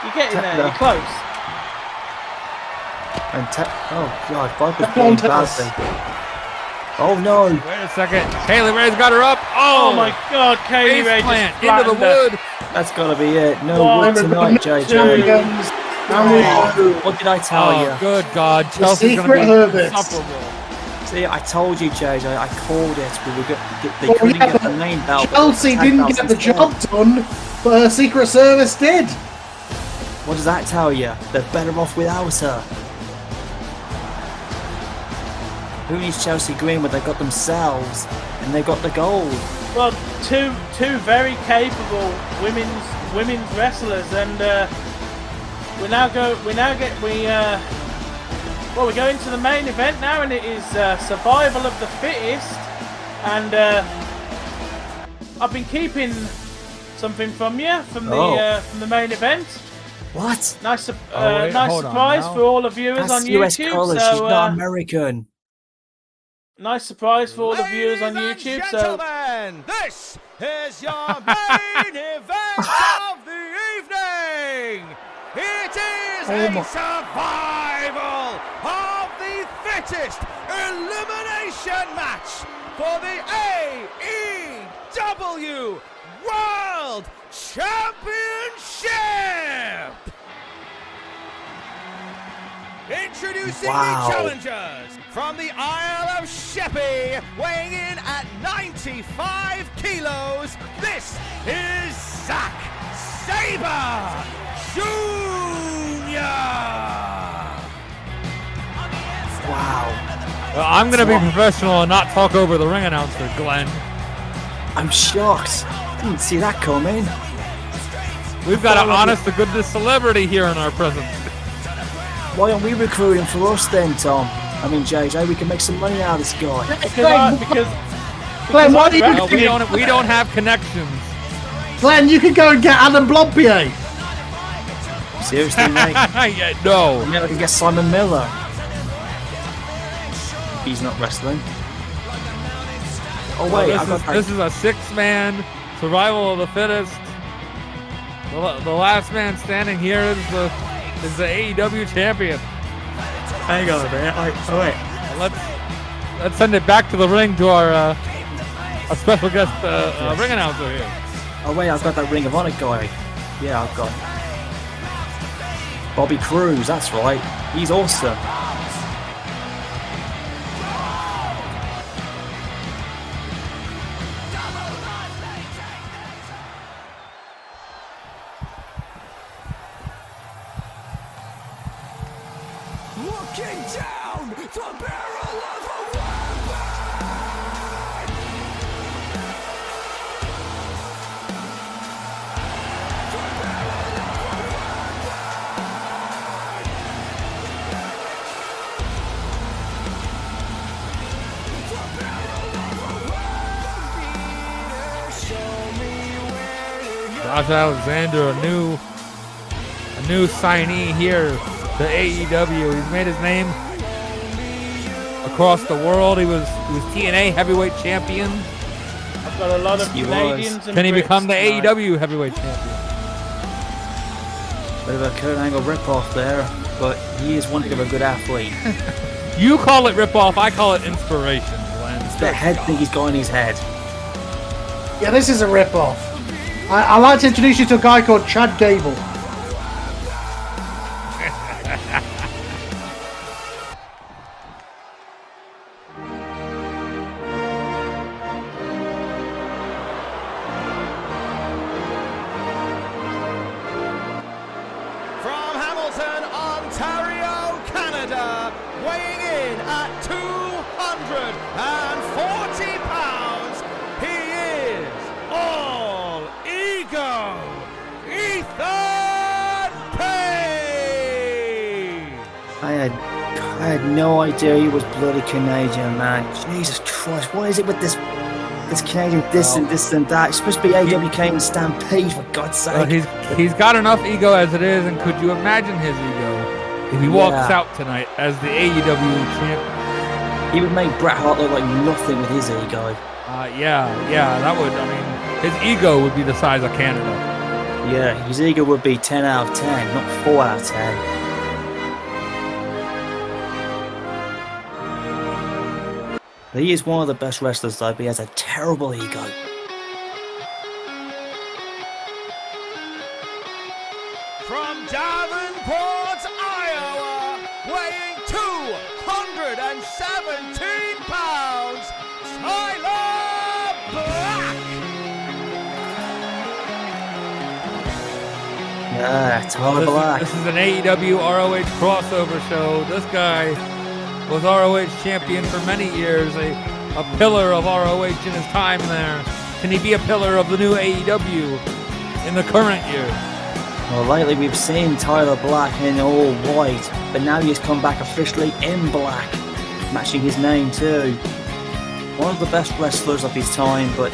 You get in there. Tekla. You're close. And oh god, Viper's Come playing on, Tess. badly. Oh no! Wait a second. Kaylee Ray's got her up. Oh Oh, my God, Kaylee face Ray plant just into the flattened her. wood. That's gotta be it. No One, wood tonight, JJ. Champions. Oh, what did I tell Oh, you? good God. Chelsea's Secret going to be Service. insufferable. See, I told you, JJ. I called it. They Well, couldn't yeah, get the but main belt. but Chelsea tag didn't belts get the instead. job done, but her Secret Service did. What does that tell you? They're better off without her. Who needs Chelsea Green when they got themselves and they got the gold? Well, two very capable women's wrestlers, and we're going to the main event now, and it is survival of the fittest. And I've been keeping something from you from the main event. What? Nice wait, nice hold on surprise now. for all the viewers That's on US YouTube. colours. So She's not American. nice surprise for all the viewers on YouTube. So Gentlemen, this is your main event of the evening. It is Oh a my- survival of the fittest elimination match for the AEW World Championship. Introducing Wow. the challengers from the Isle of Sheppey, weighing in at 95 kilos. This is Zack Sabre Jr. Wow. I'm going to be professional and not talk over the ring announcer, Glenn. I'm shocked. Didn't see that coming. We've got an honest to goodness celebrity here in our presence. Why aren't we recruiting for us then, Tom? I mean, JJ, we can make some money out of this guy. Because Glenn, why do you Well, we don't have connections. Glenn, you can go and get Adam Blompier. Seriously, mate? Yeah, no. Maybe I can get Simon Miller. He's not wrestling. Oh wait, This is a six-man survival of the fittest. The last man standing here is the AEW champion. Hang on a minute. Wait. Let's send it back to the ring to our special guest ring announcer here. Oh wait, I've got that Ring of Honor guy. Yeah, I've got Bobby Cruz. That's right. He's awesome. Looking down the barrel of a weapon. Josh Alexander, a new signee here to AEW. He's made his name across the world. He was TNA heavyweight champion. I've got a lot of Canadians and Then he Brits become the tonight. AEW heavyweight champion. Bit of a Kurt Angle ripoff there, but he is one heck of a good athlete. You call it ripoff, I call it inspiration, Glenn. The head thing he's got in his head. Yeah, this is a rip-off. I'd like to introduce you to a guy called Chad Gable. From Hamilton, Ontario, Canada, weighing in at 240 pounds, he is all ego, Ethan Page. I had no idea he was bloody Canadian, man. Jesus Christ, what is it with this Canadian this and that? It's supposed to be AEW Kane Stampede, for God's sake. Well, he's got enough ego as it is, and could you imagine his ego if he walks out tonight as the AEW champ? He would make Bret Hart look like nothing with his ego. Yeah, that would, his ego would be the size of Canada. Yeah, his ego would be 10 out of 10, not 4 out of 10. But he is one of the best wrestlers, though, but he has a terrible ego. From Davenport, Iowa, weighing 217 pounds, Tyler Black. Yeah, Tyler Black. This is an AEW ROH crossover show. This guy was ROH champion for many years, a pillar of ROH in his time there. Can he be a pillar of the new AEW in the current year? Well, lately we've seen Tyler Black in all white, but now he's come back officially in black, matching his name too. One of the best wrestlers of his time, but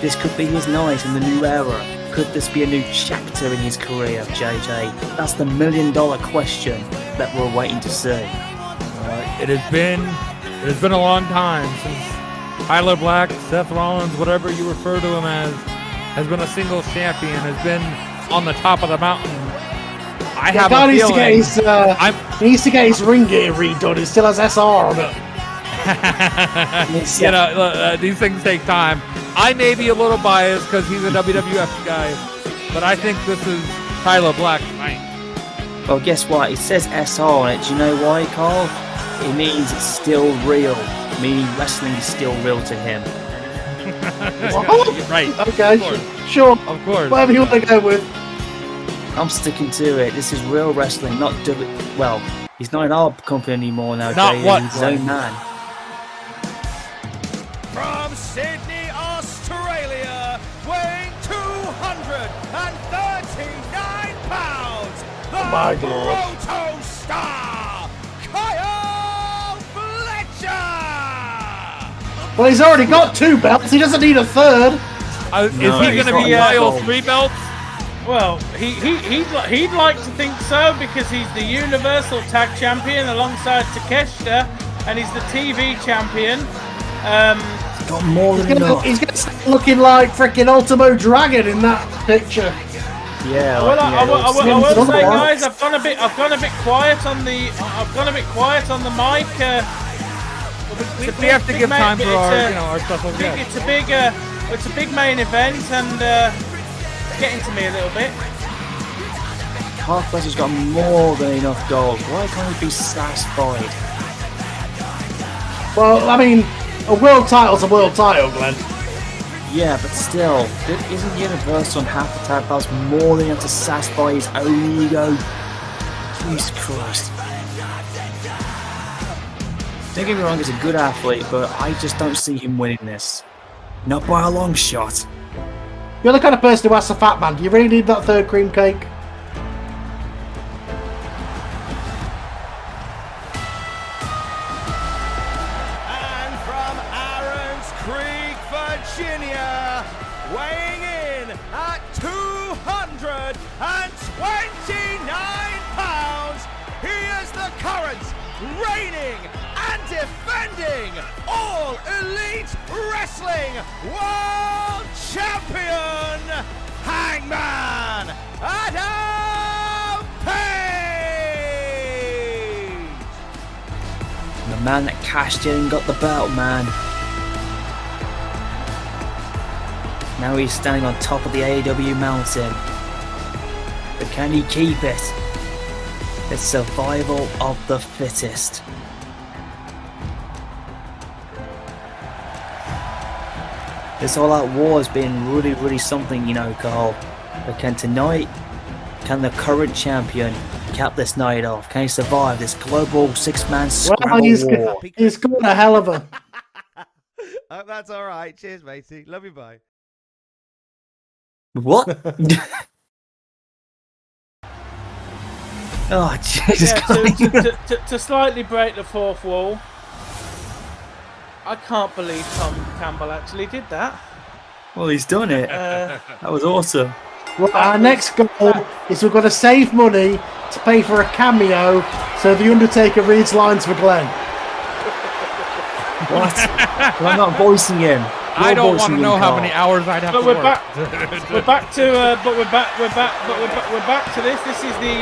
this could be his night in the new era. Could this be a new chapter in his career, JJ? That's the million-dollar question that we're waiting to see. It has been a long time since Tyler Black, Seth Rollins, whatever you refer to him as, has been a singles champion, has been on the top of the mountain I have Guy a needs to get feeling. his, he needs to get his ring gear redone. It still has SR on it. You know, these things take time. I may be a little biased because he's a WWF guy, but I think this is Tyler Black's night. Well, guess what? It says SR on it. Do you know why, Carl? It means it's still real. Meaning wrestling is still real to him. Right. Okay, Of course. sure. Of course. Whatever you want to go with. I'm sticking to it. This is real wrestling, not well, he's not in our company anymore now, Not Jay. what, He's his own man. From Sydney, Australia, weighing 239 pounds, the my God. Proto Star, Kyle Fletcher! Well, he's already got 2 belts. He doesn't need a third. Is No, he he's going to not be involved. Kyle 3 belts? Well, he'd like to think so because he's the Universal Tag Champion alongside Takeshita, and he's the TV Champion. Got more than enough. He's gonna start looking like freaking Ultimo Dragon in that picture. Yeah. Well, I will say, guys, I've I've gone a bit quiet on the mic. We have to give time for our special guest. It's a big main event, and it's getting to me a little bit. Kyle Fletcher's got more than enough gold. Why can't he be satisfied? Well, I mean, a world title's a world title, Glenn. Yeah, but still, isn't Universal on half the tag belts more than enough to satisfy his own ego? Jesus Christ. Don't get me wrong, he's a good athlete, but I just don't see him winning this. Not by a long shot. You're the kind of person who asks a fat man, do you really need that third cream cake? And from Aaron's Creek, Virginia, weighing in at 229 pounds, he is the current reigning and defending All Elite Wrestling World Champion, Hangman Adam Page! The man that cashed in and got the belt, man. Now he's standing on top of the AEW mountain. But can he keep it? It's survival of the fittest. This all-out war has been really, really something, you know, Carl. But can the current champion cap this night off? Can he survive this global 6-man scramble war? He's got a hell of a... That's all right. Cheers, matey. Love you, bye. What? Oh, Jesus Christ. To slightly break the fourth wall, I can't believe Tom Campbell actually did that. Well, he's done it. That was awesome. Well, our next goal is we've got to save money to pay for a cameo so the Undertaker reads lines for Glenn. What? Well, I'm not voicing him. I don't want to know how Carl. many hours I'd have But to we're work. back to this. This is the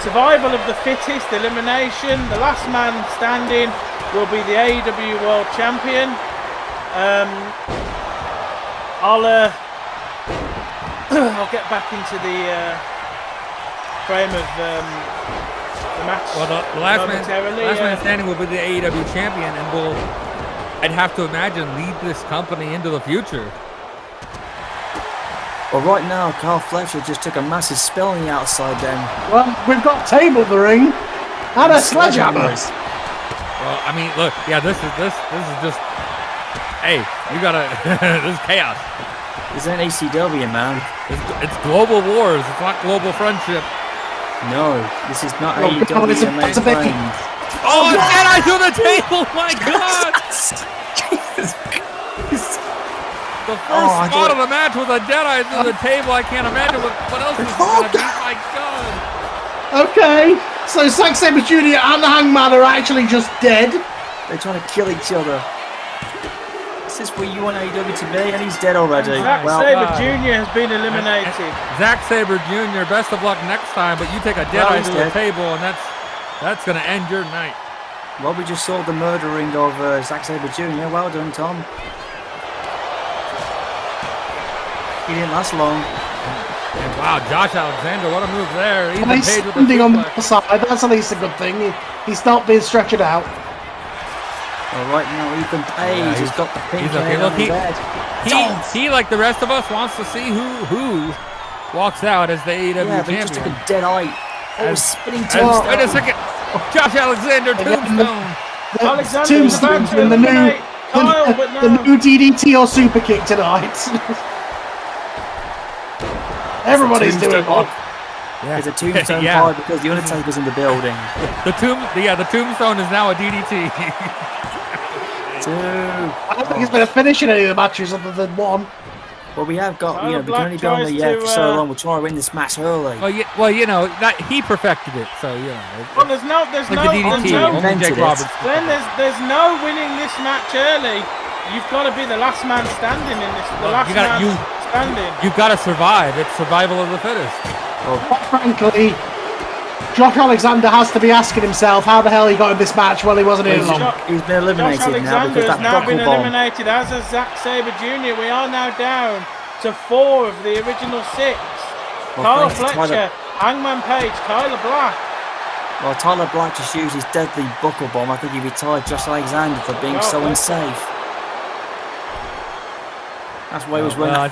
survival of the fittest, elimination. The last man standing will be the AEW World Champion. I'll get back into the frame of the match. Well, the last momentarily. man standing will be the AEW champion, and will, I'd have to imagine, lead this company into the future. Well, right now, Kyle Fletcher just took a massive spill on the outside then. Well, we've got table at the ring and a sledgehammer. Well, I mean, look, yeah, this is just, hey, you gotta, this is chaos. This ain't ACW, man. It's global wars. It's not global friendship. No, this is not Oh, AEW. God, it's and a bit- Oh, and I to the table! My God! The first I spot thought- of the match with a Deadeye to the table. I can't imagine what else is going to be. My God! Okay, so Zack Sabre Jr. and the Hangman are actually just dead. They're trying to kill each other. Is this where you want AEW to be? And he's dead already. Zack Sabre Jr. has been eliminated. Zack Sabre Jr., best of luck next time, but you take a dead eye to the table, and that's going to end your night. Well, we just saw the murdering of Zack Sabre Jr. Well done, Tom. He didn't last long. And wow, Josh Alexander, what a move there. He's standing on the side. That's at least a good thing. He's not being stretched out. Well, right now, Ethan Page has got the pink hair on his head. He, like the rest of us, wants to see who walks out as the AEW champion. He just took a dead eye. Oh, spinning tombstone. Wait a second. Josh Alexander, tombstone. Alexander's about to eliminate Kyle, but no. The new DDT or super kick tonight. Everybody's doing one. There's a tombstone card because the Undertaker's in the building. The tombstone is now a DDT. I don't think it's been a finish in any of the matches other than one. Well, we have got, we can only be on the for so long. We'll try to win this match early. Well, that he perfected it, so Well, there's no Jake Roberts. Then there's no winning this match early. You've got to be the last man standing in this. Standing. You've got to survive. It's survival of the fittest. Well, quite frankly, Josh Alexander has to be asking himself how the hell he got in this match while he wasn't in long. He's been eliminated Josh now because Alexander has now been bomb. eliminated, as has Zack Sabre Jr. We are now down to 4 of the original 6. Kyle Fletcher, Hangman Page, Tyler Black. Well, Tyler Black just used his deadly buckle bomb. I think he retired Josh Alexander for being so unsafe. That's why he was running. I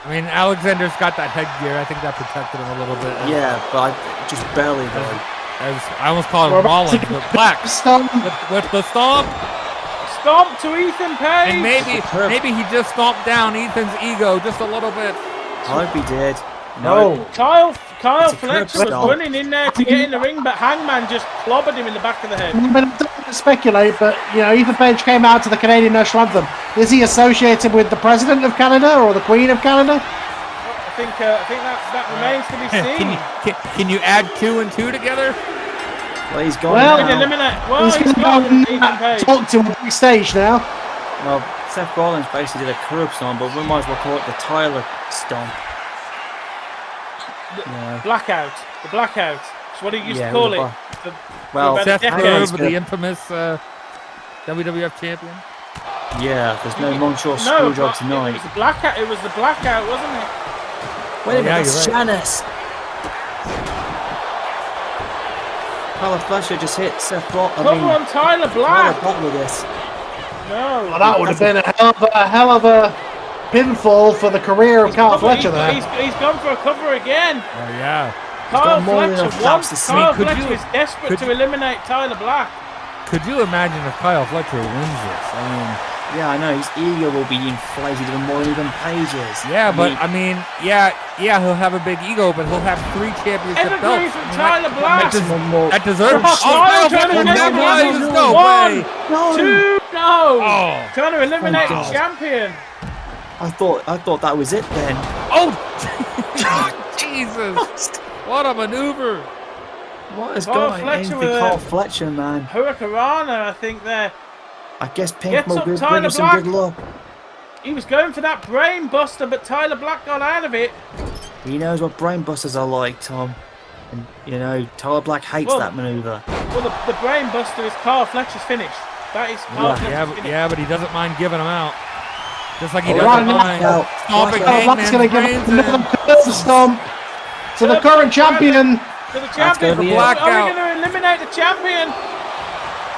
mean, Alexander's got that headgear. I think that protected him a little bit. Yeah, but just barely though. I almost call him Rollins, but Black with the stomp. Stomp to Ethan Page. And maybe he just stomped down Ethan's ego just a little bit. I hope he did. No. Kyle Fletcher was running in there to get in the ring, but Hangman just clobbered him in the back of the head. I don't want to speculate, but Ethan Page came out to the Canadian National Anthem. Is he associated with the President of Canada or the Queen of Canada? I think that remains to be seen. Can you add 2 and 2 together? Well, he's gone now. He's going to go and talk to him backstage now. Well, Seth Rollins basically did a curb stomp, but we might as well call it the Tyler stomp. Blackout. The blackout. That's what he used to call it. Seth Rollins, the infamous WWF champion. Yeah, there's no Montreal Screwjob tonight. It was the blackout, wasn't it? Wait a minute, it's Janice. Kyle Fletcher just hit Seth Rollins. Come on, Tyler Black. Tyler Black with this. No. Well, that would have been a hell of a pinfall for the career of Kyle Fletcher there. He's gone for a cover again. Oh, yeah. Kyle Fletcher is desperate to eliminate Tyler Black. Could you imagine if Kyle Fletcher wins this? I mean, yeah, I know his ego will be inflated even more than even Page's. Yeah, he'll have a big ego, but he'll have 3 championship belts. From Tyler Black. That deserves. Kyle Fletcher capitalizes. No way. 2, no. Oh. Trying to eliminate the champion. I thought that was it then. Oh, Jesus! What a maneuver! What is going on in the Kyle Fletcher, man? Hurricanrana, I think there. I guess Pink will bring him some good luck. He was going for that brain buster, but Tyler Black got out of it. He knows what brain busters are like, Tom. And Tyler Black hates that maneuver. Well, the brain buster is Kyle Fletcher's finish. That is Kyle Fletcher's finish. Yeah, but he doesn't mind giving them out. Just like he doesn't mind stomping Black's going to give another curve stomp to the current champion. To the champion. Are we going to eliminate the champion?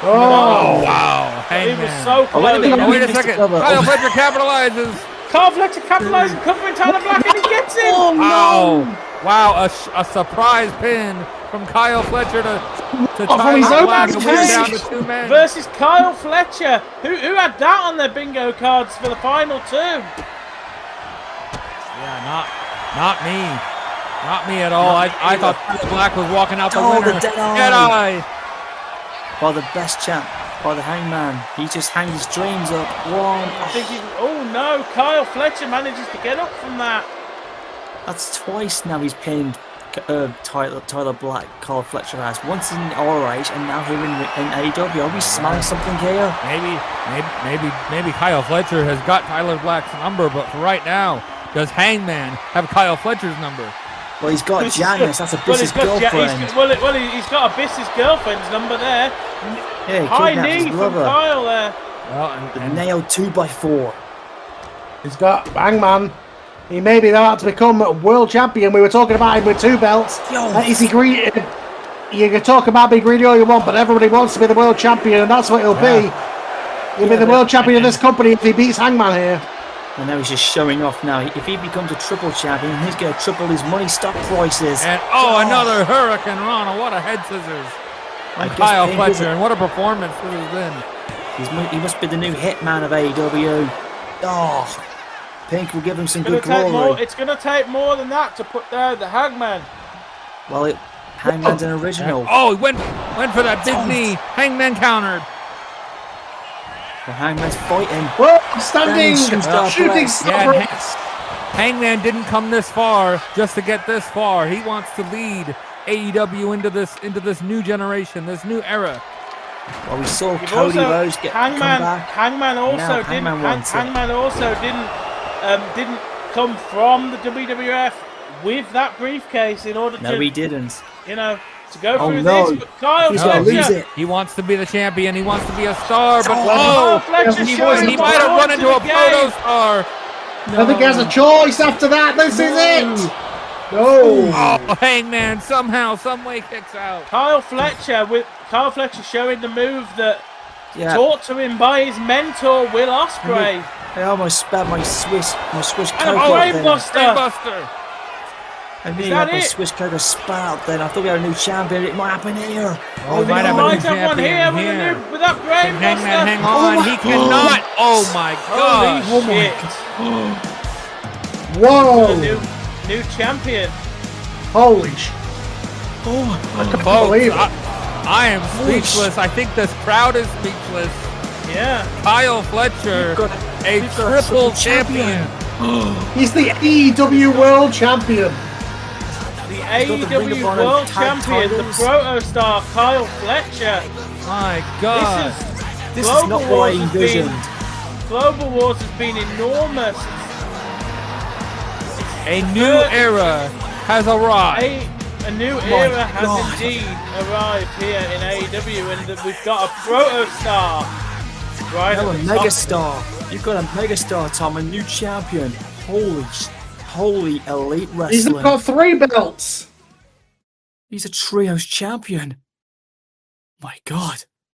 Oh, wow. He was so close. Wait a second. Kyle Fletcher capitalizes. Kyle Fletcher capitalizing, covering Tyler Black, and he gets it. Oh, no. Wow, a surprise pin from Kyle Fletcher to Tyler Black to win down to 2 men. Versus Kyle Fletcher, who had that on their bingo cards for the final 2. Yeah, not me. Not me at all. I thought Tyler Black was walking out the winner. The dead eye. By the best champ, by the Hangman. He just hangs his dreams up. Oh no, Kyle Fletcher manages to get up from that. That's twice now he's pinned Tyler Black, Kyle Fletcher has. Once in ROH and now here in AEW. Are we smelling something here? Maybe Kyle Fletcher has got Tyler Black's number, but for right now, does Hangman have Kyle Fletcher's number? Well, he's got Janice. That's Abyss's girlfriend. He's got Abyss's girlfriend's number there. Yeah, High knee from Kyle there. Well, and nailed 2x4. He's got Hangman. He may be about to become world champion. We were talking about him with 2 belts. Is he greedy? You can talk about being greedy all you want, but everybody wants to be the world champion, and that's what he'll be. He'll be the world champion of this company if he beats Hangman here. And now he's just showing off now. If he becomes a triple champion, he's going to triple his money stock prices. And another Hurricane Rana. What a head scissors. And Kyle Fletcher, and what a performance this has been. He must be the new hitman of AEW. Oh, Pink will give him some good glory. It's going to take more than that to put down the Hangman. Well, Hangman's an original. Oh, he went for that big knee. Hangman countered. Well, Hangman's fighting. Whoa, standing, shooting star. Hangman didn't come this far just to get this far. He wants to lead AEW into this new generation, this new era. Well, we saw Cody Rhodes come back. Hangman also didn't come from the WWF with that briefcase in order to. No, he didn't. To go through this. But Kyle Fletcher, he wants to be the champion. He wants to be a star. But he might have run into a proto star. I think he has a choice after that. This is it. No. Oh, Hangman somehow, some way kicks out. Kyle Fletcher showing the move that taught to him by his mentor Will Ospreay. I almost spelled my Swiss coat. And a brainbuster. I mean, my Swiss coat was spat then. I thought we had a new champion. It might happen here. Oh, we might have a new champion here. With that brainbuster. Hangman, hang on. He cannot. Oh my God. Holy shit. Whoa. New champion. Holy shit. I can't believe it. I am speechless. I think this crowd is speechless. Yeah. Kyle Fletcher, a triple champion. He's the AEW World Champion. The AEW World Champion, the Proto Star, Kyle Fletcher. My God. This is not what I envisioned. Global Wars has been enormous. A new era has arrived. A new era has indeed arrived here in AEW, and we've got a Proto Star. Right, a megastar. You've got a megastar, Tom, a new champion. Holy elite wrestling. He's got 3 belts. He's a trios champion. My God.